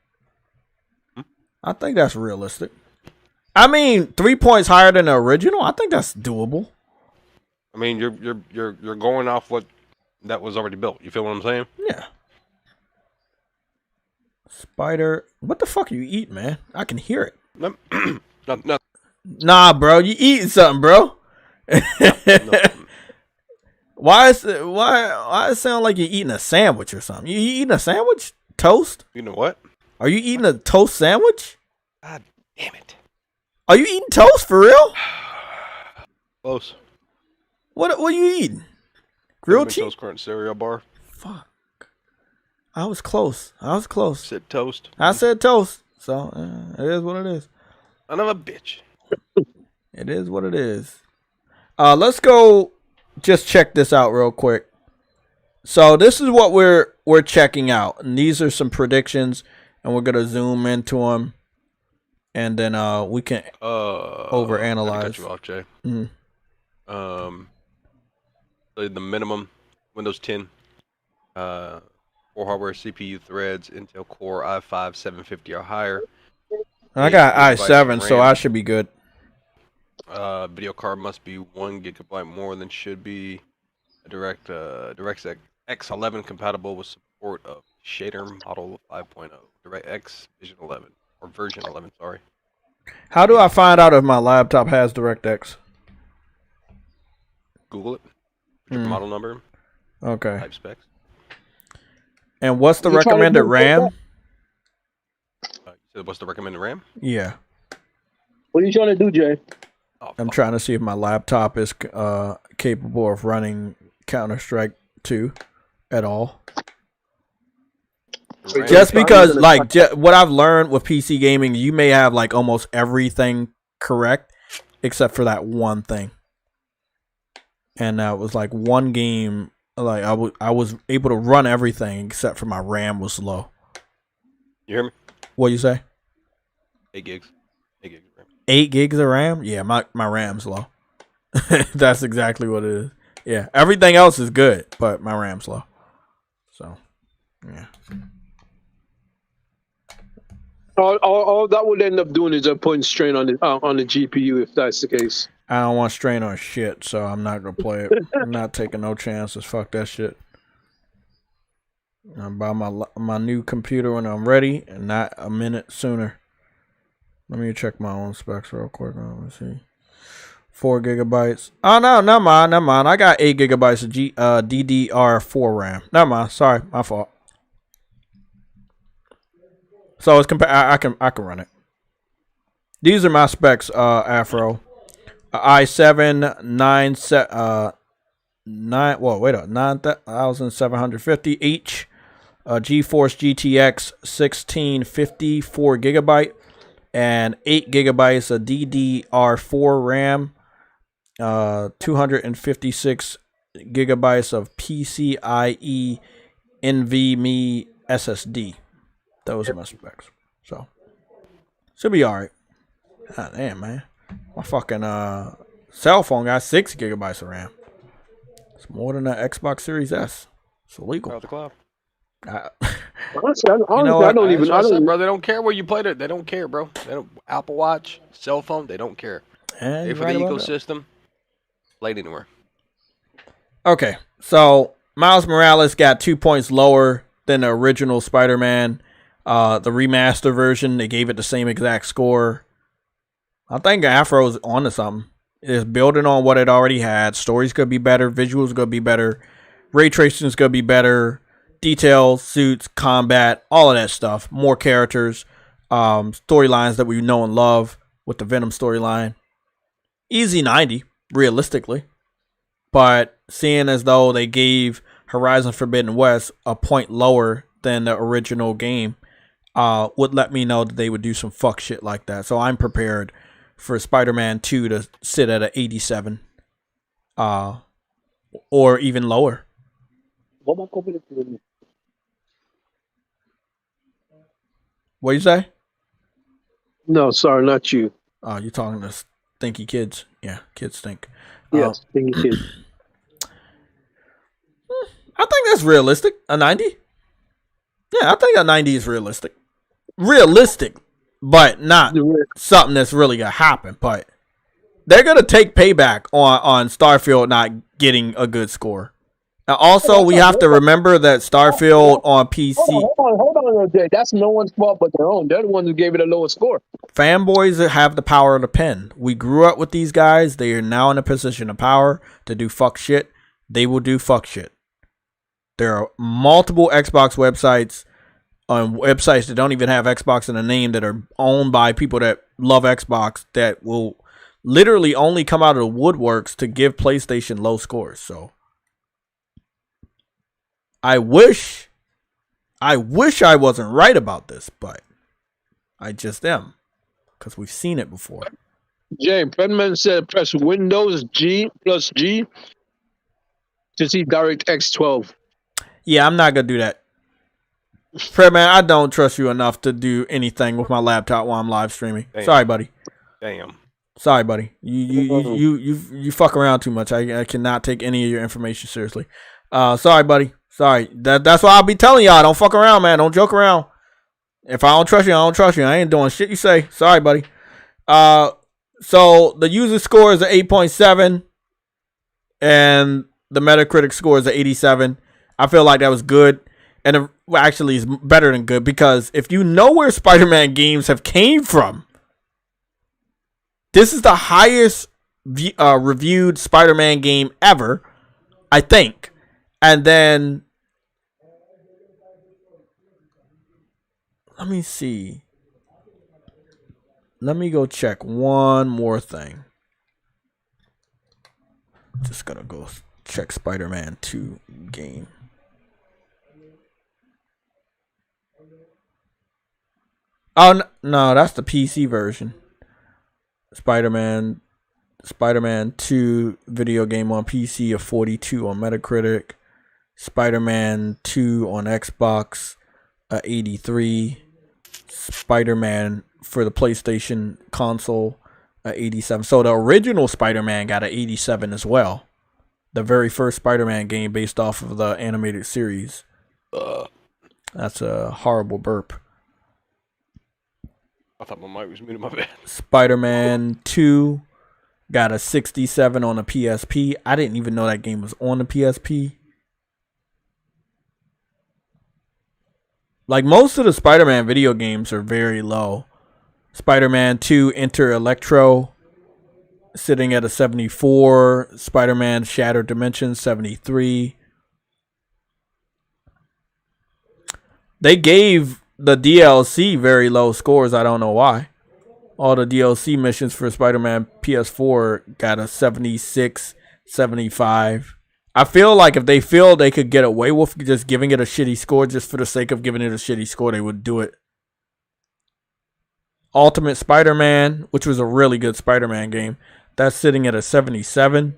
I think that's realistic. I mean, 3 points higher than the original. I think that's doable. I mean, you're going off what that was already built. You feel what I'm saying? Yeah. Spider, what the fuck are you eating, man? I can hear it. No. Nah, bro, you eating something, bro? No. Why it sound like you're eating a sandwich or something? You eating a sandwich? Toast? You know what? Are you eating a toast sandwich? God damn it. Are you eating toast for real? Close. What are you eating? Grilled cheese? Toast Crunch cereal bar. Fuck. I was close. Said toast. I said toast. So it is what it is. Son of a bitch. It is what it is. Let's go just check this out real quick. So this is what we're checking out, and these are some predictions, and we're gonna zoom into them, and then we can overanalyze. Cut you off, Jay. Mm-hmm. The minimum Windows 10, 4 hardware CPU threads, Intel Core i5 750 or higher. I got i7, so I should be good. Video card must be 1 gigabyte more than should be. DirectX X11 compatible with support of shader model 5.0. DirectX Vision 11 or version 11. Sorry. How do I find out if my laptop has DirectX? Google it. Put your model number. Okay. Type specs. And what's the recommended RAM? What's the recommended RAM? Yeah. What are you trying to do, Jay? Oh, I'm trying to see if my laptop is capable of running Counter-Strike 2 at all. Just because, like, what I've learned with PC gaming, you may have, like, almost everything correct except for that one thing. And it was, like, one game, like, I was able to run everything except for my RAM was low. You hear me? What you say? 8 gigs. 8 gigs RAM. 8 gigs of RAM? Yeah, my RAM's low. That's exactly what it is. Yeah, everything else is good, but my RAM's low. So, yeah. All that would end up doing is putting strain on the GPU if that's the case. I don't want strain on shit, so I'm not gonna play it. I'm not taking no chances. Fuck that shit. I'll buy my new computer when I'm ready, and not a minute sooner. Let me check my own specs real quick. Let me see. 4 gigabytes. Oh no, never mind. I got 8 gigabytes of DDR4 RAM. Never mind. Sorry, my fault. So it's I can run it. These are my specs, Afro. i7 9750H, GeForce GTX 1650 4 gigabyte, and 8 gigabytes of DDR4 RAM, 256 gigabytes of PCIe NVMe SSD. Those are my specs. So should be alright. Ah, damn, man. My fucking cell phone got 6 gigabytes of RAM. It's more than an Xbox Series S. It's illegal. Out the cloud. Honestly, I don't even. Bro, they don't care where you played it. They don't care, bro. They don't. Apple Watch, cell phone, they don't care. Hey, for the ecosystem, play it anywhere. Okay, so Miles Morales got 2 points lower than the original Spider-Man. The remaster version, they gave it the same exact score. I think Afro's onto something. It's building on what it already had. Story's gonna be better. Visuals gonna be better. Ray tracing's gonna be better. Details, suits, combat, all of that stuff. More characters. Storylines that we know and love with the Venom storyline. Easy 90, realistically. But seeing as though they gave Horizon Forbidden West a point lower than the original game, would let me know that they would do some fuck shit like that. So I'm prepared for Spider-Man 2 to sit at an 87. Or even lower. What you say? No, sorry, not you. Oh, you're talking to stinky kids. Yeah, kids stink. Yes, stinky kids. I think that's realistic. A 90? Yeah, I think a 90 is realistic. Realistic, but not something that's really gonna happen. But they're gonna take payback on Starfield not getting a good score. Now, also, we have to remember that Starfield on PC. Hold on, Jay. That's no one's fault but their own. They're the ones who gave it a lower score. Fanboys have the power of the pen. We grew up with these guys. They are now in a position of power to do fuck shit. They will do fuck shit. There are multiple Xbox websites on websites that don't even have Xbox in the name that are owned by people that love Xbox that will literally only come out of the woodworks to give PlayStation low scores. So I wish I wasn't right about this, but I just am, because we've seen it before. Jay, Penman said press Windows G plus G to see DirectX 12. Yeah, I'm not gonna do that. Fred, man, I don't trust you enough to do anything with my laptop while I'm live streaming. Damn. Sorry, buddy. Damn. Sorry, buddy. You fuck around too much. I cannot take any of your information seriously. Sorry, buddy. Sorry. That's why I'll be telling y'all, don't fuck around, man. Don't joke around. If I don't trust you, I don't trust you. I ain't doing shit you say. Sorry, buddy. So the user score is an 8.7 and the Metacritic score is an 87. I feel like that was good. And it actually is better than good, because if you know where Spider-Man games have came from, this is the highest reviewed Spider-Man game ever, I think. And then, let me see. Let me go check one more thing. Just gonna go check Spider-Man 2 game. Oh, no, that's the PC version. Spider-Man 2 video game on PC, a 42 on Metacritic. Spider-Man 2 on Xbox, a 83. Spider-Man for the PlayStation console, a 87. So the original Spider-Man got an 87 as well. The very first Spider-Man game based off of the animated series. That's a horrible burp. I thought my mic was muted. My bad. Spider-Man 2 got a 67 on the PSP. I didn't even know that game was on the PSP. Like, most of the Spider-Man video games are very low. Spider-Man 2 Enter Electro sitting at a 74. Spider-Man Shattered Dimensions 73. They gave the DLC very low scores. I don't know why. All the DLC missions for Spider-Man PS4 got a 76, 75. I feel like if they feel they could get away with just giving it a shitty score just for the sake of giving it a shitty score, they would do it. Ultimate Spider-Man, which was a really good Spider-Man game, that's sitting at a 77.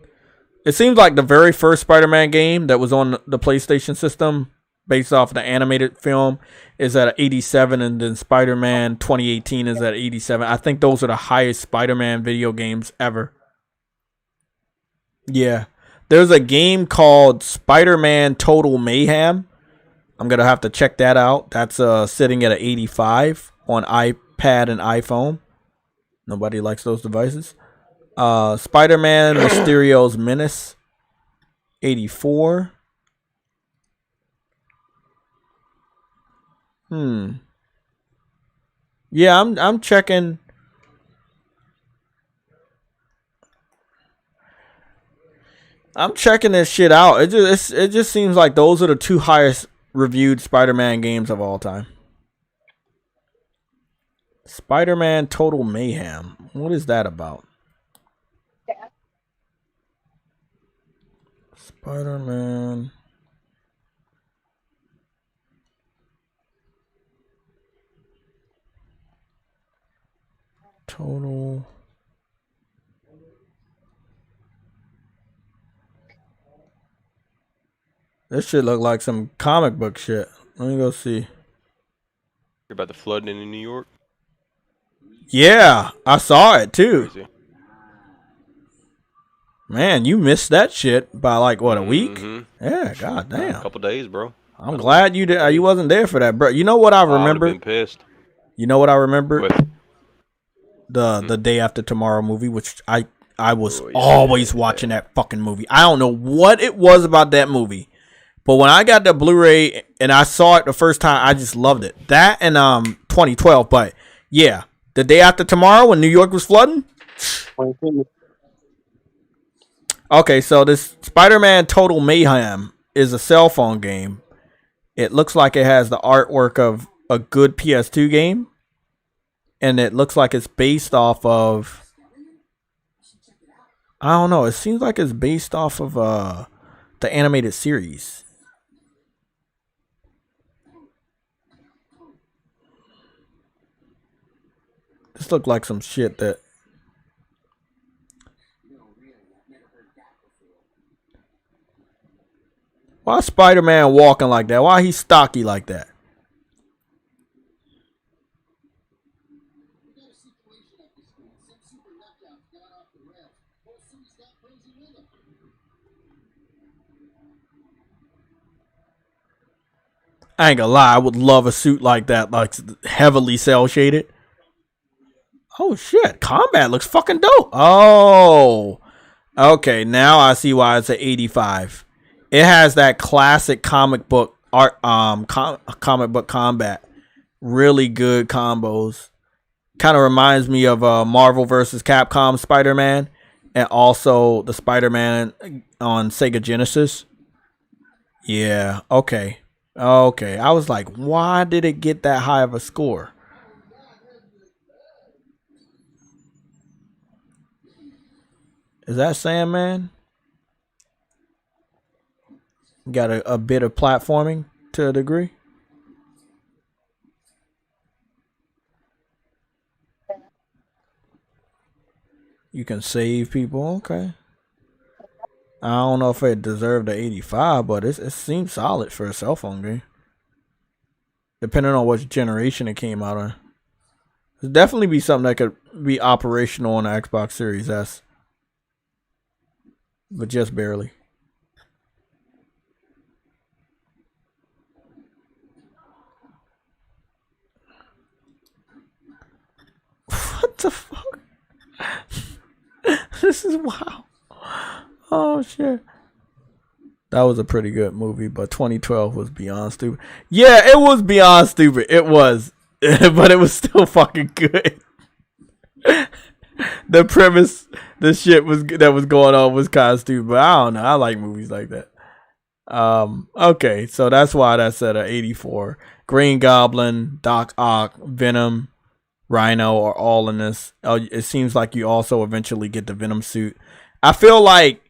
It seems like the very first Spider-Man game that was on the PlayStation system, based off the animated film, is at 87, and then Spider-Man 2018 is at 87. I think those are the highest Spider-Man video games ever. Yeah. There's a game called Spider-Man Total Mayhem. I'm going to have to check that out. That's sitting at an 85 on iPad and iPhone. Nobody likes those devices. Spider-Man Mysterio's Menace, 84. Yeah, I'm checking. I'm checking this shit out. It just seems like those are the two highest reviewed Spider-Man games of all time. Spider-Man Total Mayhem. What is that about? Spider-Man Total. This shit look like some comic book shit. Let me go see. You're about the flooding in New York? Yeah, I saw it too. Crazy. Man, you missed that shit by like what, a week? Yeah, goddamn. A couple days, bro. I'm glad you did. You wasn't there for that, bro. You know what I remember? I would have been pissed. You know what I remember? What? The Day After Tomorrow movie, which I was always watching that fucking movie. I don't know what it was about that movie, but when I got the Blu-ray and I saw it the first time, I just loved it. That and 2012, but yeah, The Day After Tomorrow when New York was flooding. Okay, so this Spider-Man Total Mayhem is a cell phone game. It looks like it has the artwork of a good PS2 game. And it looks like it's based off of, I don't know, it seems like it's based off of the animated series. This looked like some shit that, why is Spider-Man walking like that? Why he stocky like that? I ain't gonna lie, I would love a suit like that, like heavily cell shaded. Oh shit, combat looks fucking dope. Oh, okay, now I see why it's an 85. It has that classic comic book art, comic book combat. Really good combos. Kind of reminds me of Marvel vs. Capcom Spider-Man, and also the Spider-Man on Sega Genesis. Yeah, okay. Okay, I was like, why did it get that high of a score? Is that Sandman? Got a bit of platforming to a degree. You can save people, okay. I don't know if it deserved the 85, but it seems solid for a cell phone game. Depending on which generation it came out on. It'd definitely be something that could be operational on the Xbox Series S, but just barely. What the fuck? This is wow. Oh shit. That was a pretty good movie, but 2012 was beyond stupid. Yeah, it was beyond stupid. It was. But it was still fucking good. The premise, the shit that was going on was kind of stupid, but I don't know. I like movies like that. Okay, so that's why that's at a 84. Green Goblin, Doc Ock, Venom, Rhino are all in this. It seems like you also eventually get the Venom suit. I feel like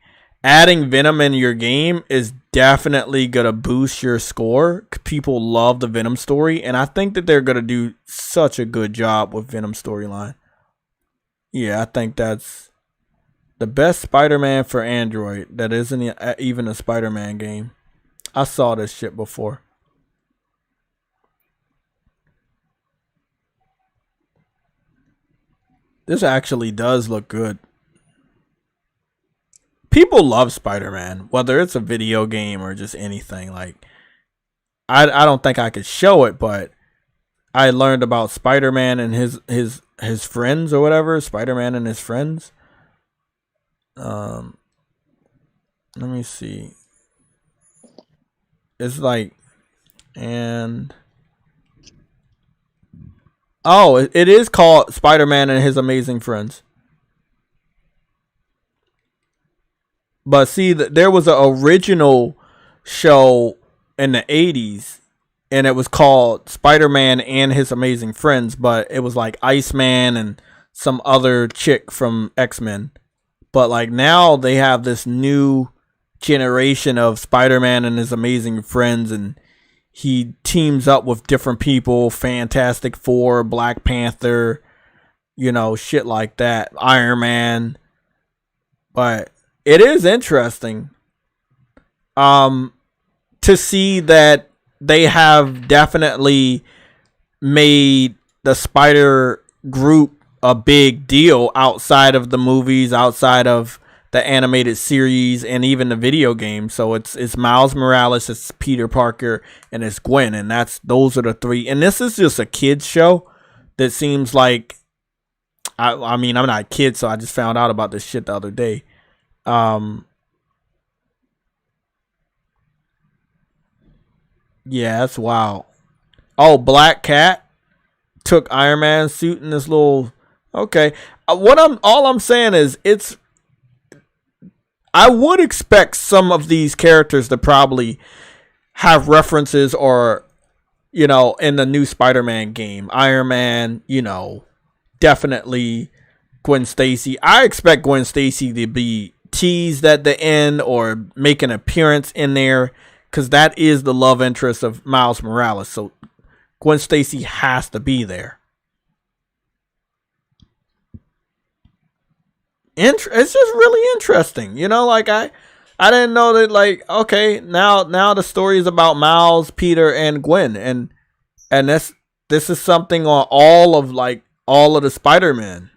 adding Venom in your game is definitely gonna boost your score. People love the Venom story, and I think that they're gonna do such a good job with Venom storyline. Yeah, I think that's the best Spider-Man for Android that isn't even a Spider-Man game. I saw this shit before. This actually does look good. People love Spider-Man, whether it's a video game or just anything. Like, I don't think I could show it, but I learned about Spider-Man and his friends or whatever. Spider-Man and his friends. Let me see. It's like, and oh, it is called Spider-Man and His Amazing Friends. But see, there was an original show in the 80s, and it was called Spider-Man and His Amazing Friends, but it was like Iceman and some other chick from X-Men. But like now they have this new generation of Spider-Man and His Amazing Friends, and he teams up with different people, Fantastic Four, Black Panther, you know, shit like that, Iron Man. But it is interesting to see that they have definitely made the Spider group a big deal outside of the movies, outside of the animated series, and even the video game. So it's Miles Morales, it's Peter Parker, and it's Gwen, and those are the three. And this is just a kids show that seems like, I mean, I'm not a kid, so I just found out about this shit the other day. Yeah, that's wild. Oh, Black Cat took Iron Man's suit in this little. Okay, all I'm saying is I would expect some of these characters to probably have references, or you know, in the new Spider-Man game, Iron Man, you know, definitely Gwen Stacy. I expect Gwen Stacy to be teased at the end or make an appearance in there, because that is the love interest of Miles Morales. So Gwen Stacy has to be there. It's just really interesting, you know. Like I didn't know that. Like, okay, now the story is about Miles, Peter, and Gwen, and this is something on all of the Spider-Man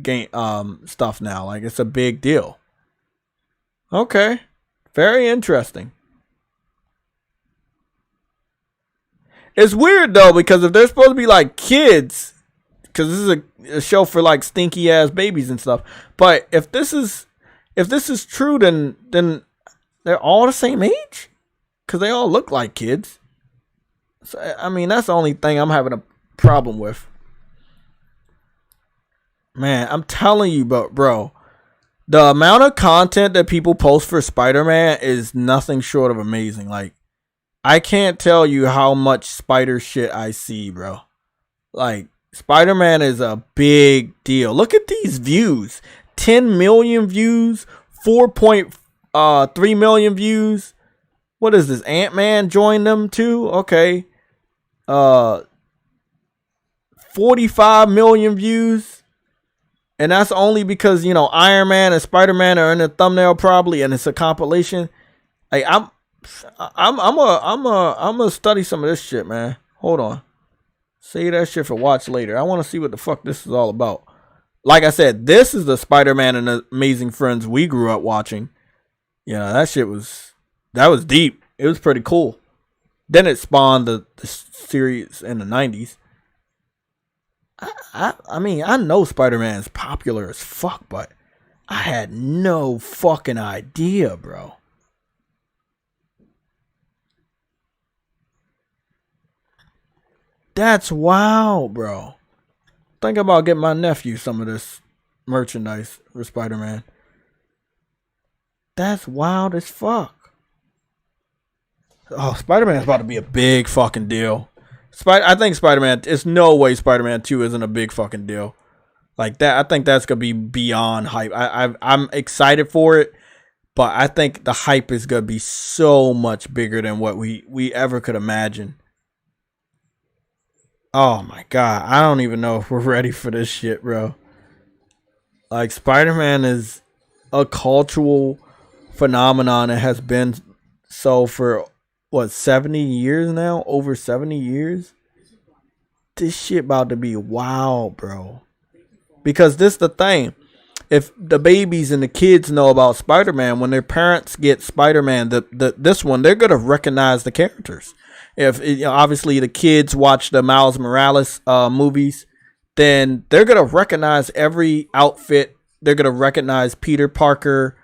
game stuff now. Like, it's a big deal. Okay, very interesting. It's weird though, because if they're supposed to be like kids, because this is a show for like stinky ass babies and stuff. But if this is true, then they're all the same age, because they all look like kids. So I mean, that's the only thing I'm having a problem with. Man, I'm telling you, bro, the amount of content that people post for Spider-Man is nothing short of amazing. Like, I can't tell you how much spider shit I see, bro. Like, Spider-Man is a big deal. Look at these views. 10 million views. 4.3 million views. What is this? Ant-Man joined them too? Okay. 45 million views. And that's only because, you know, Iron Man and Spider-Man are in the thumbnail probably, and it's a compilation. Like, I'm gonna study some of this shit, man. Hold on. Save that shit for watch later. I want to see what the fuck this is all about. like I said, this is the Spider-Man and Amazing Friends we grew up watching. You know, that was deep. It was pretty cool. Then it spawned the series in the 90s. I mean, I know Spider-Man's popular as fuck, but I had no fucking idea, bro. That's wild, bro. Think about getting my nephew some of this merchandise for Spider-Man. That's wild as fuck. Oh, Spider-Man's about to be a big fucking deal. I think Spider-Man, it's no way Spider-Man 2 isn't a big fucking deal. Like that, I think that's gonna be beyond hype. I'm excited for it, but I think the hype is gonna be so much bigger than what we ever could imagine. Oh my god, I don't even know if we're ready for this shit, bro. Like, Spider-Man is a cultural phenomenon. It has been so for what, 70 years now? Over 70 years? This shit about to be wild, bro. Because this the thing. If the babies and the kids know about Spider-Man, when their parents get Spider-Man, this one, they're going to recognize the characters. If obviously the kids watch the Miles Morales movies, then they're going to recognize every outfit. They're going to recognize Peter Parker.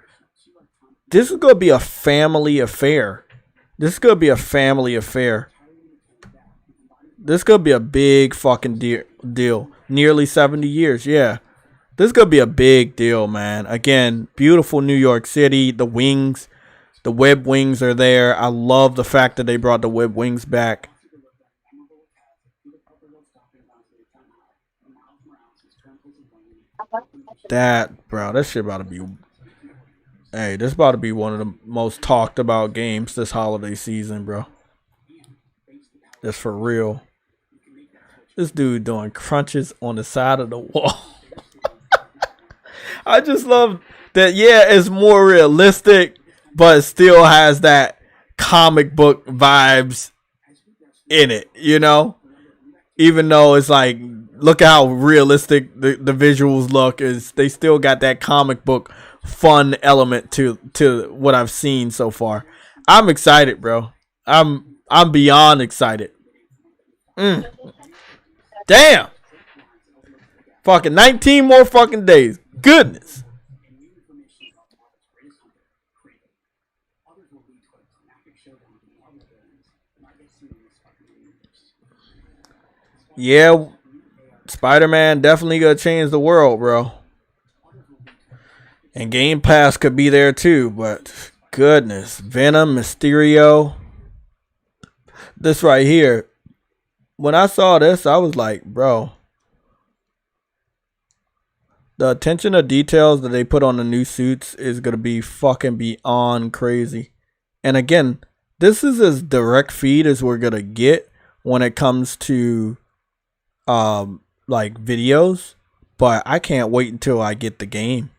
This is going to be a family affair. This is going to be a family affair. This is going to be a big fucking deal. Nearly 70 years, yeah. This is going to be a big deal, man. Again, beautiful New York City. The wings, the web wings are there. I love the fact that they brought the web wings back. That, bro, this shit about to be... Hey, this about to be one of the most talked about games this holiday season, bro. That's for real. This dude doing crunches on the side of the wall. I just love that, yeah, it's more realistic, but it still has that comic book vibes in it, you know? Even though it's like, look how realistic the visuals look, is they still got that comic book fun element to what I've seen so far. I'm excited, bro. I'm beyond excited. Damn. Fucking 19 more fucking days. Goodness. Yeah, Spider-Man definitely gonna change the world, bro. And Game Pass could be there too, but goodness. Venom, Mysterio. This right here. When I saw this, I was like, bro. The attention to details that they put on the new suits is going to be fucking beyond crazy. And again, this is as direct feed as we're going to get when it comes to like videos. But I can't wait until I get the game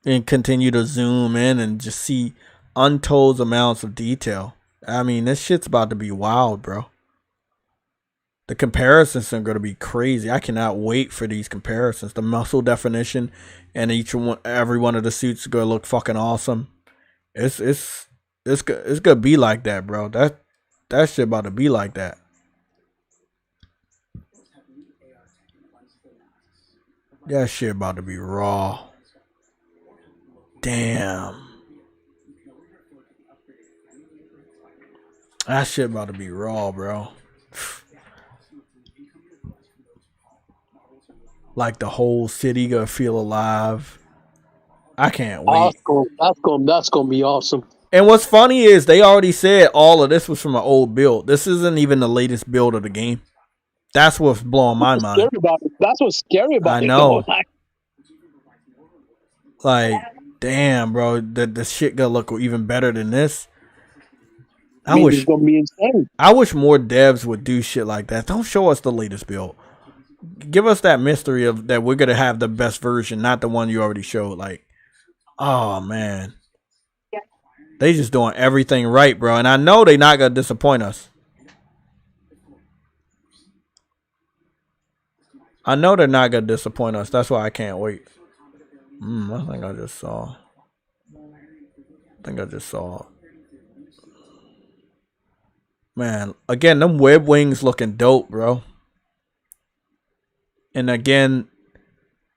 and continue to zoom in and just see untold amounts of detail. I mean, this shit's about to be wild, bro. The comparisons are going to be crazy. I cannot wait for these comparisons. The muscle definition and every one of the suits is going to look fucking awesome. It's going to be like that, bro. That shit about to be like that. That shit about to be raw. Damn. That shit about to be raw, bro. Like the whole city gonna feel alive. I can't wait. That's gonna be awesome. And what's funny is they already said all of this was from an old build. This isn't even the latest build of the game. That's what's blowing my mind. That's what's scary about it. I know. Like, damn, bro, the shit gonna look even better than this. I wish it's gonna be insane. I wish more devs would do shit like that. Don't show us the latest build. Give us that mystery of that we're gonna have the best version, not the one you already showed. Like, oh man, they just doing everything right, bro. And I know they're not gonna disappoint us. I know they're not gonna disappoint us. That's why I can't wait. I think I just saw. Man, again, them web wings looking dope, bro. And again,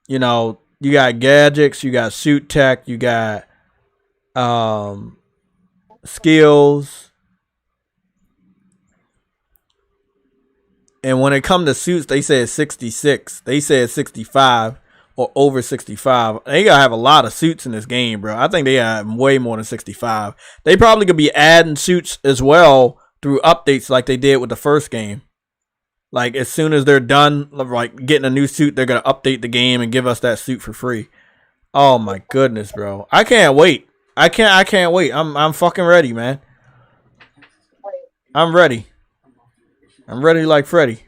you know, you got gadgets, you got suit tech, you got skills. And when it comes to suits, they said 66. They said 65 or over 65. They gotta have a lot of suits in this game, bro. I think they have way more than 65. They probably could be adding suits as well through updates like they did with the first game. Like as soon as they're done, like getting a new suit, they're gonna update the game and give us that suit for free. Oh my goodness, bro! I can't wait. I can't wait. I'm fucking ready, man. I'm ready. I'm ready like Freddy.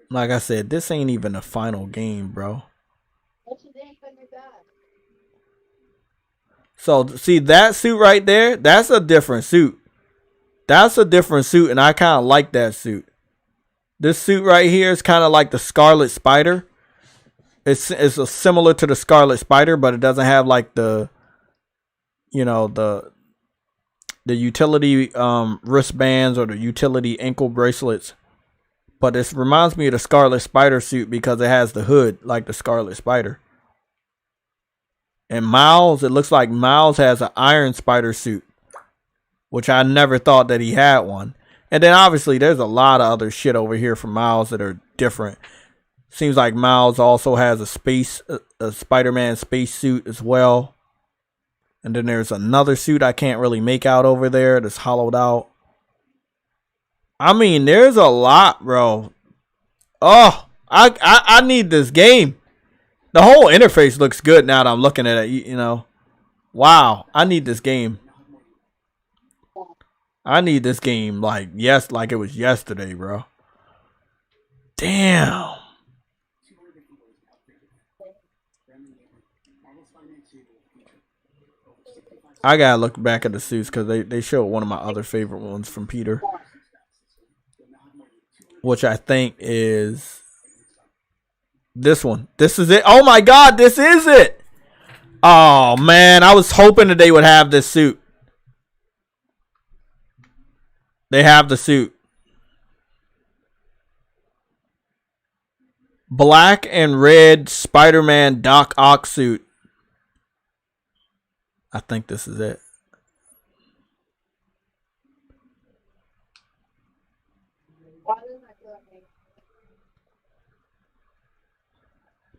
Like I said, this ain't even a final game, bro. So, see that suit right there? That's a different suit. That's a different suit, and I kind of like that suit. This suit right here is kind of like the Scarlet Spider. It's similar to the Scarlet Spider, but it doesn't have like the, you know, the utility wristbands or the utility ankle bracelets. But this reminds me of the Scarlet Spider suit because it has the hood like the Scarlet Spider. And Miles, it looks like Miles has an Iron Spider suit, which I never thought that he had one. And then obviously there's a lot of other shit over here from Miles that are different. Seems like Miles also has a Spider-Man space suit as well. And then there's another suit I can't really make out over there that's hollowed out. I mean, there's a lot, bro. Oh, I need this game. The whole interface looks good now that I'm looking at it, you know. Wow, I need this game. I need this game like it was yesterday, bro. Damn. I gotta look back at the suits because they showed one of my other favorite ones from Peter, which I think is this one. This is it. Oh my God, this is it. Oh man, I was hoping that they would have this suit. They have the suit. Black and red Spider-Man Doc Ock suit. I think this is it.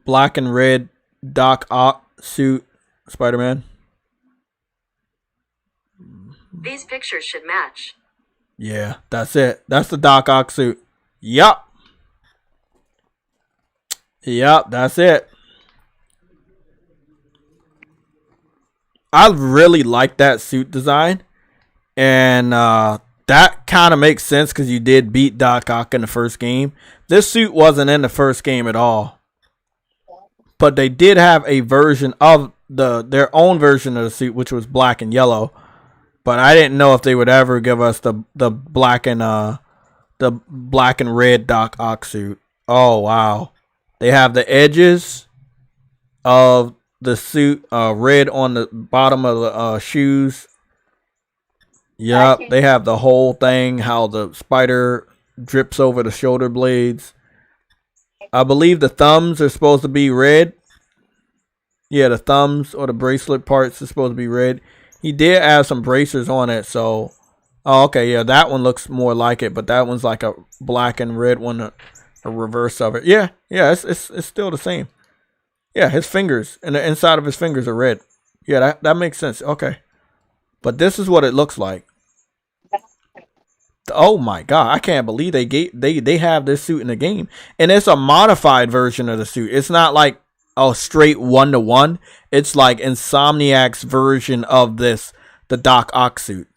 Black and red Doc Ock suit, Spider-Man. These pictures should match. Yeah, that's it. That's the Doc Ock suit. Yup. Yup, that's it. I really like that suit design. And that kind of makes sense because you did beat Doc Ock in the first game. This suit wasn't in the first game at all. But they did have a version of their own version of the suit, which was black and yellow. But I didn't know if they would ever give us the black and red Doc Ock suit. Oh wow. They have the edges of the suit red on the bottom of the shoes. Yep, they have the whole thing, how the spider drips over the shoulder blades. I believe the thumbs are supposed to be red. Yeah, the thumbs or the bracelet parts are supposed to be red. He did have some bracers on it, so oh, okay, yeah, that one looks more like it, but that one's like a black and red one, a reverse of it. Yeah, it's still the same. Yeah, his fingers and the inside of his fingers are red. Yeah, that makes sense. Okay. But this is what it looks like. Oh my God, I can't believe they have this suit in the game. And it's a modified version of the suit. It's not like a straight 1-to-1. It's like Insomniac's version of the Doc Ock suit.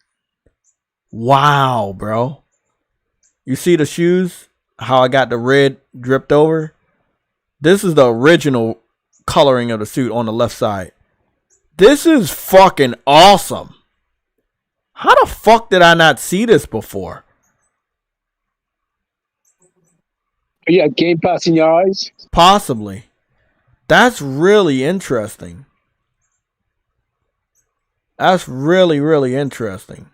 Wow, bro. You see the shoes? How I got the red dripped over? This is the original coloring of the suit on the left side. This is fucking awesome. How the fuck did I not see this before? Yeah, Game Pass in your eyes. Possibly. That's really interesting. That's really, really interesting.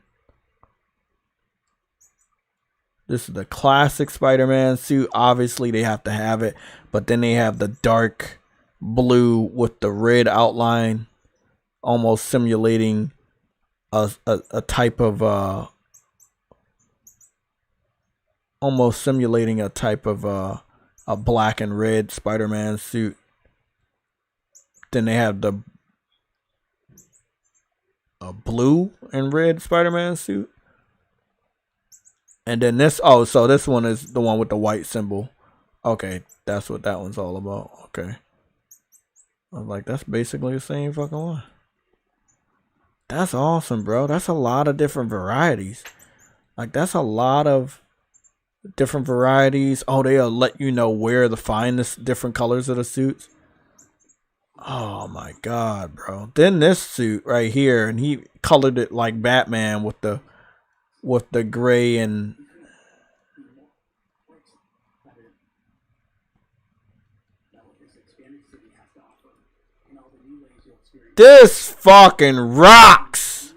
This is the classic Spider-Man suit. Obviously, they have to have it. But then they have the dark blue with the red outline. Almost simulating a type of... almost simulating a type of a black and red Spider-Man suit. Then they have the blue and red Spider-Man suit. And then this, oh, so this one is the one with the white symbol. Okay, that's what that one's all about. Okay. I was like, that's basically the same fucking one. That's awesome, bro. That's a lot of different varieties. Like, that's a lot of different varieties. Oh, they'll let you know where to find this different colors of the suits. Oh my god, bro. Then this suit right here, and he colored it like Batman with the gray and this fucking rocks.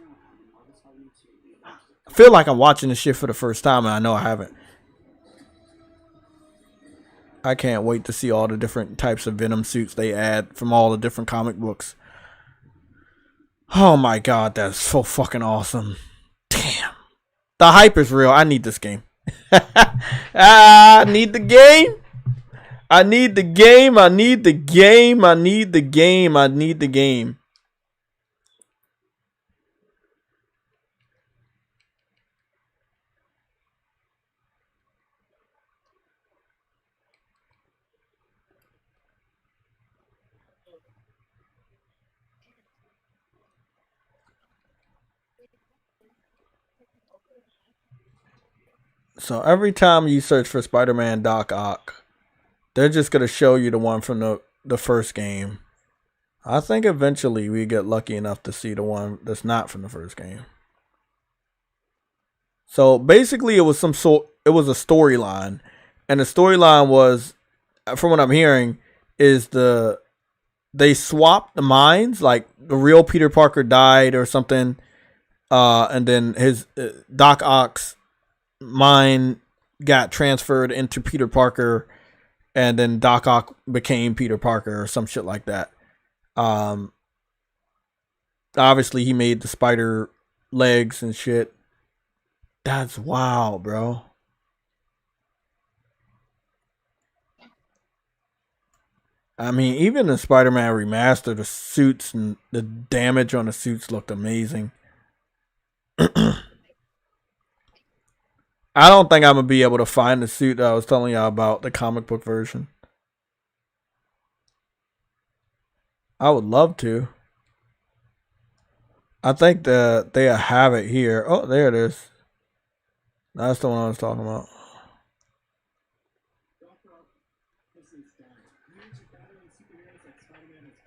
I feel like I'm watching this shit for the first time, and I know I haven't. I can't wait to see all the different types of Venom suits they add from all the different comic books. Oh my god, that's so fucking awesome. Damn. The hype is real. I need this game. I need the game. I need the game. I need the game. I need the game. I need the game. So every time you search for Spider-Man Doc Ock, they're just going to show you the one from the first game. I think eventually we get lucky enough to see the one that's not from the first game. So basically it was a storyline. And the storyline was, from what I'm hearing, is they swapped the minds. Like the real Peter Parker died or something. And then his Doc Ock's mind got transferred into Peter Parker, and then Doc Ock became Peter Parker or some shit like that. Obviously he made the spider legs and shit. That's wild, bro. I mean, even in Spider-Man Remastered, the suits and the damage on the suits looked amazing. I don't think I'm going to be able to find the suit that I was telling y'all about, the comic book version. I would love to. I think that they have it here. Oh, there it is. That's the one I was talking about.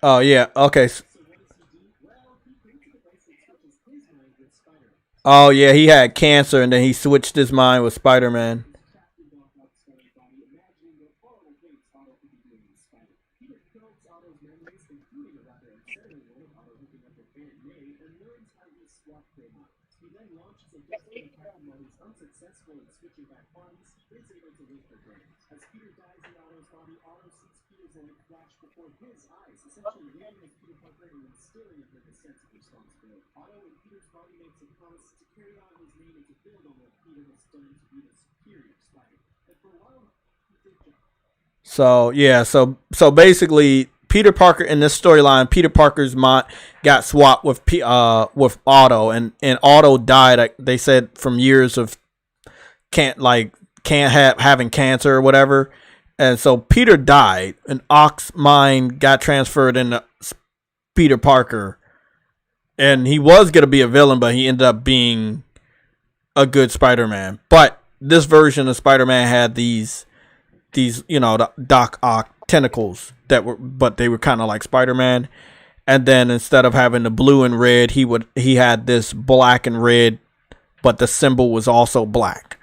Oh, yeah. Okay. Oh, yeah. He had cancer, and then he switched his mind with Spider-Man. So yeah, so basically, Peter Parker in this storyline, Peter Parker's mind got swapped with Otto, and Otto died. They said from years of having cancer or whatever, and so Peter died, and Ock's mind got transferred into Peter Parker, and he was gonna be a villain, but he ended up being a good Spider-Man. But this version of Spider-Man had these the Doc Ock tentacles but they were kind of like Spider-Man. And then instead of having the blue and red, he had this black and red but the symbol was also black.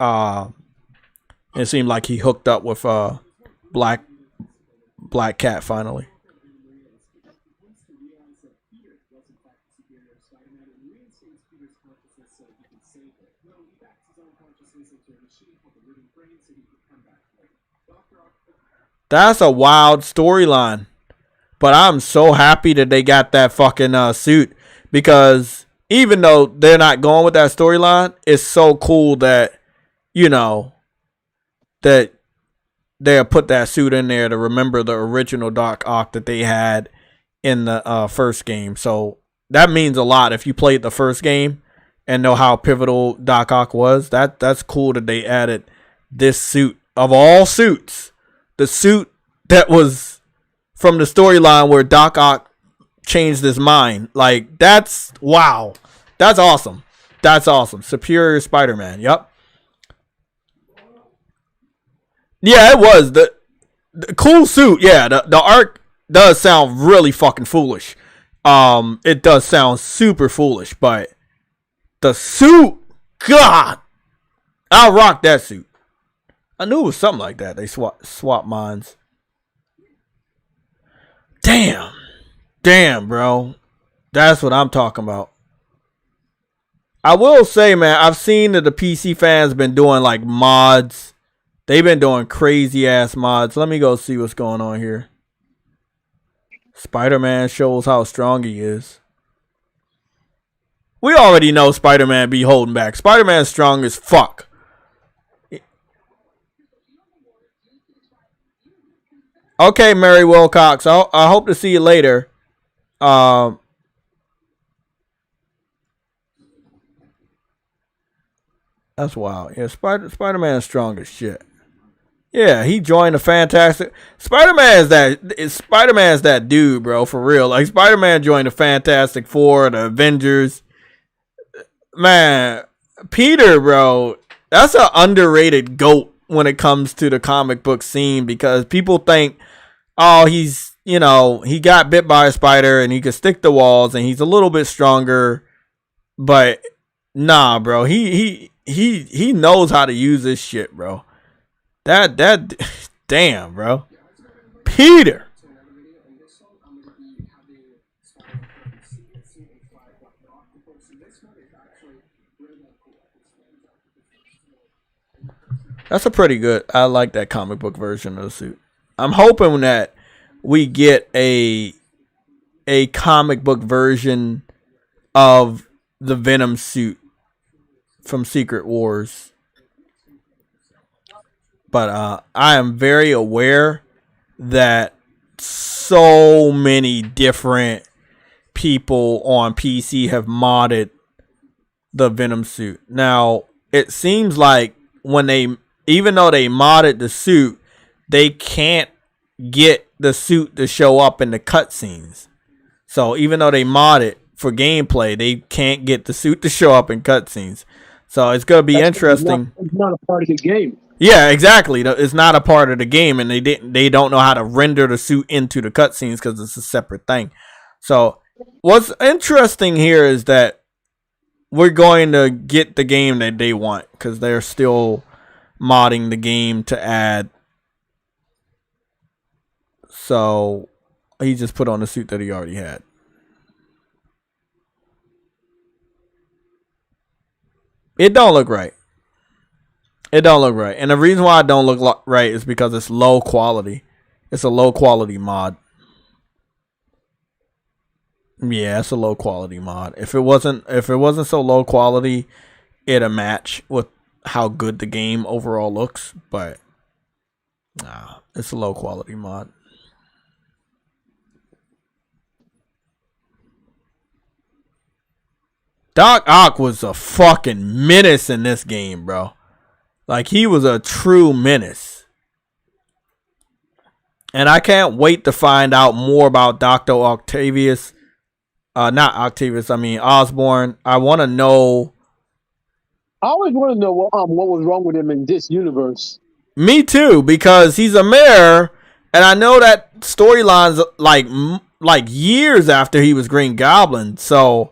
It seemed like he hooked up with Black Cat finally. That's a wild storyline. But I'm so happy that they got that fucking suit, because even though they're not going with that storyline, it's so cool that, you know, that they'll put that suit in there to remember the original Doc Ock that they had in the first game. So that means a lot. If you played the first game and know how pivotal Doc Ock was, that's cool that they added this suit. Of all suits, the suit that was from the storyline where Doc Ock changed his mind. Like, that's, wow. That's awesome. That's awesome. Superior Spider-Man. Yep. Yeah, it was. The cool suit. Yeah, the art does sound really fucking foolish. It does sound super foolish, but the suit, God, I'll rock that suit. I knew it was something like that. They swap minds. Damn, bro. That's what I'm talking about. I will say, man, I've seen that the PC fans been doing like mods. They've been doing crazy ass mods. Let me go see what's going on here. Spider-Man shows how strong he is. We already know Spider-Man be holding back. Spider-Man's strong as fuck. Okay, Mary Wilcox. I hope to see you later. That's wild. Yeah, Spider-Man's strong as shit. Yeah, he joined the Fantastic. Spider-Man's that dude, bro, for real. Like, Spider-Man joined the Fantastic Four, the Avengers. Man, Peter, bro, that's an underrated GOAT when it comes to the comic book scene, because people think, oh, he's, you know, he got bit by a spider and he could stick to walls and he's a little bit stronger, but nah, bro, he knows how to use this shit, bro. That damn, bro. Peter. That's a pretty good. I like that comic book version of the suit. I'm hoping that we get a comic book version of the Venom suit from Secret Wars. But I am very aware that so many different people on PC have modded the Venom suit. Now, it seems like even though they modded the suit, they can't get the suit to show up in the cutscenes. So even though they mod it for gameplay, they can't get the suit to show up in cutscenes. So it's going to be interesting. It's not a part of the game. Yeah, exactly. It's not a part of the game, and they don't know how to render the suit into the cutscenes because it's a separate thing. So what's interesting here is that we're going to get the game that they want, because they're still modding the game to add. So he just put on the suit that he already had. It don't look right. It don't look right. And the reason why it don't look right is because it's low quality. It's a low quality mod. Yeah, it's a low quality mod. If it wasn't so low quality, it'd match with how good the game overall looks, but nah, it's a low quality mod. Doc Ock was a fucking menace in this game, bro. Like, he was a true menace. And I can't wait to find out more about Dr. Octavius. Not Octavius, I mean Osborn. I want to know. I always want to know what was wrong with him in this universe. Me too, because he's a mayor, and I know that storyline's like years after he was Green Goblin. So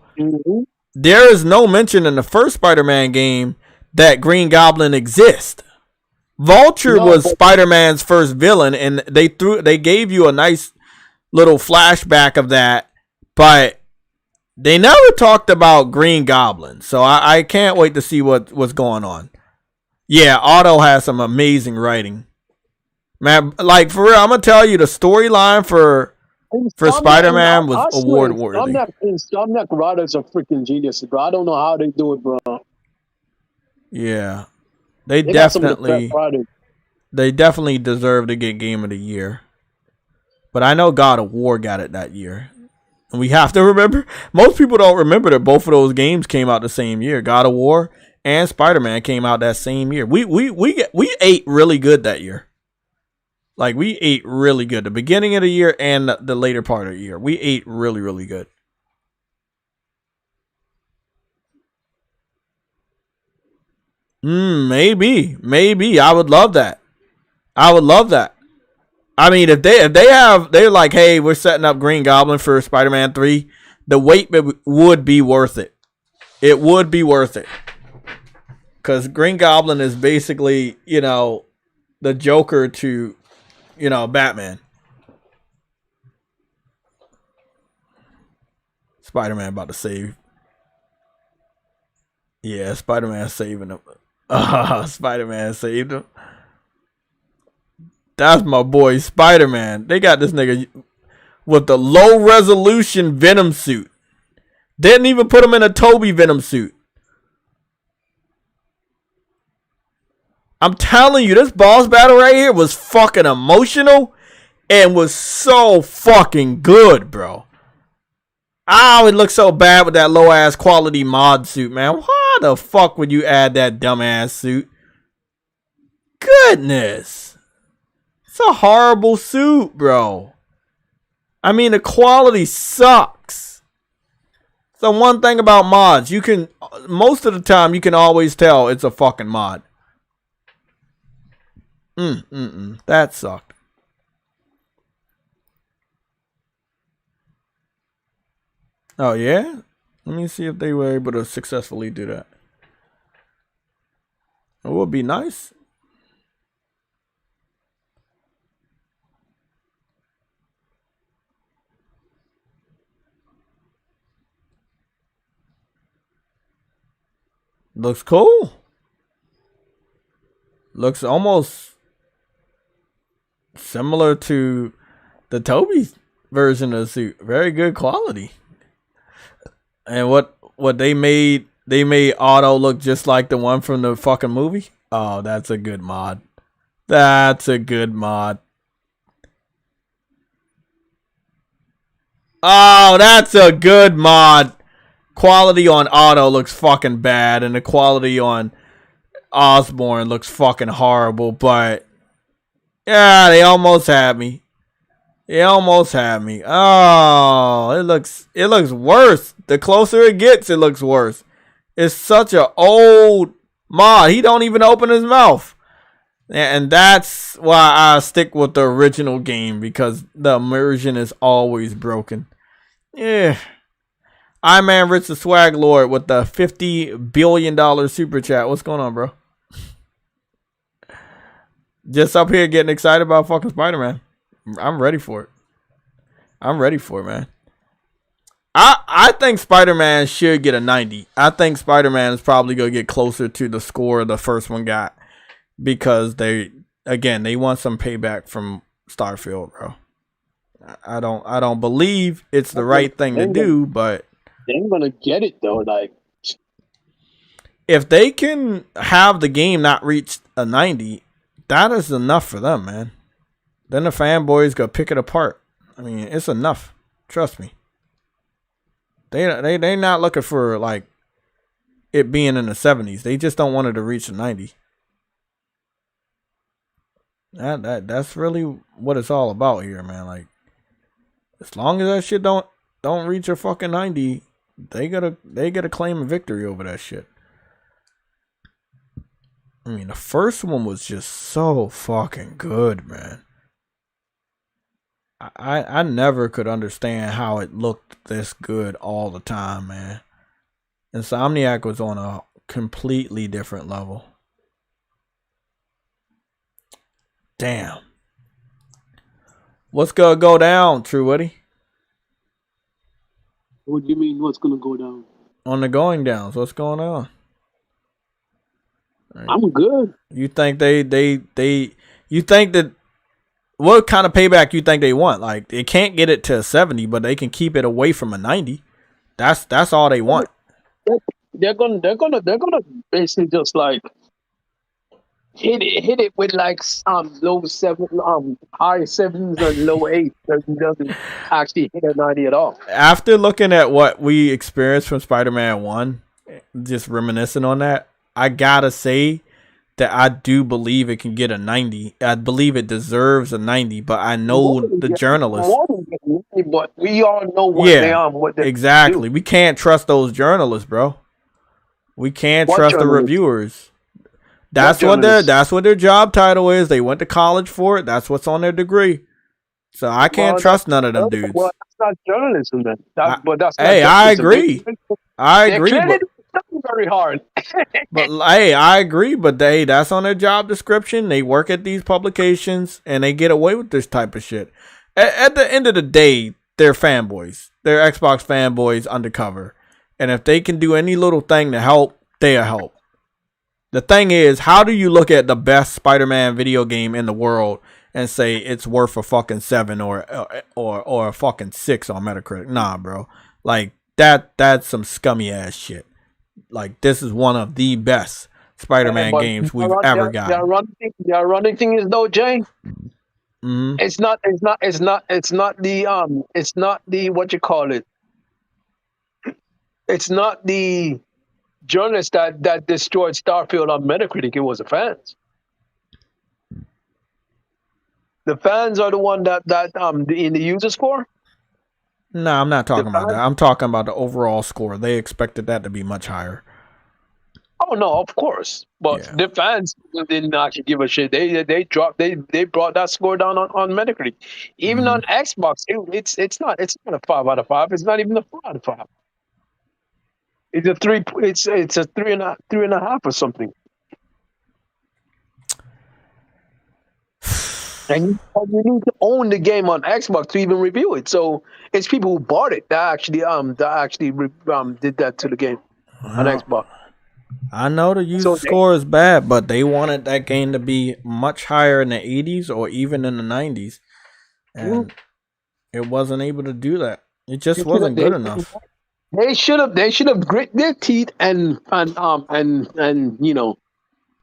there is no mention in the first Spider-Man game that Green Goblin exists. Vulture was Spider-Man's first villain, and they gave you a nice little flashback of that, but they never talked about Green Goblin. So I can't wait to see what's going on. Yeah, Otto has some amazing writing. Man, like for real, I'm gonna tell you the storyline for Spider-Man was award worthy. Insomniac writers are freaking geniuses, bro. I don't know how they do it, bro. Yeah, they definitely deserve to get Game of the Year. But I know God of War got it that year, and we have to remember. Most people don't remember that both of those games came out the same year. God of War and Spider-Man came out that same year. We ate really good that year. Like, we ate really good. The beginning of the year and the later part of the year. We ate really, really good. Maybe. I would love that. I mean, if they're like, hey, we're setting up Green Goblin for Spider-Man 3, the wait would be worth it. It would be worth it. Because Green Goblin is basically, the Joker to... Batman. Spider-Man about to save. Yeah, Spider-Man saving him. Spider-Man saved him. That's my boy, Spider-Man. They got this nigga with the low-resolution Venom suit. Didn't even put him in a Toby Venom suit. I'm telling you, this boss battle right here was fucking emotional and was so fucking good, bro. Oh, it looks so bad with that low-ass quality mod suit, man. Why the fuck would you add that dumbass suit? Goodness. It's a horrible suit, bro. I mean, the quality sucks. So one thing about mods, most of the time, you can always tell it's a fucking mod. That sucked. Oh, yeah? Let me see if they were able to successfully do that. It would be nice. Looks cool. Looks almost similar to the Toby version of the suit. Very good quality. And what they made Otto look just like the one from the fucking movie. Oh, that's a good mod. That's a good mod. Oh, that's a good mod. Quality on Otto looks fucking bad, and the quality on Osborn looks fucking horrible, but yeah, they almost had me. Oh, it looks worse. The closer it gets, it looks worse. It's such an old mod. He don't even open his mouth. And that's why I stick with the original game, because the immersion is always broken. Yeah. I'm Man Rich the Swag Lord with the $50 billion super chat. What's going on, bro? Just up here getting excited about fucking Spider-Man. I'm ready for it. Man. I think Spider-Man should get a 90. I think Spider-Man is probably going to get closer to the score the first one got, because they want some payback from Starfield, bro. I don't believe it's the right thing to do, but they ain't gonna get it though. Like, if they can have the game not reach a 90, that is enough for them, man. Then the fanboys go pick it apart. I mean, it's enough. Trust me. They not looking for like it being in the 70s. They just don't want it to reach the 90. That's really what it's all about here, man. Like, as long as that shit don't reach a fucking 90, they gotta claim a victory over that shit. I mean, the first one was just so fucking good, man. I never could understand how it looked this good all the time, man. Insomniac was on a completely different level. Damn. What's gonna go down, True Woody? What do you mean? What's gonna go down? On the going downs, what's going on? I'm good. You think you think that what kind of payback you think they want? Like they can't get it to a 70, but they can keep it away from a 90. That's all they want. They're gonna basically just like hit it with like low seven, high sevens and low eights. It doesn't actually hit a 90 at all. After looking at what we experienced from Spider-Man 1, just reminiscing on that, I gotta say that I do believe it can get a 90. I believe it deserves a 90, but I know the journalists. But we all know what they exactly. do. We can't trust those journalists, bro. We can't What trust the journalists? reviewers. That's what their job title is. They went to college for it. That's what's on their degree. So I can't trust none of them dudes. Well, that's not journalism then. But that's not Hey, I journalism. agree. I agree. They're very hard. But hey, I agree. But that's on their job description. They work at these publications and they get away with this type of shit. At the end of the day, they're fanboys. They're Xbox fanboys undercover. And if they can do any little thing to help, they'll help. The thing is, how do you look at the best Spider-Man video game in the world and say it's worth a fucking 7 or a fucking 6 on Metacritic? Nah, bro. Like that's some scummy ass shit. Like this is one of the best Spider-Man games we've ever got. The ironic thing is though, Jay. Mm-hmm. It's not the what you call it. It's not the journalists that destroyed Starfield on Metacritic. It was the fans. The fans are the one that in the user score. No, I'm not talking about that. I'm talking about the overall score. They expected that to be much higher. Oh no, of course. But the fans didn't actually give a shit. They brought that score down on Metacritic. Even on Xbox, it's not a 5 out of 5. It's not even a 4 out of 5. It's a 3. It's a 3.5 or something. And you need to own the game on Xbox to even review it. So it's people who bought it that actually did that to the game on Xbox. I know the user score is bad, but they wanted that game to be much higher in the 80s or even in the 90s, and it wasn't able to do that. It just wasn't good enough. They should have grit their teeth and you know,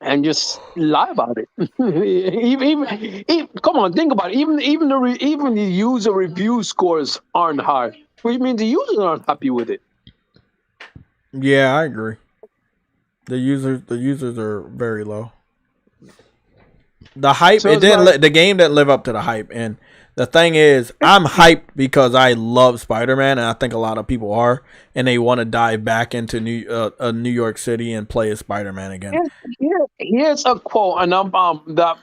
and just lie about it. even come on, think about it. Even the user review scores aren't high, which means the users aren't happy with it. Yeah, I agree. The users are very low. The hype, So it it's didn't. like- The game didn't live up to the hype, and the thing is, I'm hyped because I love Spider-Man, and I think a lot of people are, and they want to dive back into New York City and play as Spider-Man again. Here's a quote, and that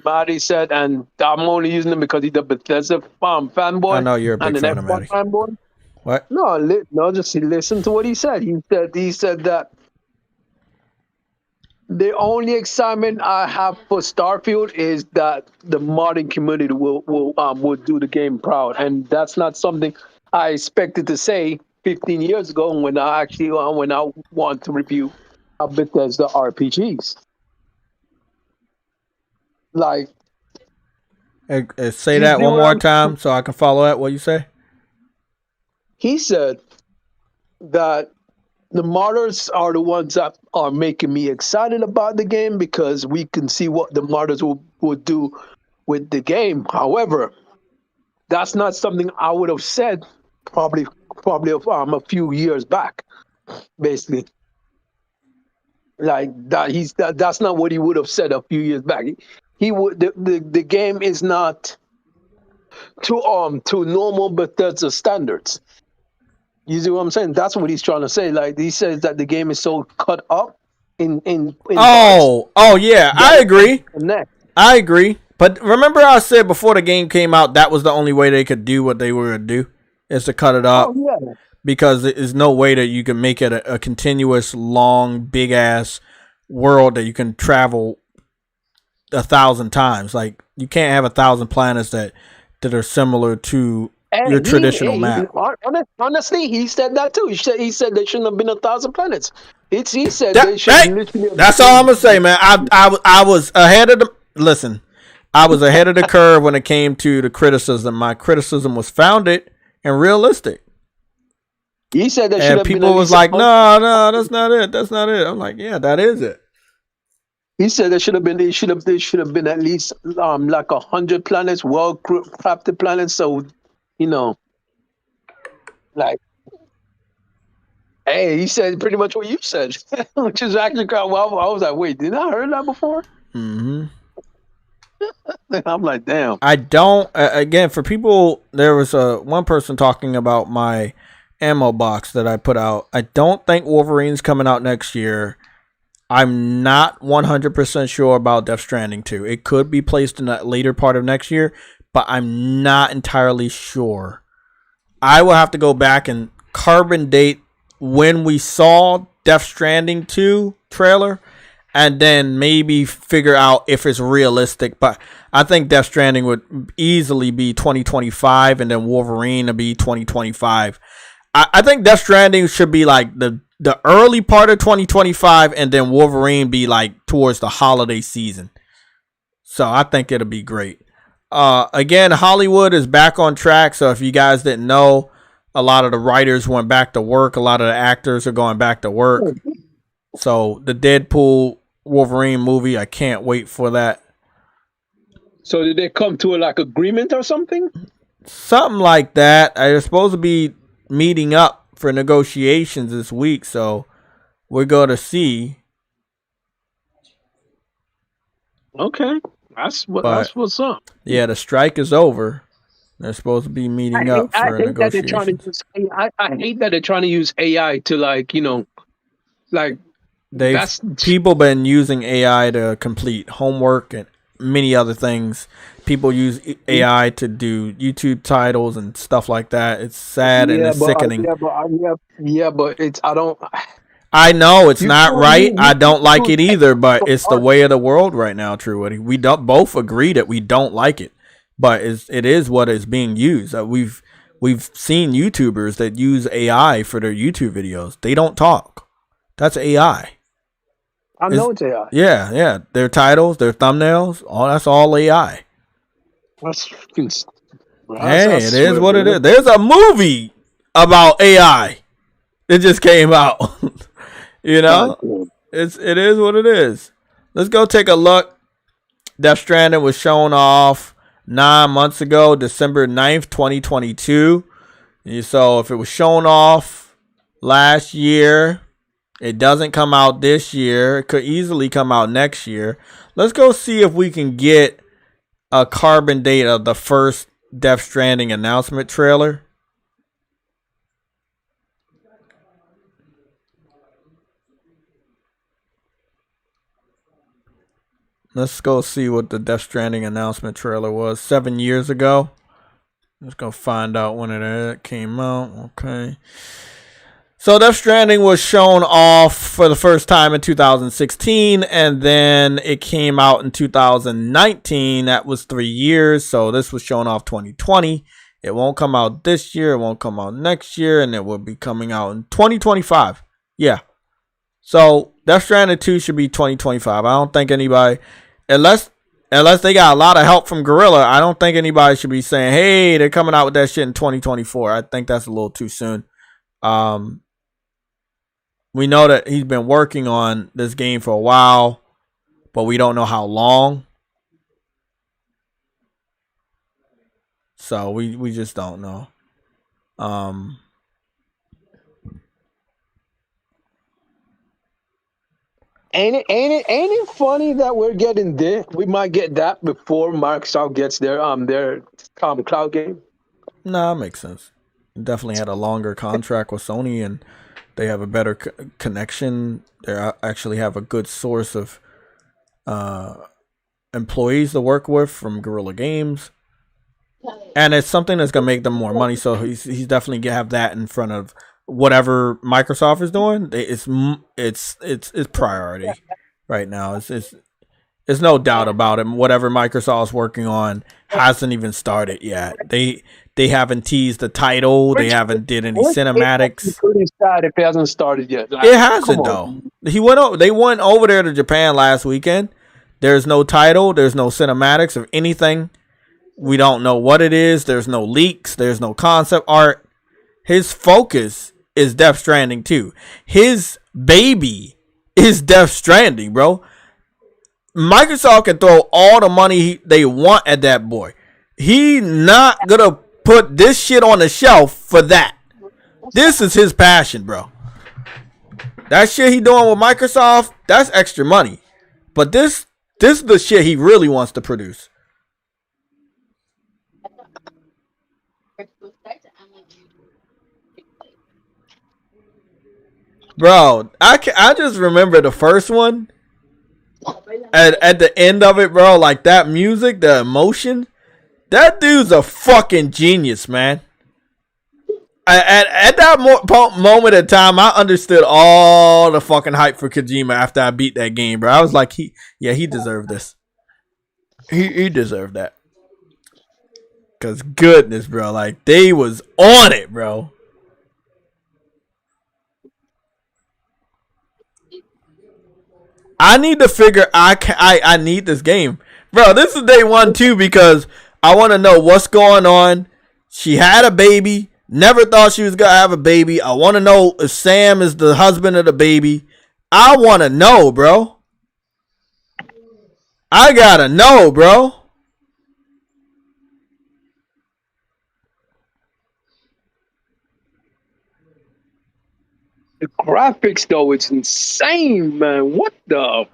Matty said, and I'm only using him because he's a Bethesda fanboy. I know you're a big and an fan of Xbox Matty. fanboy. What? No, just listen to what he said. He said that the only excitement I have for Starfield is that the modding community will do the game proud, and that's not something I expected to say 15 years ago when I actually want to review a Bethesda RPGs. Like, Say that one more time so I can follow that. What you say? he said that the modders are the ones that are making me excited about the game because we can see what the modders will do with the game. However, that's not something I would have said probably a few years back. Basically, like that. That's not what he would have said a few years back. He would. The game is not to normal Bethesda standards. You see what I'm saying? That's what he's trying to say. Like he says that the game is so cut up in Oh yeah, I agree. next. I agree. But remember I said before the game came out that was the only way they could do what they were going to do is to cut it up. Oh yeah. because there's no way that you can make it a continuous, long, big ass world that you can travel 1,000 times. Like you can't have 1,000 planets that are similar to your traditional map. Honestly, he said that too. He said there shouldn't have been 1,000 planets. He said That- they should hey, literally. that's all I'm gonna say, man. I was ahead of the listen. I was ahead of the curve when it came to the criticism. My criticism was founded and realistic. He said there should And have been. people was like, no, that's not it. That's not it. I'm like, yeah, that is it. He said there should have been. There should have been at least like 100 planets, well crafted planets. So, you know, like, hey, he said pretty much what you said, which is actually kind of, well, I was like, wait, didn't I heard that before? Mm-hmm. I'm like, damn. I don't. Again, for people, there was one person talking about my ammo box that I put out. I don't think Wolverine's coming out next year. I'm not 100% sure about Death Stranding 2. It could be placed in that later part of next year, but I'm not entirely sure. I will have to go back and carbon date when we saw Death Stranding 2 trailer, and then maybe figure out if it's realistic. But I think Death Stranding would easily be 2025, and then Wolverine would be 2025. I think Death Stranding should be like the early part of 2025, and then Wolverine be like towards the holiday season. So I think it'll be great. Again, Hollywood is back on track. So if you guys didn't know, a lot of the writers went back to work. A lot of the actors are going back to work. So the Deadpool Wolverine movie, I can't wait for that. So did they come to like agreement or something? Something like that. They're supposed to be meeting up for negotiations this week, so we're going to see. Okay, that's what's up. Yeah, the strike is over. They're supposed to be meeting up for negotiations. I hate that they're trying to use AI to People been using AI to complete homework and many other things. People use AI to do YouTube titles and stuff like that. It's sad and it's sickening. But it's I know it's not right. I don't like it either, but it's the way of the world right now, True. We don't both agree that we don't like it, but it is what is being used. We've seen YouTubers that use AI for their YouTube videos. They don't talk. That's AI. I know it's AI. Yeah. Their titles, their thumbnails, that's all AI. Hey, it is what it is. There's a movie about AI. It just came out. You know, it is what it is. Let's go take a look. Death Stranding was shown off 9 months ago, December 9th, 2022. So if it was shown off last year, it doesn't come out this year. It could easily come out next year. Let's go see if we can get a carbon date of the first Death Stranding announcement trailer. Let's go see what the Death Stranding announcement trailer was 7 years ago. Let's go find out when it came out. Okay. So Death Stranding was shown off for the first time in 2016, and then it came out in 2019. That was 3 years. So this was shown off 2020. It won't come out this year. It won't come out next year, and it will be coming out in 2025. Yeah. So Death Stranding 2 should be 2025. I don't think anybody, unless they got a lot of help from Guerrilla, I don't think anybody should be saying, hey, they're coming out with that shit in 2024. I think that's a little too soon. We know that he's been working on this game for a while, but we don't know how long. So we just don't know. Ain't it funny that we're getting this? We might get that before Microsoft gets their cloud game. Nah, it makes sense. Definitely had a longer contract with Sony, and they have a better connection. They actually have a good source of employees to work with from Guerrilla Games, and it's something that's gonna make them more money. So he's definitely gonna have that in front of whatever Microsoft is doing, it's priority right now. It's no doubt about it. Whatever Microsoft's working on hasn't even started yet. They haven't teased the title. They haven't did any cinematics. If it hasn't started yet, like, It hasn't though. They went over there to Japan last weekend. There's no title. There's no cinematics of anything. We don't know what it is. There's no leaks. There's no concept art. His focus is Death Stranding 2. His baby is Death Stranding, bro. Microsoft can throw all the money they want at that boy. He not gonna put this shit on the shelf for that. This is his passion, bro. That shit he doing with Microsoft, that's extra money. But this is the shit he really wants to produce. Bro, I just remember the first one. At the end of it, bro, like that music, the emotion, that dude's a fucking genius, man. At that moment in time, I understood all the fucking hype for Kojima after I beat that game, bro. I was like, he deserved this. He deserved that. Cause goodness, bro, like they was on it, bro. I need to figure. I need this game, bro. This is day 1 too because I want to know what's going on. She had a baby. Never thought she was gonna have a baby. I want to know if Sam is the husband of the baby. I want to know, bro. I gotta know, bro. The graphics though, it's insane, man. What the?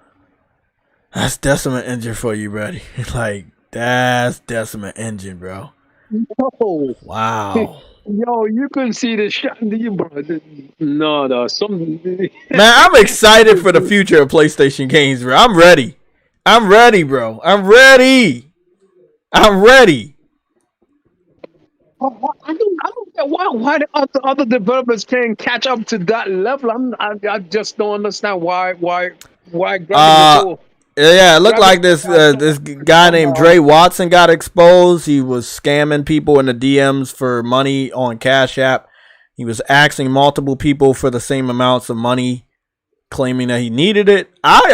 That's Decimate Engine for you, buddy. Like that's Decimate Engine, bro. No. Wow. Yo, you couldn't see the shot, bro. No, some. Man, I'm excited for the future of PlayStation games, bro. I'm ready. I'm ready, bro. I'm ready. I'm ready. I don't get why the other developers can't catch up to that level. I just don't understand why Yeah, it looked like this guy named Dre Watson got exposed. He was scamming people in the DMs for money on Cash App. He was asking multiple people for the same amounts of money, claiming that he needed it. I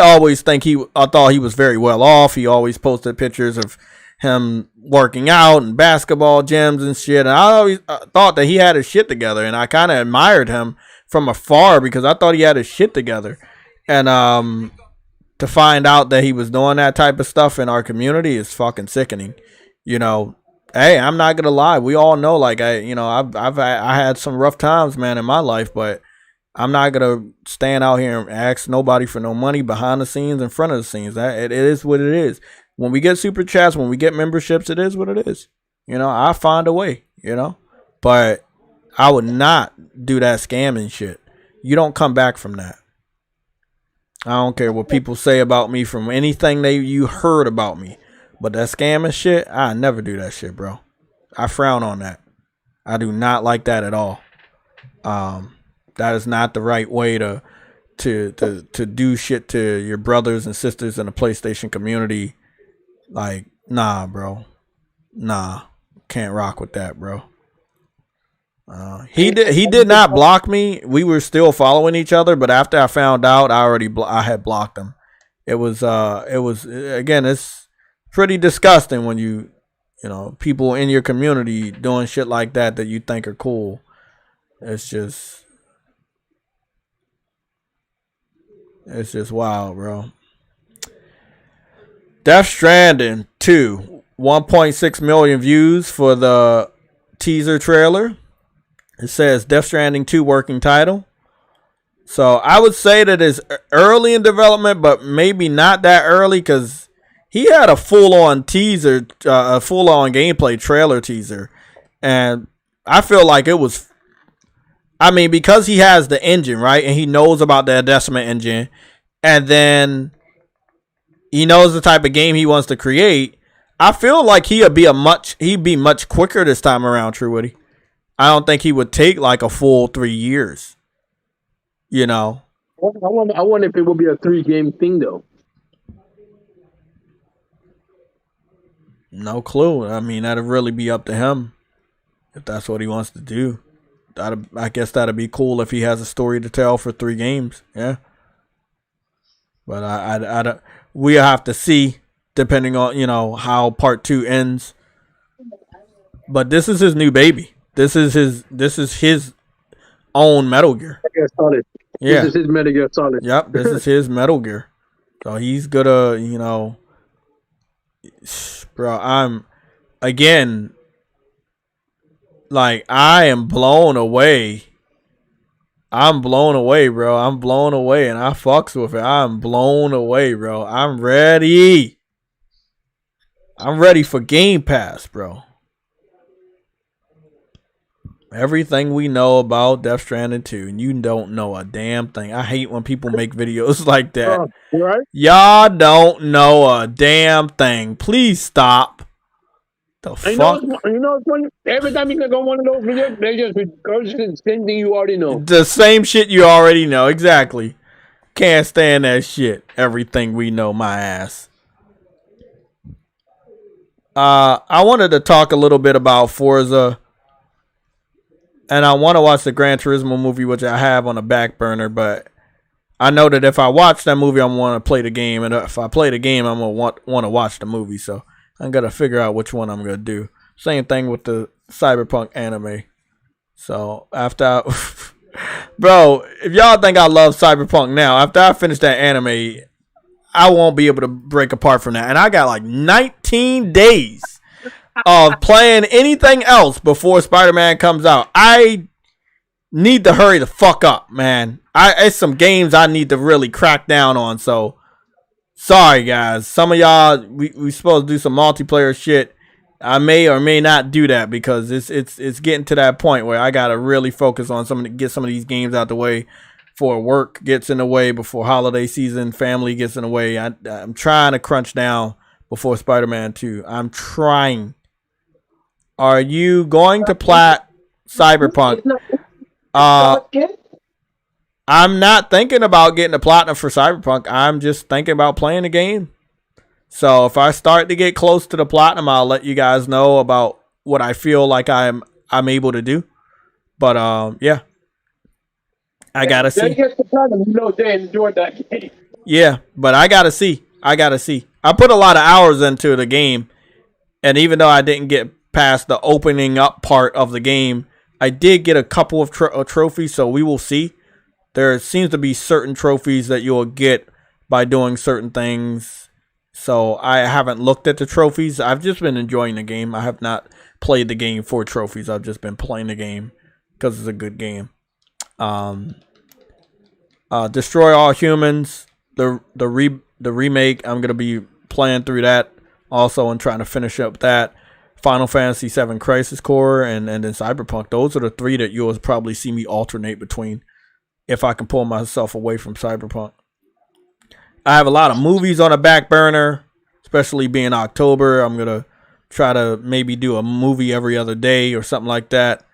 thought he was very well off. He always posted pictures of him working out and basketball gyms and shit. And I always thought that he had his shit together. And I kind of admired him from afar because I thought he had his shit together. And to find out that he was doing that type of stuff in our community is fucking sickening. You know, hey, I'm not gonna lie. We all know, like I had some rough times, man, in my life, but I'm not gonna stand out here and ask nobody for no money behind the scenes, in front of the scenes. It is what it is. When we get super chats, when we get memberships, it is what it is. You know, I find a way. You know, but I would not do that scamming shit. You don't come back from that. I don't care what people say about me from anything you heard about me. But that scamming shit, I never do that shit, bro. I frown on that. I do not like that at all. That is not the right way to do shit to your brothers and sisters in the PlayStation community. Like, nah, bro. Nah. Can't rock with that, bro. He did not block me. We were still following each other, but after I found out, I had blocked him. It was again, it's pretty disgusting when you know, people in your community doing shit like that you think are cool. It's just wild, bro. Death Stranding 2, 1.6 million views for the teaser trailer. It says Death Stranding 2 working title. So I would say that it's early in development, but maybe not that early because he had a full-on teaser, a full-on gameplay trailer teaser. And I feel like it was, I mean, because he has the engine, right? And he knows about the Decimate engine. And then he knows the type of game he wants to create. I feel like he'd be much quicker this time around, True Woody. I don't think he would take like a full 3 years. You know. I wonder if it would be a 3-game thing though. No clue. I mean, that'd really be up to him if that's what he wants to do. I guess that'd be cool if he has a story to tell for 3 games. Yeah. But I we have to see, depending on, you know, how part 2 ends. But this is his new baby. This is his own Metal Gear. Solid. Yeah. This is his Metal Gear Solid. Yep, this is his Metal Gear. So he's gonna, you know, bro, I am blown away. I'm blown away, bro. I'm blown away, and I fucks with it. I'm blown away, bro. I'm ready. I'm ready for Game Pass, bro. Everything we know about Death Stranding 2, and you don't know a damn thing. I hate when people make videos like that. Right? Y'all don't know a damn thing. Please stop. The fuck? You know, every time you go on one of those videos, they just regurgitate the same thing you already know. The same shit you already know. Exactly. Can't stand that shit. Everything we know, my ass. I wanted to talk a little bit about Forza. And I want to watch the Gran Turismo movie, which I have on the back burner. But I know that if I watch that movie, I'm going to play the game. And if I play the game, I'm going to want to watch the movie. So I'm going to figure out which one I'm going to do. Same thing with the Cyberpunk anime. So after bro, if y'all think I love Cyberpunk now, after I finish that anime, I won't be able to break apart from that. And I got like 19 days of playing anything else before Spider-Man comes out. I need to hurry the fuck up, man. It's some games I need to really crack down on. So sorry, guys. Some of y'all, we supposed to do some multiplayer shit. I may or may not do that because it's getting to that point where I gotta really focus on get some of these games out the way before work gets in the way, before holiday season, family gets in the way. I'm trying to crunch down before Spider-Man 2. I'm trying. Are you going to plat Cyberpunk? I'm not thinking about getting a platinum for Cyberpunk. I'm just thinking about playing the game. So if I start to get close to the platinum, I'll let you guys know about what I feel like I'm able to do. But yeah, I gotta see. Get the platinum, you know they enjoyed that game. Yeah, but I gotta see. I put a lot of hours into the game, and even though I didn't get past the opening up part of the game, I did get a couple of trophies. So we will see. There seems to be certain trophies that you'll get by doing certain things. So I haven't looked at the trophies. I've just been enjoying the game. I have not played the game for trophies. I've just been playing the game because it's a good game. Destroy All Humans, the remake. I'm gonna be playing through that also and trying to finish up that. Final Fantasy VII Crisis Core and then Cyberpunk. Those are the 3 that you'll probably see me alternate between if I can pull myself away from Cyberpunk. I have a lot of movies on the back burner, especially being October. I'm going to try to maybe do a movie every other day or something like that.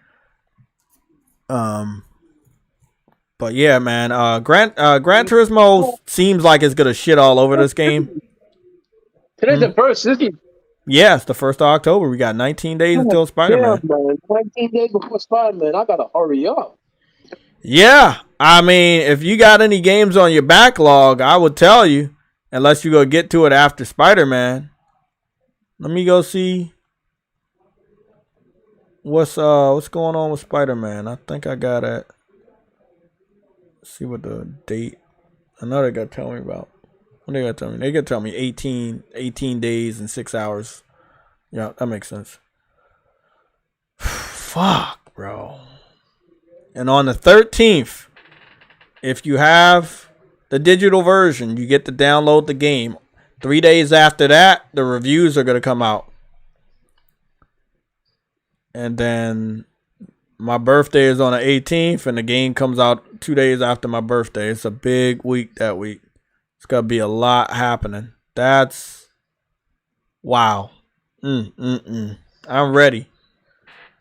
But yeah, man, Gran Turismo seems like it's going to shit all over this game. Today's the first, isn't it? Yeah, it's the 1st of October. We got 19 days until Spider-Man. Yeah, man. 19 days before Spider-Man. I gotta hurry up. Yeah, I mean, if you got any games on your backlog, I would tell you, unless you go get to it after Spider-Man. Let me go see what's going on with Spider-Man. I think I got it. Let's see what the date. I know they got to tell me about. What they got to tell me? They got to tell me 18 days and 6 hours. Yeah, that makes sense. Fuck, bro. And on the 13th, if you have the digital version, you get to download the game. 3 days after that, the reviews are going to come out. And then my birthday is on the 18th, and the game comes out 2 days after my birthday. It's a big week that week. It's going to be a lot happening. That's... wow. I'm ready.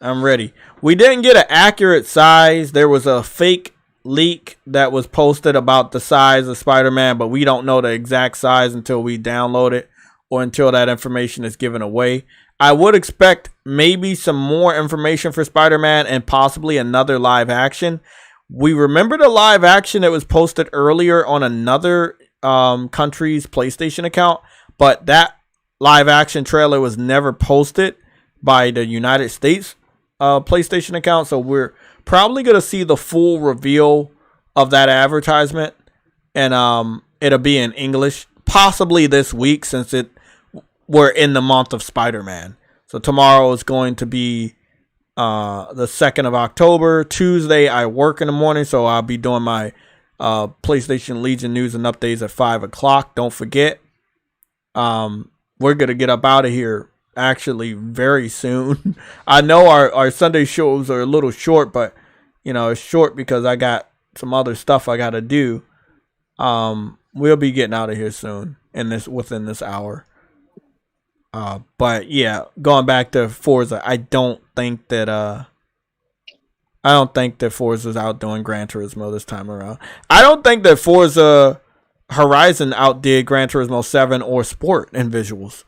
I'm ready. We didn't get an accurate size. There was a fake leak that was posted about the size of Spider-Man, but we don't know the exact size until we download it or until that information is given away. I would expect maybe some more information for Spider-Man and possibly another live action. We remember the live action that was posted earlier on another country's PlayStation account, but that live action trailer was never posted by the United States PlayStation account, so we're probably going to see the full reveal of that advertisement, and it'll be in English possibly this week, since we're in the month of Spider-Man. So tomorrow is going to be the 2nd of October. Tuesday I work in the morning, so I'll be doing my PlayStation Legion news and updates at 5 o'clock. Don't forget. We're going to get up out of here actually very soon. I know our Sunday shows are a little short, but you know, it's short because I got some other stuff I got to do. We'll be getting out of here soon within this hour. But yeah, going back to Forza, I don't think that Forza's outdoing Gran Turismo this time around. I don't think that Forza Horizon outdid Gran Turismo 7 or Sport in visuals,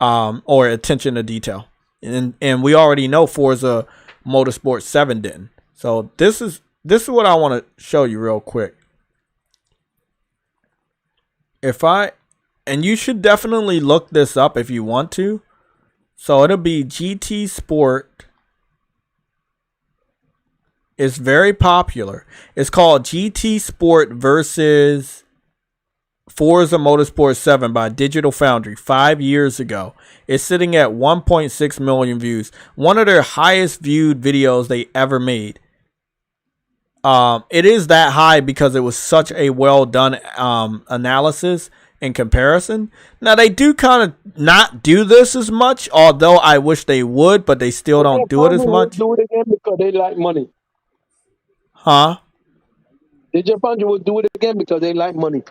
or attention to detail. And we already know Forza Motorsport 7 didn't. So this is what I want to show you real quick. And you should definitely look this up if you want to. So it'll be GT Sport. It's very popular. It's called GT Sport versus Forza Motorsport 7 by Digital Foundry 5 years ago. It's sitting at 1.6 million views. One of their highest viewed videos they ever made. It is that high because it was such a well done analysis in comparison. Now they do kind of not do this as much, although I wish they would, but they still don't do it as much. Do it again because they like money. Huh? Digital Foundry would do it again because they like money.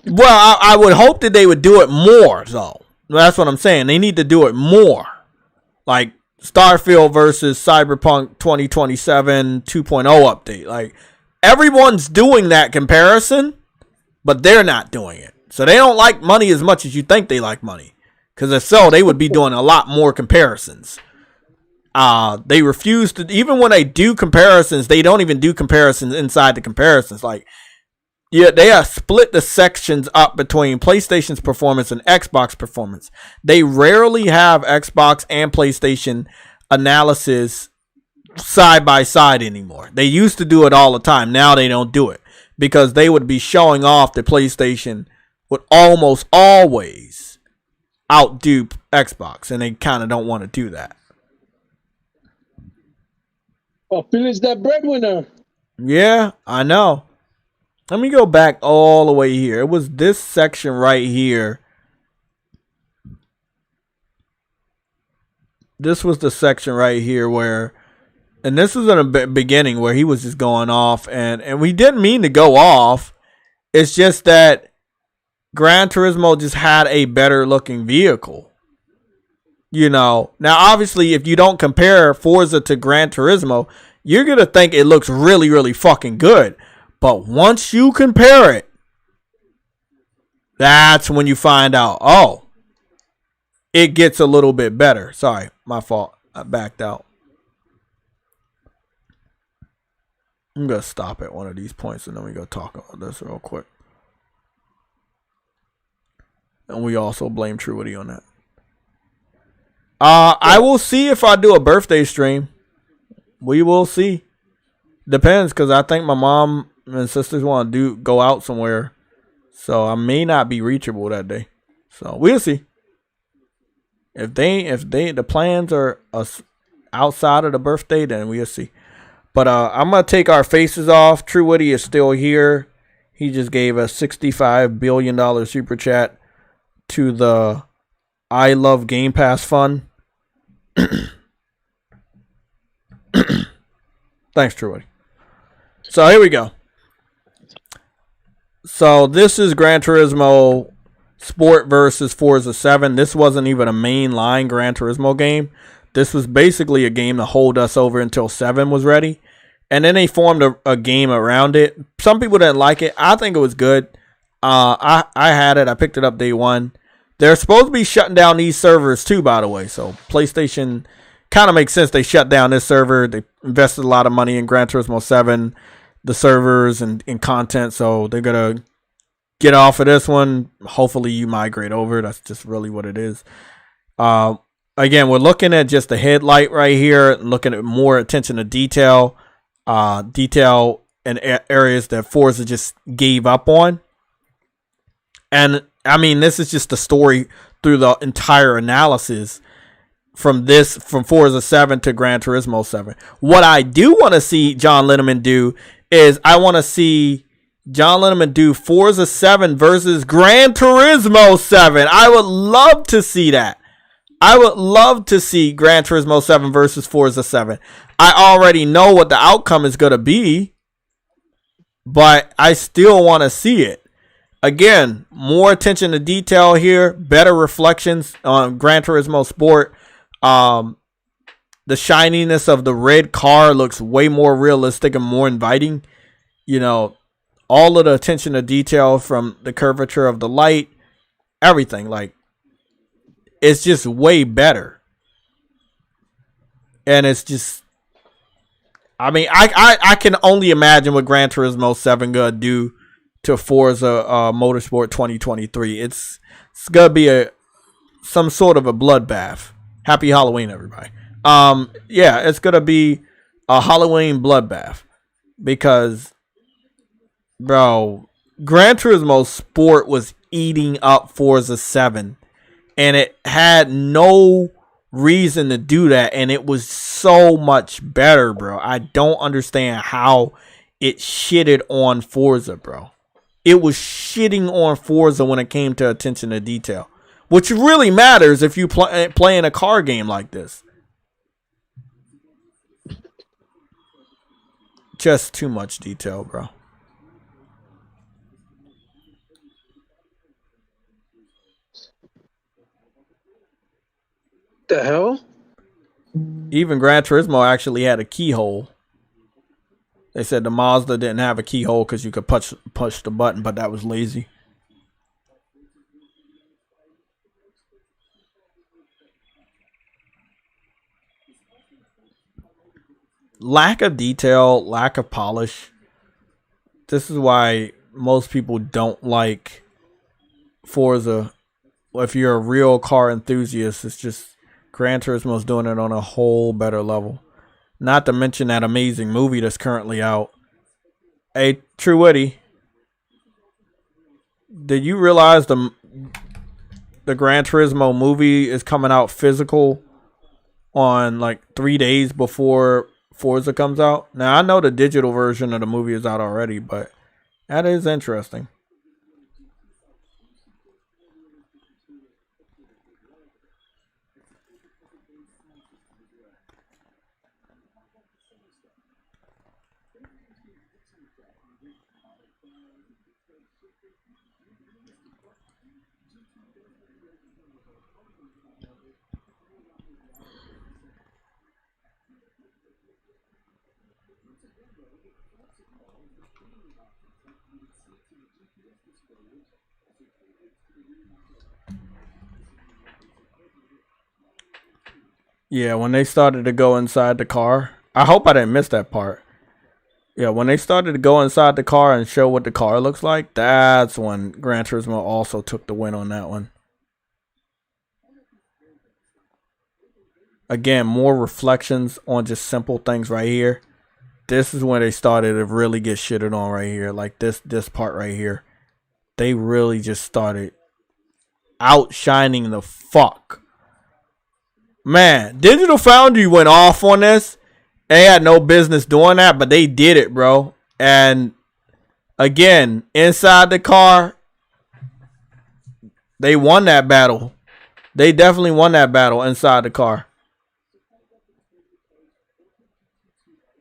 Well, I would hope that they would do it more, though. That's what I'm saying. They need to do it more. Like Starfield versus Cyberpunk 2027 2.0 update. Like, everyone's doing that comparison, but they're not doing it. So they don't like money as much as you think they like money. Because if so, they would be doing a lot more comparisons. They refuse to, even when they do comparisons, they don't even do comparisons inside the comparisons. Like, yeah, they have split the sections up between PlayStation's performance and Xbox performance. They rarely have Xbox and PlayStation analysis side by side anymore. They used to do it all the time. Now they don't do it because they would be showing off that PlayStation would almost always outdo Xbox, and they kind of don't want to do that. Oh, Phil's that breadwinner. Yeah, I know. Let me go back all the way here. It was this section right here. This was the section right here where, and this was in the beginning where he was just going off, and we didn't mean to go off. It's just that Gran Turismo just had a better looking vehicle. You know, now obviously if you don't compare Forza to Gran Turismo, you're going to think it looks really, really fucking good. But once you compare it, that's when you find out, oh, it gets a little bit better. Sorry, my fault. I backed out. I'm going to stop at one of these points and then we go talk about this real quick. And we also blame Truity on that. I will see if I do a birthday stream. We will see. Depends, because I think my mom and sisters want to go out somewhere, so I may not be reachable that day. So we'll see. If the plans are outside of the birthday, then we'll see. But I'm gonna take our faces off. True Woody is still here. He just gave a $65 billion super chat to the I Love Game Pass fund. Thanks, True Woody. So here we go. So this is Gran Turismo Sport versus Forza 7. This wasn't even a mainline Gran Turismo game. This was basically a game to hold us over until 7 was ready. And then they formed a game around it. Some people didn't like it. I think it was good. I had it. I picked it up day one. They're supposed to be shutting down these servers too, by the way. So PlayStation kind of makes sense. They shut down this server. They invested a lot of money in Gran Turismo 7, the servers and content. So they're going to get off of this one. Hopefully you migrate over. That's just really what it is. Again, we're looking at just the headlight right here. Looking at more attention to detail. Detail in areas that Forza just gave up on. And I mean, this is just the story through the entire analysis from Forza 7 to Gran Turismo 7. What I do want to see John Linneman do is I want to see John Linneman do Forza 7 versus Gran Turismo 7. I would love to see that. I would love to see Gran Turismo 7 versus Forza 7. I already know what the outcome is going to be, but I still want to see it. Again, more attention to detail here, better reflections on Gran Turismo Sport. The shininess of the red car looks way more realistic and more inviting. You know, all of the attention to detail from the curvature of the light, everything, like, it's just way better. And it's just, I mean, I can only imagine what Gran Turismo 7 gonna do to Forza Motorsport 2023. It's gonna be some sort of a bloodbath. Happy Halloween, everybody. Yeah, it's gonna be a Halloween bloodbath because, bro, Gran Turismo Sport was eating up Forza 7, and it had no reason to do that, and it was so much better, bro. I don't understand how it shitted on Forza, bro. It was shitting on Forza when it came to attention to detail, which really matters if you play in a car game like this. Just too much detail, bro. The hell? Even Gran Turismo actually had a keyhole. They said the Mazda didn't have a keyhole because you could push the button, but that was lazy. Lack of detail, lack of polish. This is why most people don't like Forza. If you're a real car enthusiast, it's just Gran Turismo's doing it on a whole better level. Not to mention that amazing movie that's currently out. Hey, True Witty, did you realize the Gran Turismo movie is coming out physical on like 3 days before Forza comes out? Now, I know the digital version of the movie is out already, but that is interesting. Yeah, when they started to go inside the car, I hope I didn't miss that part. Yeah, when they started to go inside the car and show what the car looks like, that's when Gran Turismo also took the win on that one. Again, more reflections on just simple things right here. This is when they started to really get shitted on right here. Like this part right here. They really just started outshining the fuck. Man, Digital Foundry went off on this. They had no business doing that, but they did it, bro. And again, inside the car, they won that battle. They definitely won that battle inside the car.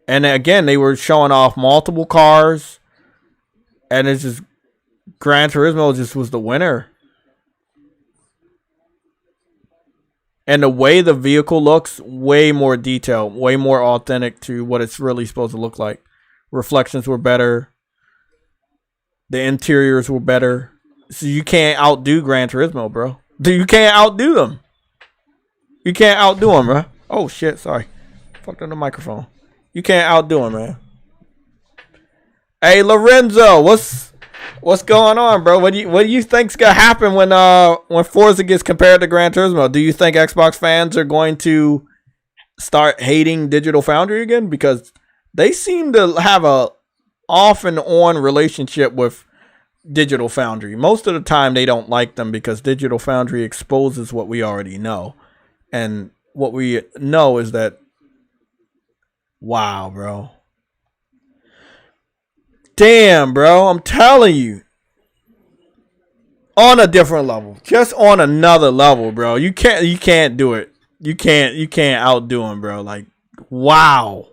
And again, they were showing off multiple cars. And it's just, Gran Turismo just was the winner. And the way the vehicle looks, way more detailed, way more authentic to what it's really supposed to look like. Reflections were better. The interiors were better. So you can't outdo Gran Turismo, bro. You can't outdo them. You can't outdo them, bro. Oh, shit. Sorry. Fucked up the microphone. You can't outdo them, man. Hey, Lorenzo. What's going on, bro? What do you think's gonna happen when Forza gets compared to Gran Turismo? Do you think Xbox fans are going to start hating Digital Foundry again? Because they seem to have a off and on relationship with Digital Foundry. Most of the time they don't like them because Digital Foundry exposes what we already know. And what we know is that, wow, bro. Damn, bro, I'm telling you. On a different level. Just on another level, bro. You can't do it. You can't outdo him, bro. Like, wow.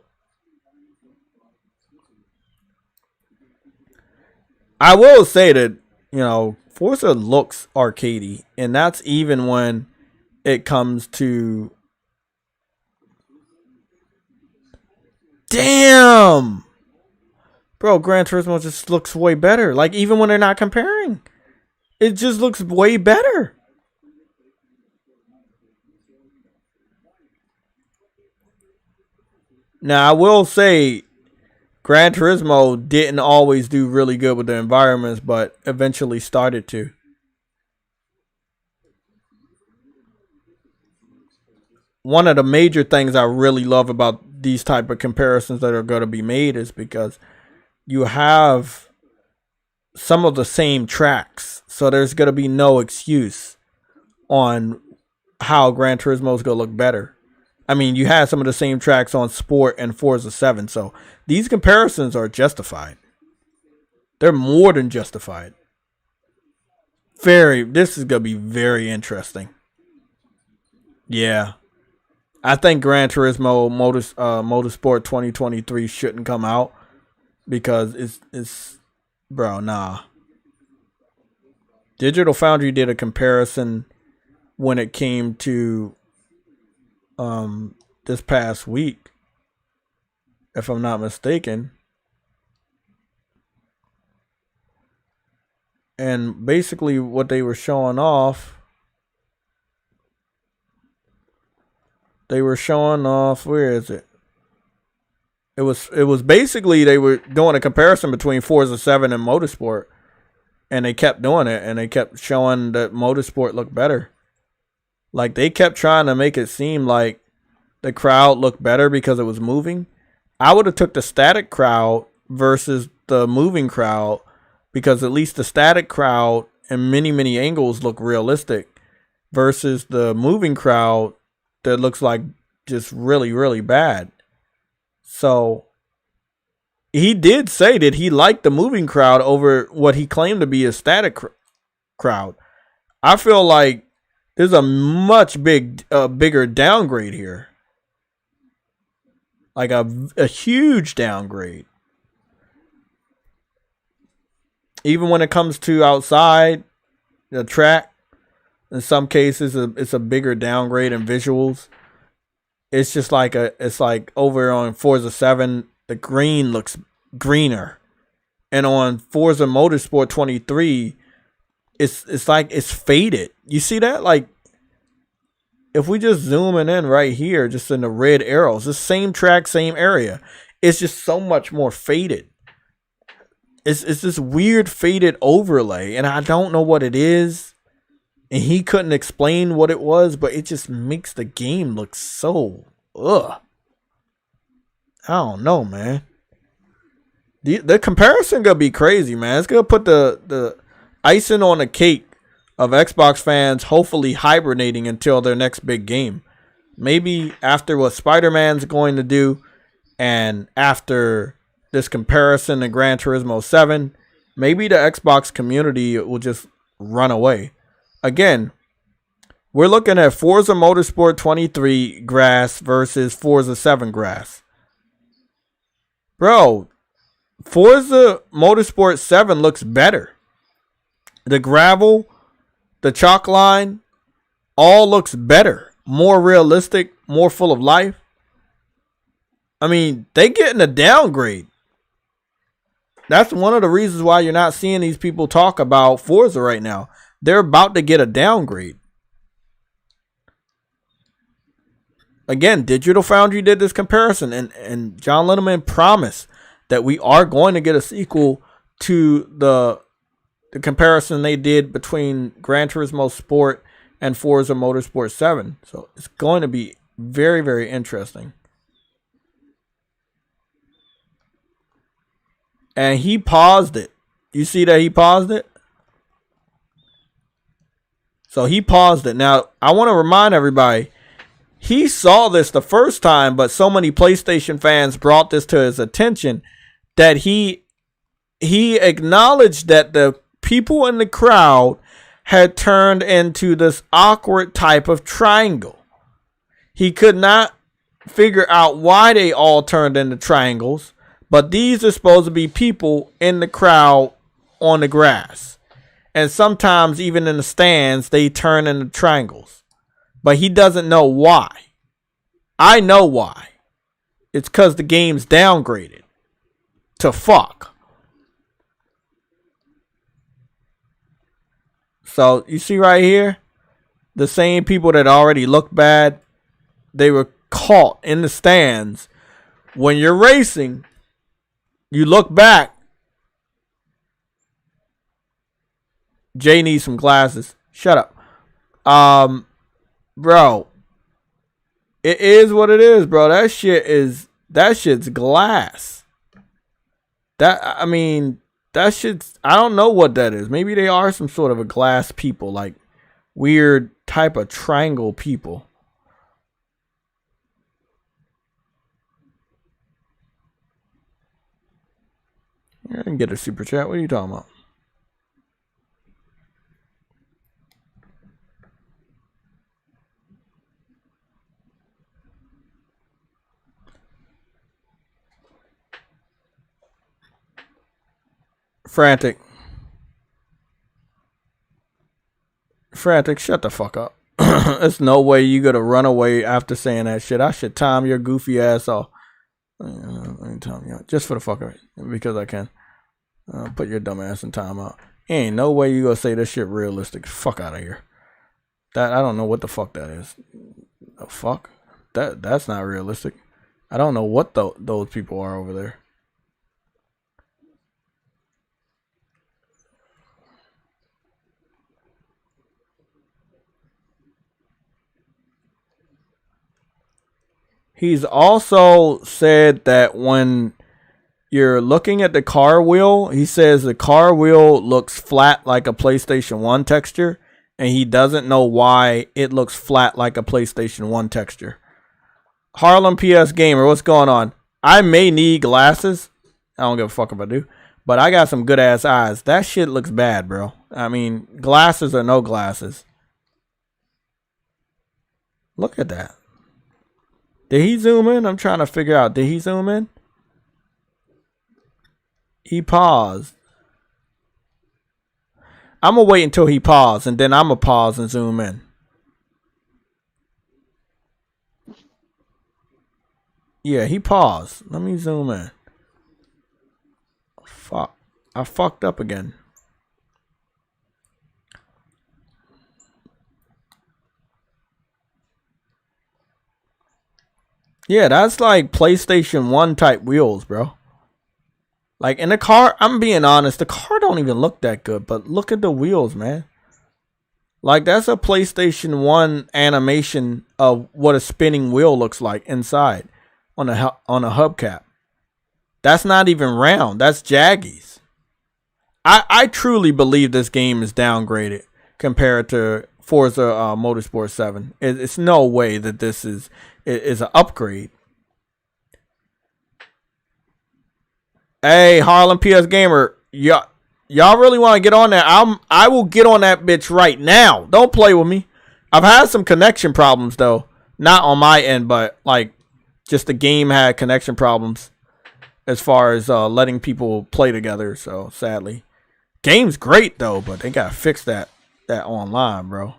I will say that, you know, Forza looks arcadey, and that's even when it comes to, damn, bro, Gran Turismo just looks way better. Like, even when they're not comparing, it just looks way better. Now, I will say Gran Turismo didn't always do really good with the environments, but eventually started to. One of the major things I really love about these type of comparisons that are going to be made is because you have some of the same tracks. So there's going to be no excuse on how Gran Turismo is going to look better. I mean, you have some of the same tracks on Sport and Forza 7. So these comparisons are justified. They're more than justified. This is going to be very interesting. Yeah. I think Gran Turismo Motorsport 2023 shouldn't come out because it's bro, nah. Digital Foundry did a comparison when it came to this past week, if I'm not mistaken. And basically what they were showing off, where is it? It was basically they were doing a comparison between Forza 7 and Motorsport, and they kept doing it, and they kept showing that Motorsport looked better. Like, they kept trying to make it seem like the crowd looked better because it was moving. I would have took the static crowd versus the moving crowd, because at least the static crowd in many angles look realistic versus the moving crowd that looks like just really bad. So he did say that he liked the moving crowd over what he claimed to be a static crowd. I feel like there's a much bigger downgrade here. Like a huge downgrade. Even when it comes to outside the track, in some cases it's a bigger downgrade in visuals. It's just like it's like over on Forza 7, the green looks greener. And on Forza Motorsport 23, it's like it's faded. You see that? Like, if we just zoom in right here, just in the red arrows, the same track, same area, it's just so much more faded. It's this weird faded overlay, and I don't know what it is. And he couldn't explain what it was, but it just makes the game look so I don't know, man. The comparison gonna be crazy, man. It's gonna put the icing on the cake of Xbox fans hopefully hibernating until their next big game. Maybe after what Spider-Man's going to do, and after this comparison to Gran Turismo 7, maybe the Xbox community will just run away. Again, we're looking at Forza Motorsport 23 grass versus Forza 7 grass. Bro, Forza Motorsport 7 looks better. The gravel, the chalk line, all looks better. more realistic, more full of life. I mean, they getting a downgrade. That's one of the reasons why you're not seeing these people talk about Forza right now. They're about to get a downgrade. Again, Digital Foundry did this comparison, and John Linneman promised that we are going to get a sequel to the comparison they did between Gran Turismo Sport and Forza Motorsport 7. So it's going to be very, very interesting. And he paused it. You see that he paused it? So he paused it. Now, I want to remind everybody, he saw this the first time, but so many PlayStation fans brought this to his attention that he acknowledged that the people in the crowd had turned into this awkward type of triangle. He could not figure out why they all turned into triangles, but these are supposed to be people in the crowd on the grass. And sometimes even in the stands, they turn into triangles. But he doesn't know why. I know why. It's because the game's downgraded to fuck. So you see right here, the same people that already looked bad, they were caught in the stands. When you're racing, you look back. Jay needs some glasses. Shut up. Bro. It is what it is, bro. That shit's glass. I don't know what that is. Maybe they are some sort of a glass people, like weird type of triangle people. I didn't get a super chat. What are you talking about? Frantic, shut the fuck up. There's no way you gonna run away after saying that shit. I should time your goofy ass off. Let me time you out. Just for the fuck of it. Because I can. Put your dumb ass in timeout. Ain't no way you gonna say this shit realistic. Fuck out of here. I don't know what the fuck that is. The fuck? That's not realistic. I don't know what those people are over there. He's also said that when you're looking at the car wheel, he says the car wheel looks flat like a PlayStation 1 texture, and he doesn't know why it looks flat like a PlayStation 1 texture. Harlem PS Gamer, what's going on? I may need glasses. I don't give a fuck if I do. But I got some good ass eyes. That shit looks bad, bro. I mean, glasses or no glasses. Look at that. Did he zoom in? I'm trying to figure out. Did he zoom in? He paused. I'm going to wait until he paused, and then I'm going to pause and zoom in. Yeah, he paused. Let me zoom in. Fuck. I fucked up again. Yeah, that's like PlayStation 1 type wheels, bro. Like in the car, I'm being honest, the car don't even look that good, but look at the wheels, man. Like that's a PlayStation 1 animation of what a spinning wheel looks like inside on a hubcap. That's not even round. That's jaggies. I truly believe this game is downgraded compared to Forza Motorsport 7. It's no way that this is an upgrade. Hey, Harlem PS Gamer, y'all really want to get on that? I will get on that bitch right now. Don't play with me. I've had some connection problems though, not on my end, but like just the game had connection problems as far as letting people play together. So sadly, game's great though, but they gotta fix that online, bro.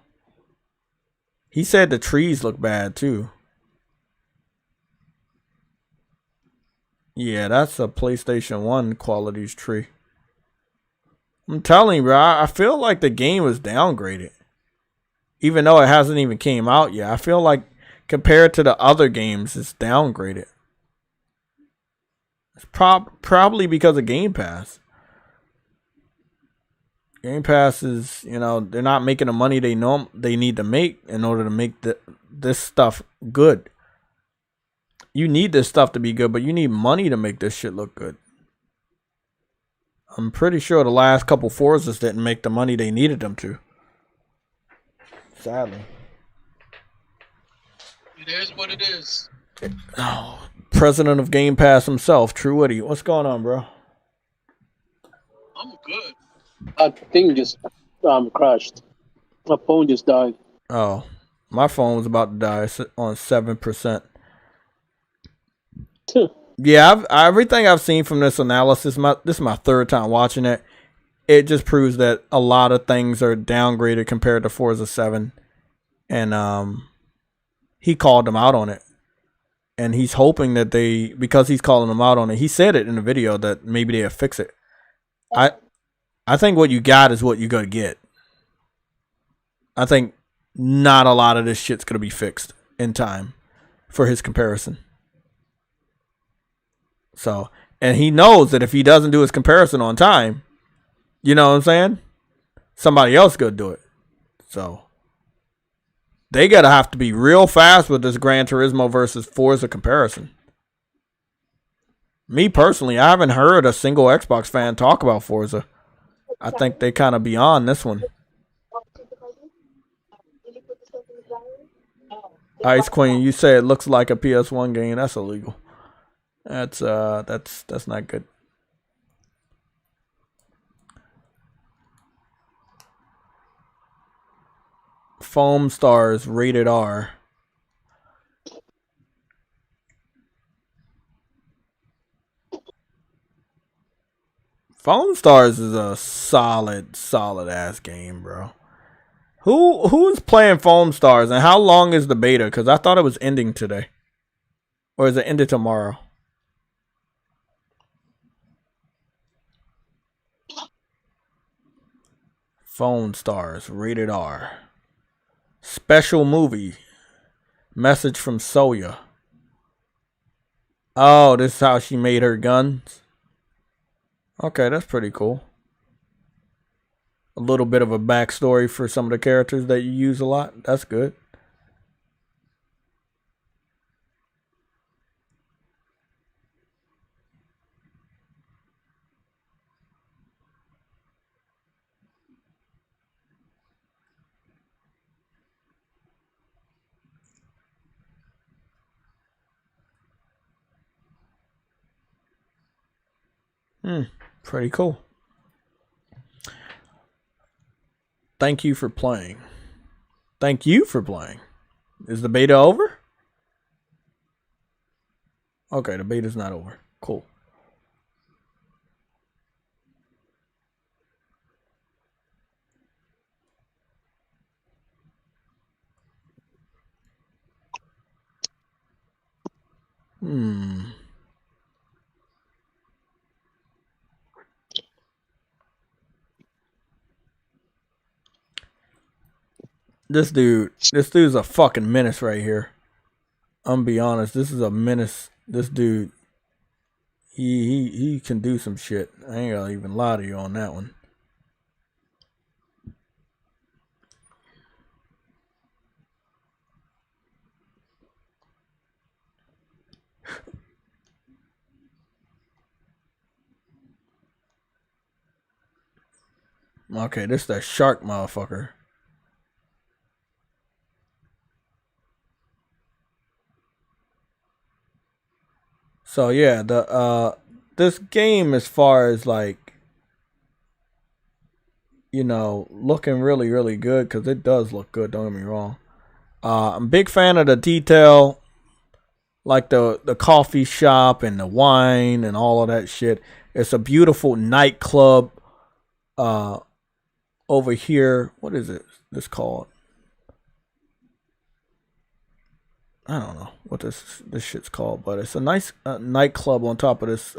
He said the trees look bad too. Yeah, that's a PlayStation 1 qualities tree. I'm telling you, bro, I feel like the game was downgraded. Even though it hasn't even came out yet. I feel like compared to the other games, it's downgraded. It's probably because of Game Pass. Game Pass is, you know, they're not making the money they know they need to make in order to make this stuff good. You need this stuff to be good, but you need money to make this shit look good. I'm pretty sure the last couple Forzas didn't make the money they needed them to. Sadly. It is what it is. Oh, president of Game Pass himself, True Woody. What's going on, bro? I'm good. My thing just crashed. My phone just died. Oh, my phone was about to die on 7%. Yeah, everything I've seen from this analysis, this is my third time watching it. It just proves that a lot of things are downgraded compared to Forza 7. And he called them out on it. And he's hoping that because he's calling them out on it, he said it in the video that maybe they'll fix it. I think what you got is what you're going to get. I think not a lot of this shit's going to be fixed in time for his comparison. So, and he knows that if he doesn't do his comparison on time, you know what I'm saying? Somebody else could do it. So, they got to have to be real fast with this Gran Turismo versus Forza comparison. Me personally, I haven't heard a single Xbox fan talk about Forza. I think they kind of beyond this one. Ice Queen, you say it looks like a PS1 game. That's illegal. That's not good. FOAMSTARS rated R. FOAMSTARS is a solid ass game, bro. Who is playing FOAMSTARS and how long is the beta? Because I thought it was ending today. Or is it ended tomorrow? FOAMSTARS rated R. Special movie. Message from Soya. Oh, this is how she made her guns. Okay, that's pretty cool. A little bit of a backstory for some of the characters that you use a lot. That's good. Pretty cool. Thank you for playing. Thank you for playing. Is the beta over? Okay, the beta's not over. Cool. This dude's a fucking menace right here. I'm gonna be honest, this is a menace. This dude, he can do some shit. I ain't gonna even lie to you on that one. Okay, this is that shark motherfucker. So yeah, this game, as far as like, you know, looking really, really good, because it does look good, don't get me wrong. I'm a big fan of the detail, like the coffee shop and the wine and all of that shit. It's a beautiful nightclub over here. What is it? This called? I don't know what this shit's called, but it's a nice nightclub on top of this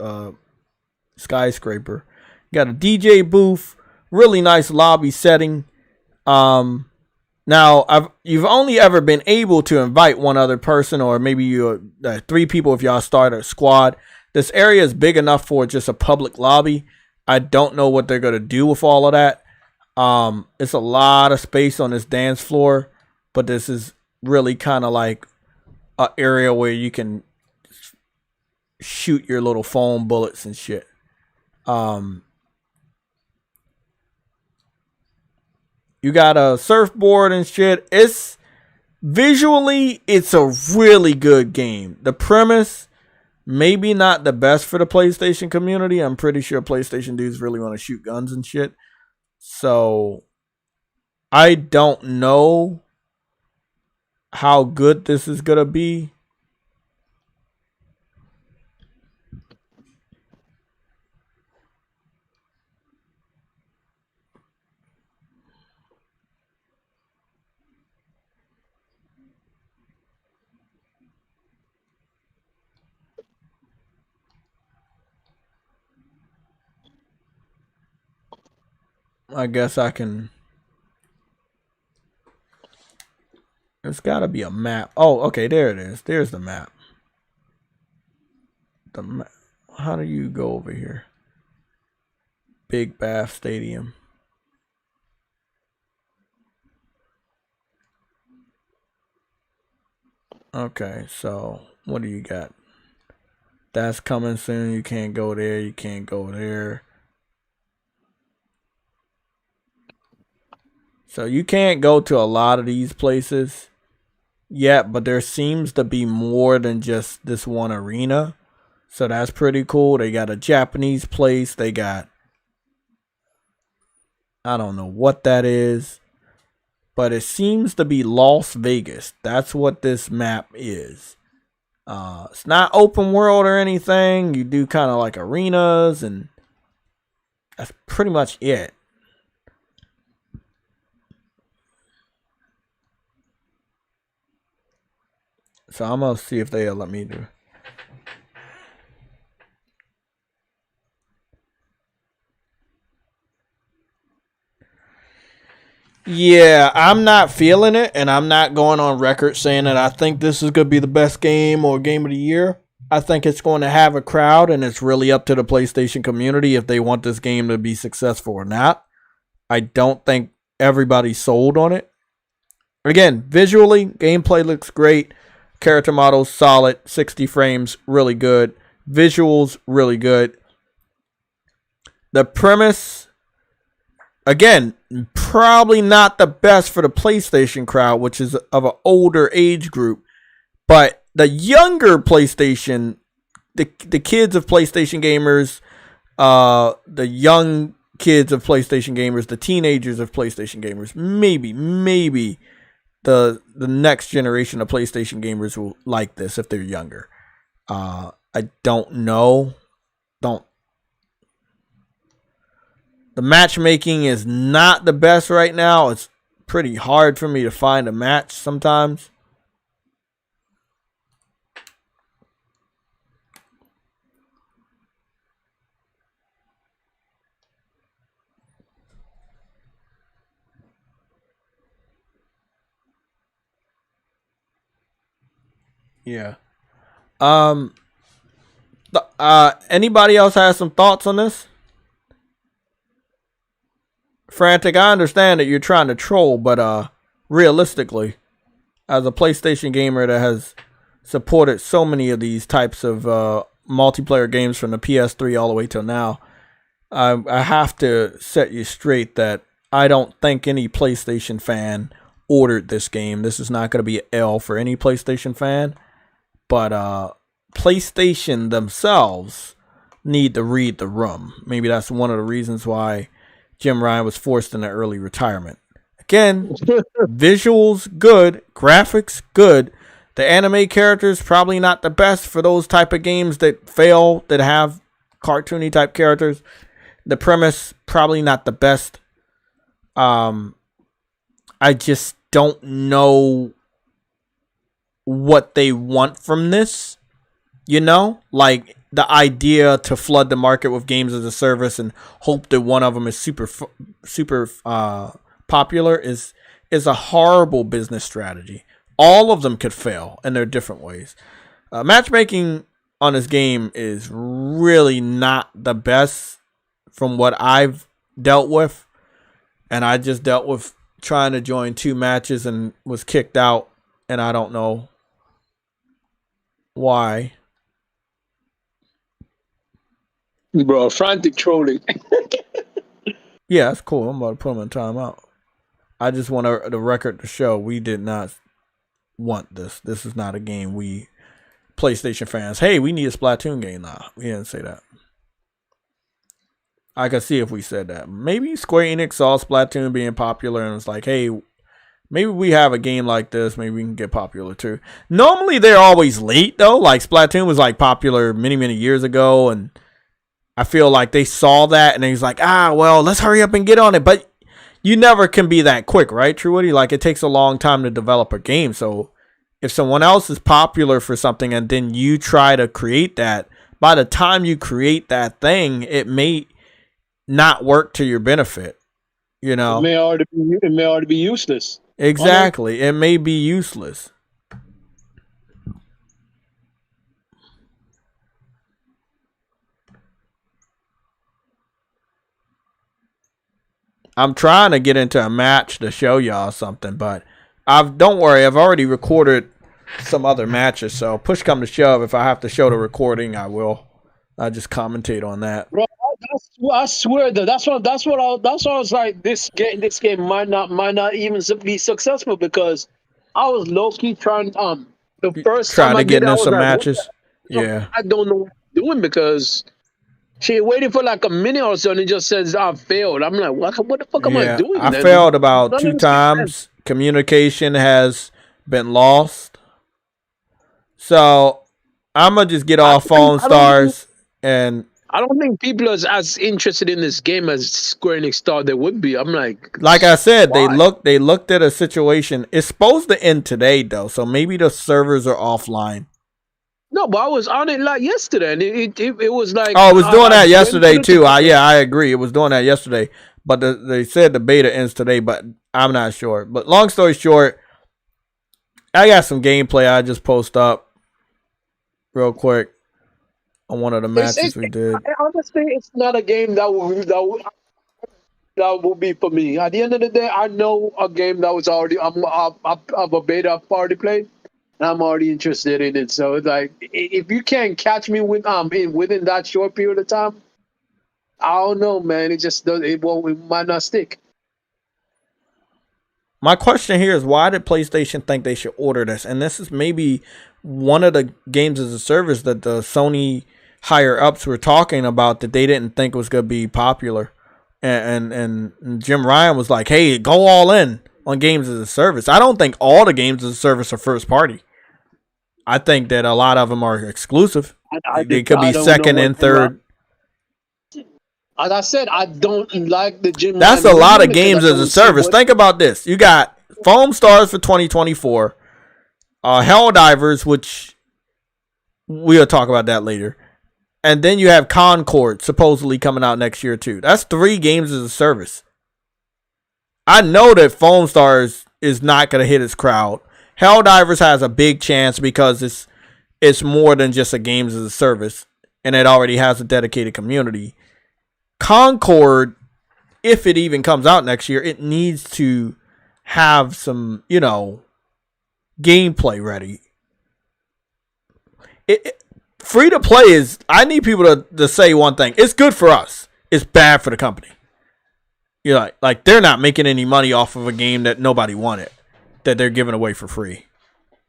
skyscraper. Got a DJ booth, really nice lobby setting. Now you've only ever been able to invite one other person, or maybe you're 3 people if y'all start a squad. This area is big enough for just a public lobby. I don't know what they're gonna do with all of that. It's a lot of space on this dance floor, but this is really kind of like an area where you can shoot your little foam bullets and shit. You got a surfboard and shit. It's visually, it's a really good game. The premise, maybe not the best for the PlayStation community. I'm pretty sure PlayStation dudes really want to shoot guns and shit. So I don't know how good this is gonna be. I guess I can. There's got to be a map. Oh, okay, there it is. There's the map. How do you go over here? Big Bath Stadium. Okay, so what do you got? That's coming soon. You can't go there. You can't go there. So you can't go to a lot of these places yet, but there seems to be more than just this one arena. So that's pretty cool. They got a Japanese place. They got, I don't know what that is, but it seems to be Las Vegas. That's what this map is. It's not open world or anything. You do kind of like arenas, and that's pretty much it. So I'm gonna see if they'll let me do. Yeah, I'm not feeling it, and I'm not going on record saying that I think this is going to be the best game or game of the year. I think it's going to have a crowd, and it's really up to the PlayStation community if they want this game to be successful or not. I don't think everybody's sold on it. Again, visually, gameplay looks great. Character models, solid. 60 frames, really good. Visuals, really good. The premise, again, probably not the best for the PlayStation crowd, which is of an older age group. But the younger PlayStation, the kids of PlayStation gamers, the young kids of PlayStation gamers, the teenagers of PlayStation gamers, maybe the next generation of PlayStation gamers will like this if they're younger. I don't know. The matchmaking is not the best right now. It's pretty hard for me to find a match sometimes. Yeah. Anybody else has some thoughts on this? Frantic, I understand that you're trying to troll, but realistically, as a PlayStation gamer that has supported so many of these types of multiplayer games from the PS3 all the way till now, I have to set you straight that I don't think any PlayStation fan ordered this game. This is not going to be an L for any PlayStation fan, but PlayStation themselves need to read the room. Maybe that's one of the reasons why Jim Ryan was forced into early retirement. Again, visuals good, graphics good. The anime characters probably not the best for those type of games that fail, that have cartoony type characters. The premise probably not the best. I just don't know what they want from this. You know, like the idea to flood the market with games as a service and hope that one of them is super popular is a horrible business strategy. All of them could fail in their different ways. Matchmaking on this game is really not the best from what I've dealt with, and I just dealt with trying to join 2 matches and was kicked out, and I don't know why. Bro, frantic trolling. Yeah, that's cool. I'm about to put them in timeout. I just want the record to show we did not want this. This is not a game we PlayStation fans. Hey, we need a Splatoon game now. We didn't say that. I could see if we said that. Maybe Square Enix saw Splatoon being popular and was like, hey, maybe we have a game like this. Maybe we can get popular too. Normally they're always late though. Like Splatoon was like popular many, many years ago, and I feel like they saw that and he's like, well, let's hurry up and get on it. But you never can be that quick, right, True Woody? Like, it takes a long time to develop a game. So if someone else is popular for something and then you try to create that, by the time you create that thing, it may not work to your benefit. You know? It may already be useless. Exactly. It may be useless. I'm trying to get into a match to show y'all something, but don't worry, I've already recorded some other matches, so push come to shove, if I have to show the recording, I will. I just commentate on that. Bro, I swear that that's what I was like, this game might not even be successful, because I was low key trying the first trying time to get into some like, matches. Yeah. I don't know what I'm doing, because she waiting for like a minute or so and it just says I failed. I'm like, what the fuck am I doing? I failed about 2 times. Communication has been lost. So I'm gonna just get off FOAMSTARS, and I don't think people are as interested in this game as Square Enix thought they would be. I'm like I said, why? they looked at a situation. It's supposed to end today though, so maybe the servers are offline. No, but I was on it like yesterday, and it was like, oh, it was doing that yesterday too. Yeah, I agree. It was doing that yesterday, but they said the beta ends today, but I'm not sure. But long story short, I got some gameplay I just post up real quick on one of the matches we did. Honestly, it's not a game that will be for me. At the end of the day, I know a game that was already of a beta I've already played. I'm already interested in it. So it's like, if you can't catch me within that short period of time, I don't know, man. It just does. It might not stick. My question here is, why did PlayStation think they should order this? And this is maybe one of the games as a service that the Sony higher ups were talking about that they didn't think was going to be popular. And Jim Ryan was like, hey, go all in on games as a service. I don't think all the games as a service are first party. I think that a lot of them are exclusive. They could be second and third. As I said, I don't like the Jim. That's a lot of games as a service. Think about this. You got FOAMSTARS for 2024, Helldivers, which we'll talk about that later. And then you have Concord supposedly coming out next year too. That's 3 games as a service. I know that FOAMSTARS is not going to hit its crowd. Helldivers has a big chance because it's more than just a games as a service, and it already has a dedicated community. Concord, if it even comes out next year, it needs to have some, gameplay ready. Free to play is, I need people to say one thing. It's good for us. It's bad for the company. You're like they're not making any money off of a game that nobody wanted, that they're giving away for free.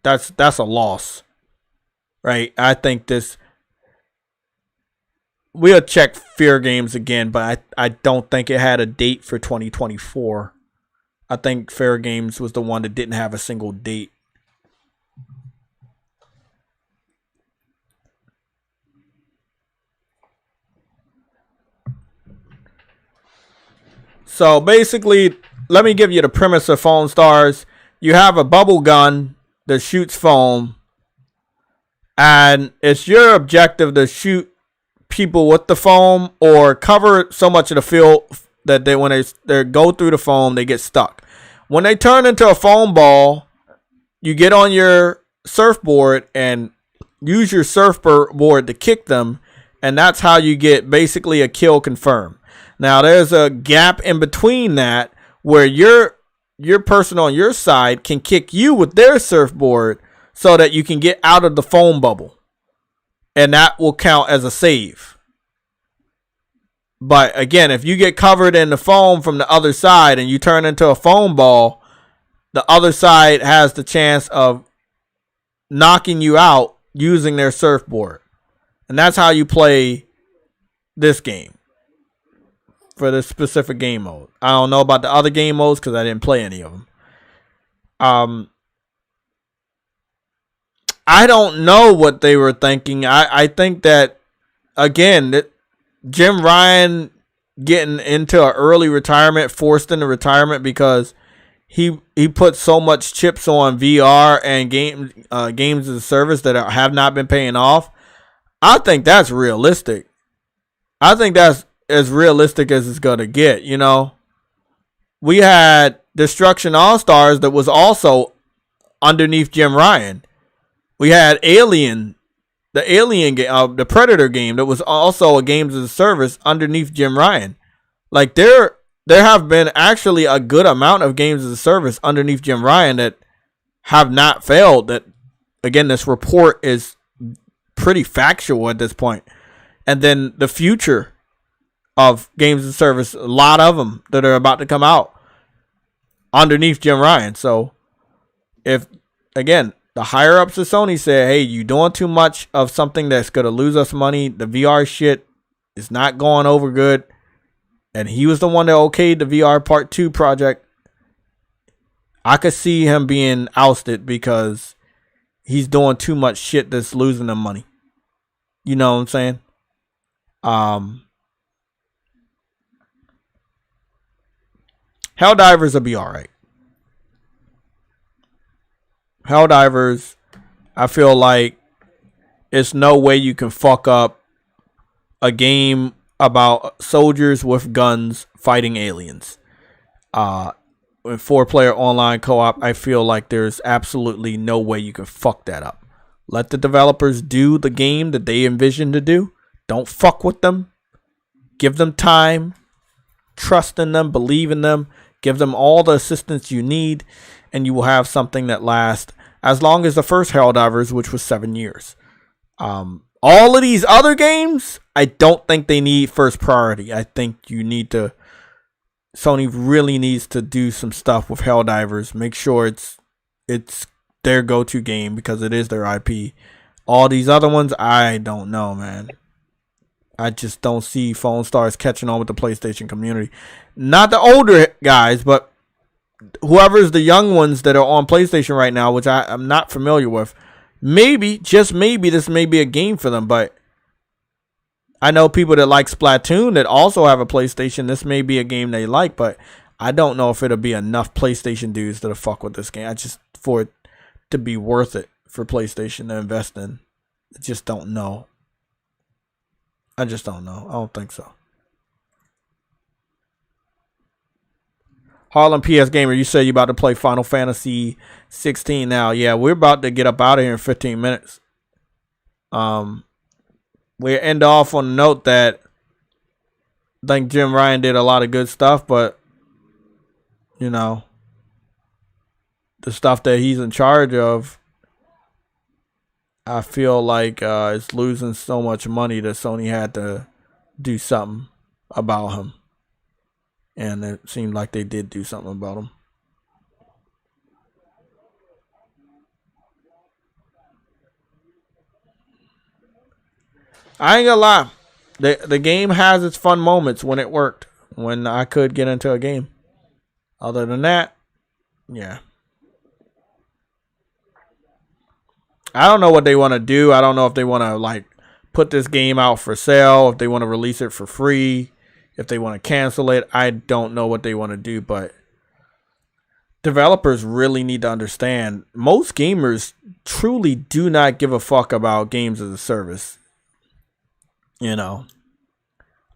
That's a loss, right? I think we'll check Fair Games again, but I don't think it had a date for 2024. I think Fair Games was the one that didn't have a single date. So basically, let me give you the premise of FOAMSTARS. You have a bubble gun that shoots foam, and it's your objective to shoot people with the foam or cover so much of the field that they when they go through the foam, they get stuck. When they turn into a foam ball, you get on your surfboard and use your surfboard to kick them, and that's how you get basically a kill confirmed. Now there's a gap in between that where your person on your side can kick you with their surfboard so that you can get out of the foam bubble, and that will count as a save. But again, if you get covered in the foam from the other side and you turn into a foam ball, the other side has the chance of knocking you out using their surfboard. And that's how you play this game for this specific game mode. I don't know about the other game modes because I didn't play any of them. I don't know what they were thinking. I think that, again, that Jim Ryan getting into an early retirement, forced into retirement because he put so much chips on VR and games as a service that have not been paying off. I think that's realistic. I think that's as realistic as it's going to get, you know. We had Destruction All-Stars that was also underneath Jim Ryan. We had Alien, the Alien game, the Predator game that was also a games as a service underneath Jim Ryan. Like there have been actually a good amount of games as a service underneath Jim Ryan that have not failed. That, again, this report is pretty factual at this point. And then the future of games as a service, a lot of them that are about to come out underneath Jim Ryan. So if, again, the higher ups of Sony said, hey, you doing too much of something that's going to lose us money. The VR shit is not going over good. And he was the one that okayed the VR Part 2 project. I could see him being ousted because he's doing too much shit that's losing them money. You know what I'm saying? Helldivers will be alright. Helldivers, I feel like it's no way you can fuck up a game about soldiers with guns fighting aliens. In 4-player online co-op, I feel like there's absolutely no way you can fuck that up. Let the developers do the game that they envision to do. Don't fuck with them. Give them time. Trust in them. Believe in them. Give them all the assistance you need, and you will have something that lasts as long as the first Helldivers, which was 7 years. All of these other games, I don't think they need first priority. I think you need to, Sony really needs to do some stuff with Helldivers. Make sure it's their go-to game because it is their IP. All these other ones, I don't know, man. I just don't see FOAMSTARS catching on with the PlayStation community. Not the older guys, but whoever's the young ones that are on PlayStation right now, which I'm not familiar with. Maybe, just maybe, this may be a game for them, but I know people that like Splatoon that also have a PlayStation. This may be a game they like, but I don't know if it'll be enough PlayStation dudes that'll fuck with this game. I just, for it to be worth it for PlayStation to invest in, I just don't know. I just don't know. I don't think so. Harlem PS Gamer, you say you about to play Final Fantasy 16 now. Yeah, we're about to get up out of here in 15 minutes. We end off on a note that I think Jim Ryan did a lot of good stuff, but you know, the stuff that he's in charge of, I feel like it's losing so much money that Sony had to do something about him. And it seemed like they did do something about him. I ain't gonna lie. The game has its fun moments when it worked. When I could get into a game. Other than that, yeah. I don't know what they want to do. I don't know if they want to like put this game out for sale, if they want to release it for free, if they want to cancel it. I don't know what they want to do, but developers really need to understand, most gamers truly do not give a fuck about games as a service. You know,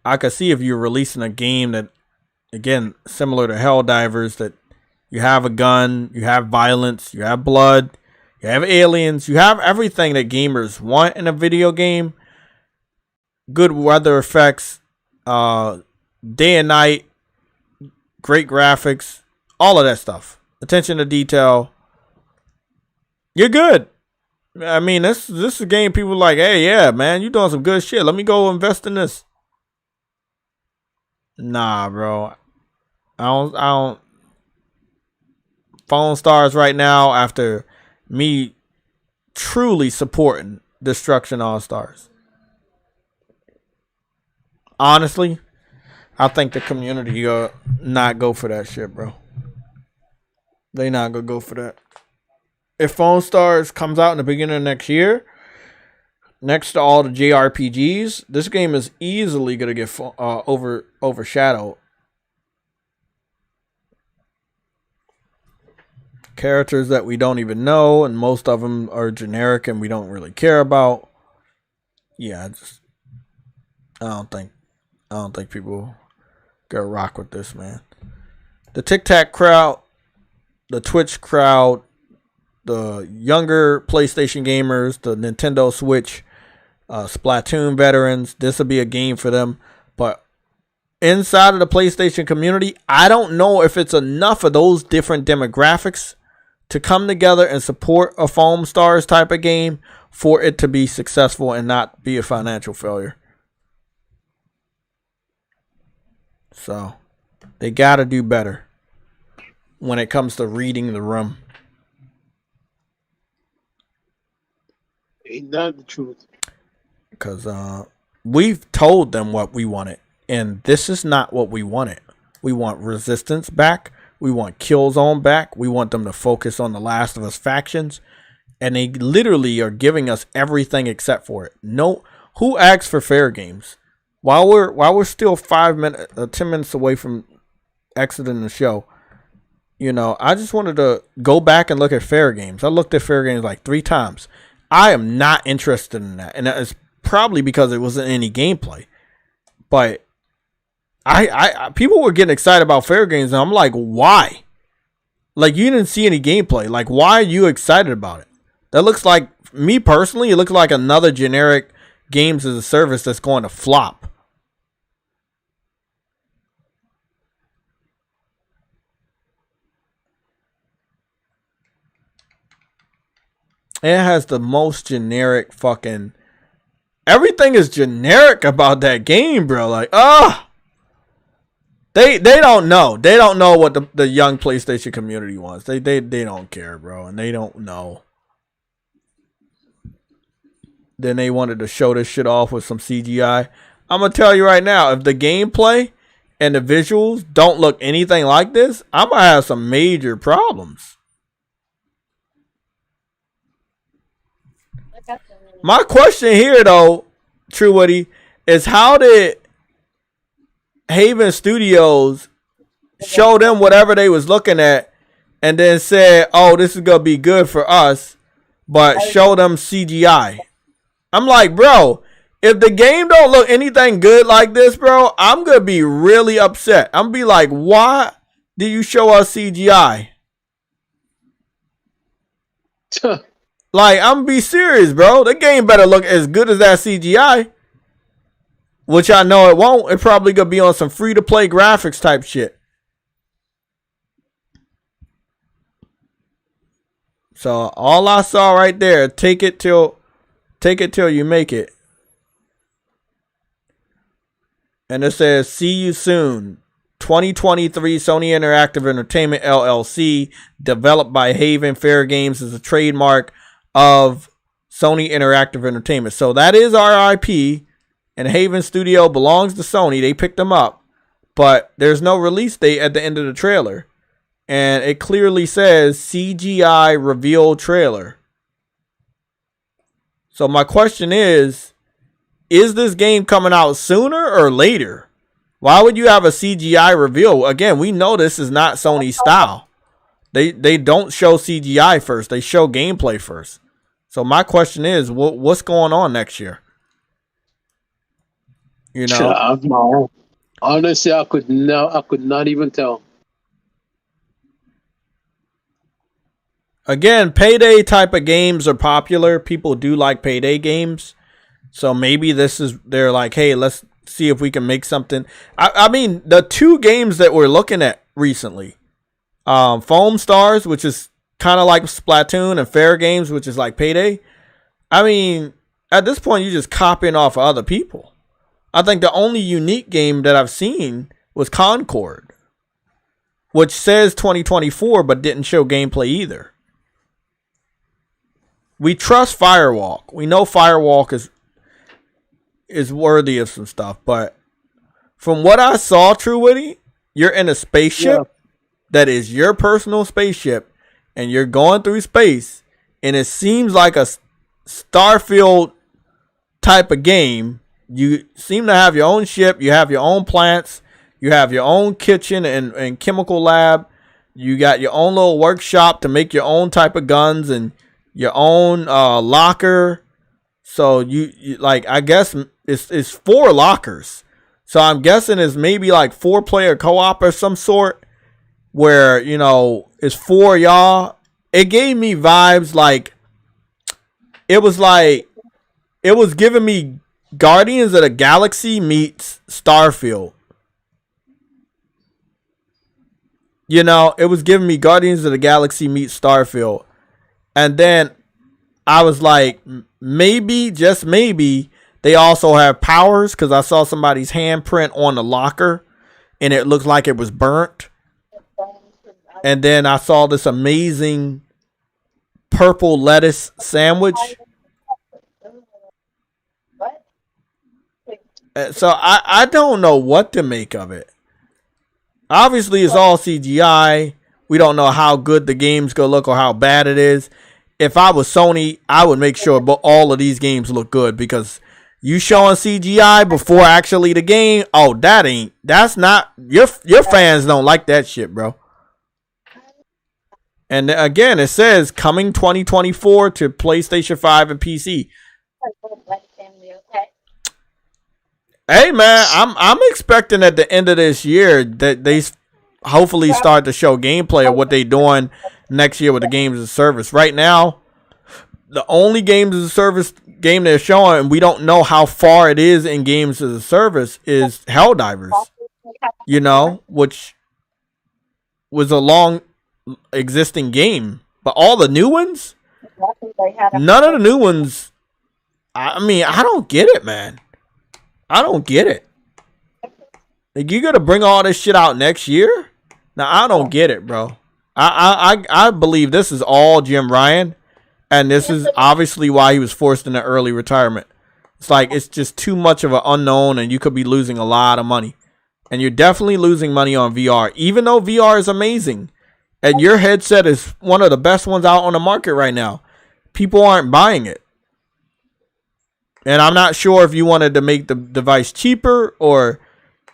I could see if you're releasing a game that, again, similar to Helldivers, that you have a gun, you have violence, you have blood, you have aliens, you have everything that gamers want in a video game. Good weather effects, day and night, great graphics, all of that stuff. Attention to detail. You're good. I mean, this is a game people like, hey, yeah, man, you doing some good shit. Let me go invest in this. Nah, bro. I don't. FOAMSTARS right now, after me truly supporting Destruction All Stars. Honestly, I think the community not go for that shit, bro. They not gonna go for that. If FOAMSTARS comes out in the beginning of next year, next to all the JRPGs, this game is easily gonna get overshadowed. Characters that we don't even know, and most of them are generic and we don't really care about. Yeah, I don't think people gonna rock with this, man. The TikTok crowd, the Twitch crowd, the younger PlayStation gamers, the Nintendo Switch, Splatoon veterans, this will be a game for them. But inside of the PlayStation community, I don't know if it's enough of those different demographics to come together and support a FOAMSTARS type of game for it to be successful and not be a financial failure. So they got to do better when it comes to reading the room. Ain't that the truth? Because we've told them what we wanted, and this is not what we wanted. We want Resistance back. We want Killzone back. We want them to focus on the Last of Us factions, and they literally are giving us everything except for it. No, who asks for fair games? While we're still 10 minutes away from exiting the show, you know, I just wanted to go back and look at fair games. I looked at fair games like 3 times. I am not interested in that, and it's probably because it wasn't any gameplay. But I people were getting excited about fair games, and I'm like, why? Like, you didn't see any gameplay. Like, why are you excited about it? That looks like, me personally, it looks like another generic games as a service that's going to flop. It has the most generic fucking... Everything is generic about that game, bro. Like, They don't know. They don't know what the young PlayStation community wants. They don't care, bro. And they don't know. Then they wanted to show this shit off with some CGI. I'm going to tell you right now, if the gameplay and the visuals don't look anything like this, I'm going to have some major problems. My question here, though, True Woody, is how did Haven Studios show them whatever they was looking at and then said, oh, this is going to be good for us, but show them CGI? I'm like, bro, if the game don't look anything good like this, bro, I'm going to be really upset. I'm going to be like, why did you show us CGI? Like, I'm going to be serious, bro. The game better look as good as that CGI. Which I know it won't. It probably going to be on some free-to-play graphics type shit. So, all I saw right there, take it till you make it. And it says, see you soon. 2023 Sony Interactive Entertainment LLC, developed by Haven. Fair Games is a trademark of Sony Interactive Entertainment. So that is our IP, and Haven Studio belongs to Sony. They picked them up, but there's no release date at the end of the trailer, and it clearly says CGI reveal trailer. So my question is this game coming out sooner or later? Why would you have a CGI reveal? Again, we know this is not Sony style. They don't show CGI first. They show gameplay first. So my question is, what's going on next year? You know, honestly, I could not even tell. Again, payday type of games are popular. People do like payday games. So maybe they're like, hey, let's see if we can make something. I mean, the two games that we're looking at recently, FOAMSTARS, which is kind of like Splatoon, and Fair Games, which is like payday. I mean, at this point, you're just copying off of other people. I think the only unique game that I've seen was Concord, which says 2024, but didn't show gameplay either. We trust Firewalk. We know Firewalk is worthy of some stuff, but from what I saw, True Witty, you're in a spaceship that is your personal spaceship, and you're going through space, and it seems like a Starfield type of game. You seem to have your own ship, you have your own plants, you have your own kitchen and chemical lab, you got your own little workshop to make your own type of guns and your own locker. So you like, I guess it's 4 lockers. So I'm guessing it's maybe like 4-player co-op or some sort, where, you know, it's 4 y'all. It gave me vibes like it was giving me Guardians of the Galaxy meets Starfield. You know, it was giving me Guardians of the Galaxy meets Starfield. And then I was like, maybe, just maybe, they also have powers, because I saw somebody's handprint on the locker and it looked like it was burnt. And then I saw this amazing purple lettuce sandwich. So I don't know what to make of it. Obviously, it's all CGI. We don't know how good the game's going to look or how bad it is. If I was Sony, I would make sure all of these games look good, because you showing CGI before actually the game, oh, that's not, your fans don't like that shit, bro. And again, it says coming 2024 to PlayStation 5 and PC. Hey man, I'm expecting at the end of this year that they hopefully start to show gameplay of what they're doing next year with the games as a service. Right now, the only games as a service game they're showing, and we don't know how far it is in games as a service, is Helldivers. You know, which was a long existing game. But all the new ones, none of the new ones, I mean, I don't get it, man. I don't get it. Like, you gotta bring all this shit out next year? Now, I don't get it, bro. I believe this is all Jim Ryan, and this is obviously why he was forced into early retirement. It's like, it's just too much of an unknown, and you could be losing a lot of money. And you're definitely losing money on VR, even though VR is amazing. And your headset is one of the best ones out on the market right now. People aren't buying it. And I'm not sure if you wanted to make the device cheaper or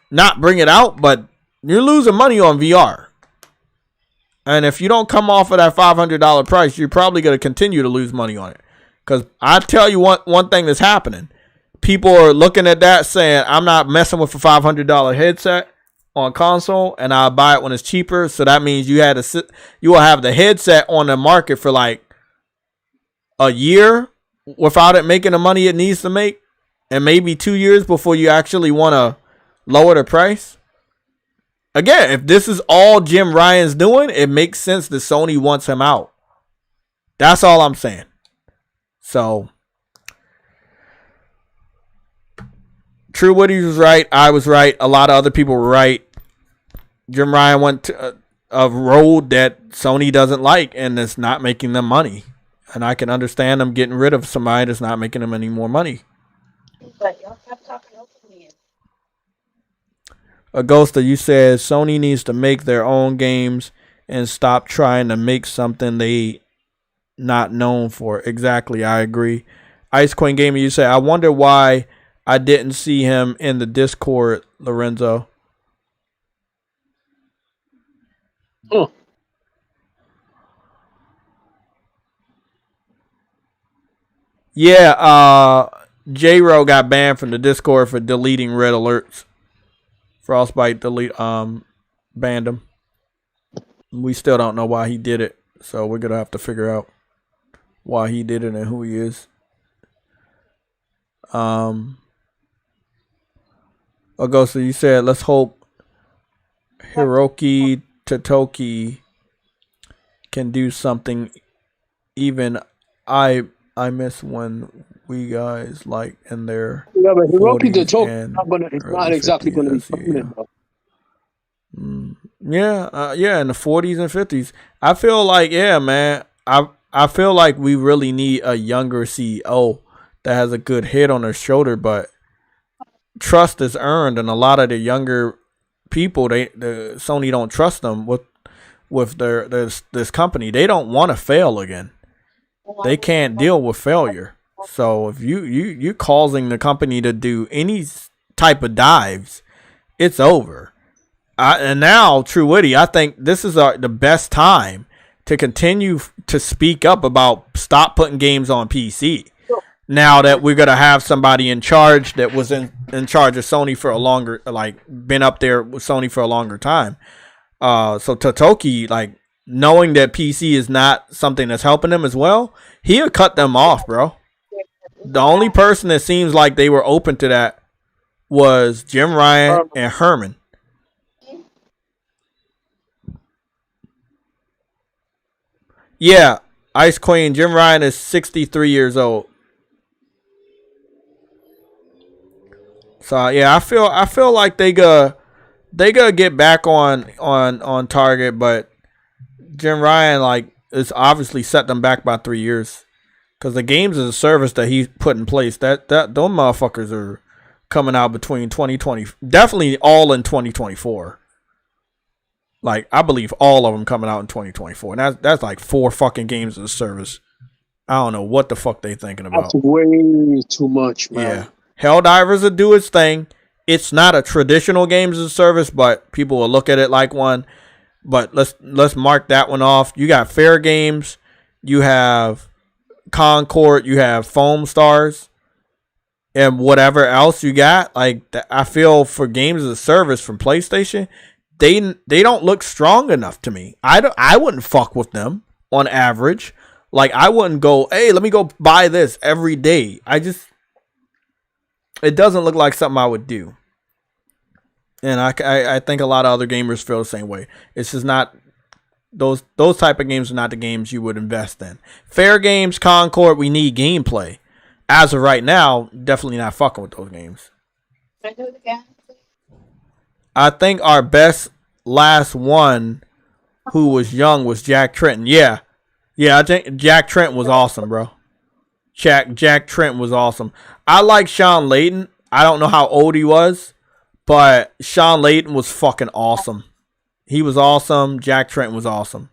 not bring it out, but you're losing money on VR. And if you don't come off of that $500 price, you're probably going to continue to lose money on it. Because I tell you one thing that's happening. People are looking at that saying, I'm not messing with a $500 headset on console, and I'll buy it when it's cheaper. So that means you will have the headset on the market for like a year without it making the money it needs to make, and maybe 2 years before you actually want to lower the price. Again, if this is all Jim Ryan's doing, it makes sense that Sony wants him out. That's all I'm saying. So, True Woody was right. I was right. A lot of other people were right. Jim Ryan went to a road that Sony doesn't like, and it's not making them money. And I can understand them getting rid of somebody that's not making them any more money. But y'all stop talking over me. Agosta, you said Sony needs to make their own games and stop trying to make something they not known for. Exactly, I agree. Ice Queen Gamer, you said, I wonder why I didn't see him in the Discord, Lorenzo. Oh. Yeah, J-Ro got banned from the Discord for deleting red alerts. Frostbite banned him. We still don't know why he did it, so we're gonna have to figure out why he did it and who he is. Augusta, you said let's hope Hiroki Totoki can do something. Even I miss when we guys like in their Yeah, but Hiroki 40s the joke and it's not early exactly 50s. going to be I see, permanent, though. Yeah, in the 40s and 50s. I feel like, yeah, man. I feel like we really need a younger CEO that has a good head on their shoulder, but trust is earned, and a lot of the younger people, the Sony don't trust them with this company. They don't want to fail again. They can't deal with failure. So if you're causing the company to do any type of dives, it's over. And now, True Witty, I think this is the best time to continue to speak up about stop putting games on PC. Now that we're gonna have somebody in charge that was in charge of Sony for a longer, like been up there with Sony for a longer time. So Totoki, like knowing that PC is not something that's helping them as well, he'll cut them off, bro. The only person that seems like they were open to that was Jim Ryan and Herman. Yeah, Ice Queen, Jim Ryan is 63 years old. So yeah, I feel like they gonna get back on target, but Jim Ryan like is obviously set them back by 3 years because the games as a service that he put in place that those motherfuckers are coming out between 2020, definitely all in 2024. Like I believe all of them coming out in 2024, and that's like 4 fucking games as a service. I don't know what the fuck they thinking about. That's way too much, man. Yeah. Helldivers will do its thing. It's not a traditional games as a service, but people will look at it like one. But let's mark that one off. You got Fair Games, you have Concord, you have FOAMSTARS, and whatever else you got. Like I feel for games as a service from PlayStation, they don't look strong enough to me. I wouldn't fuck with them on average. Like I wouldn't go, hey, let me go buy this every day. It doesn't look like something I would do. And I think a lot of other gamers feel the same way. It's just not those type of games are not the games you would invest in. Fair Games, Concord, we need gameplay. As of right now, definitely not fucking with those games. Can I do it again? I think our best last one who was young was Jack Trenton. Yeah, I think Jack Trenton was awesome, bro. Jack Trenton was awesome. I like Sean Layton. I don't know how old he was, but Sean Layton was fucking awesome. He was awesome. Jack Trenton was awesome.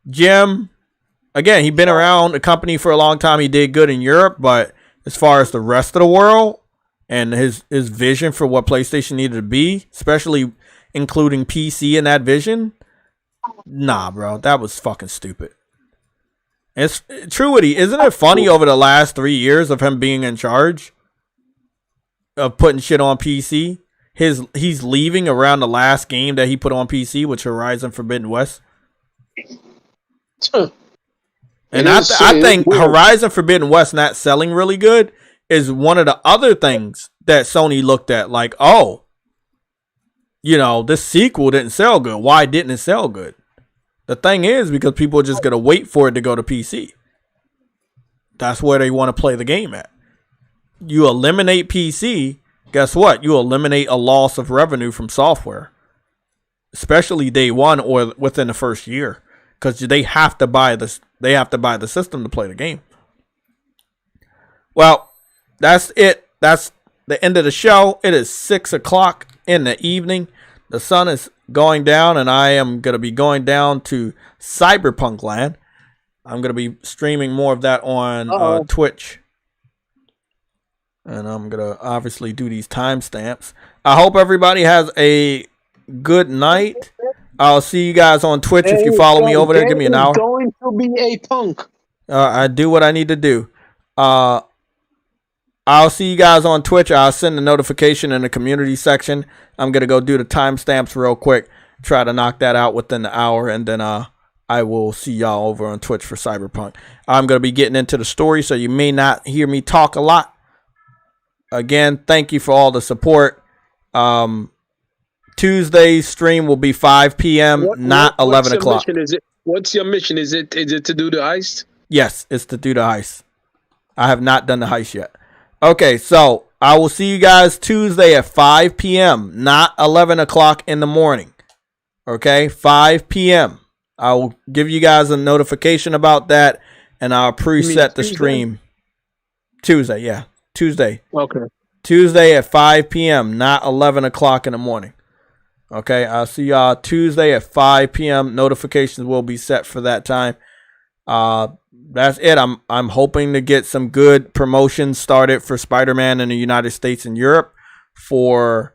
Jim, again, he'd been around the company for a long time. He did good in Europe, but as far as the rest of the world and his vision for what PlayStation needed to be, especially including PC in that vision, nah, bro, that was fucking stupid. It's Truity, isn't it funny over the last 3 years of him being in charge of putting shit on PC? He's leaving around the last game that he put on PC, which Horizon Forbidden West. And I think Horizon Forbidden West not selling really good is one of the other things that Sony looked at. Like, oh, this sequel didn't sell good. Why didn't it sell good? The thing is because people are just going to wait for it to go to PC. That's where they want to play the game at. You eliminate PC, guess what? You eliminate a loss of revenue from software. Especially day one or within the first year. Because they have to buy this. They have to buy the system to play the game. Well, that's it. That's the end of the show. It is 6 o'clock in the evening. The sun is going down, and I am going to be going down to Cyberpunk Land. I'm going to be streaming more of that on Twitch. And I'm going to obviously do these timestamps. I hope everybody has a good night. I'll see you guys on Twitch. If you follow me over there, give me an hour. Going to be a punk. I do what I need to do. I'll see you guys on Twitch. I'll send the notification in the community section. I'm going to go do the timestamps real quick. Try to knock that out within the hour. And then I will see y'all over on Twitch for Cyberpunk. I'm going to be getting into the story, so you may not hear me talk a lot. Again, thank you for all the support. Tuesday's stream will be 5 p.m., not 11 o'clock. What's your mission? Is it to do the heist? Yes, it's to do the heist. I have not done the heist yet. Okay, so I will see you guys Tuesday at 5 p.m., not 11 o'clock in the morning. Okay, 5 p.m. I will give you guys a notification about that, and I'll preset the stream. Tuesday, yeah. Tuesday. Okay. Tuesday at 5 p.m., not 11 o'clock in the morning. Okay, I'll see y'all Tuesday at 5 p.m. Notifications will be set for that time. That's it. I'm hoping to get some good promotions started for Spider-Man in the United States and Europe for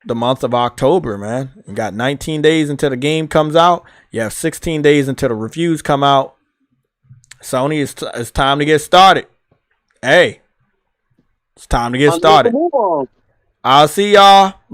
the month of October, man. You got 19 days until the game comes out. You have 16 days until the reviews come out. Sony, it's time to get started. Hey, it's time to get started. I'll see y'all.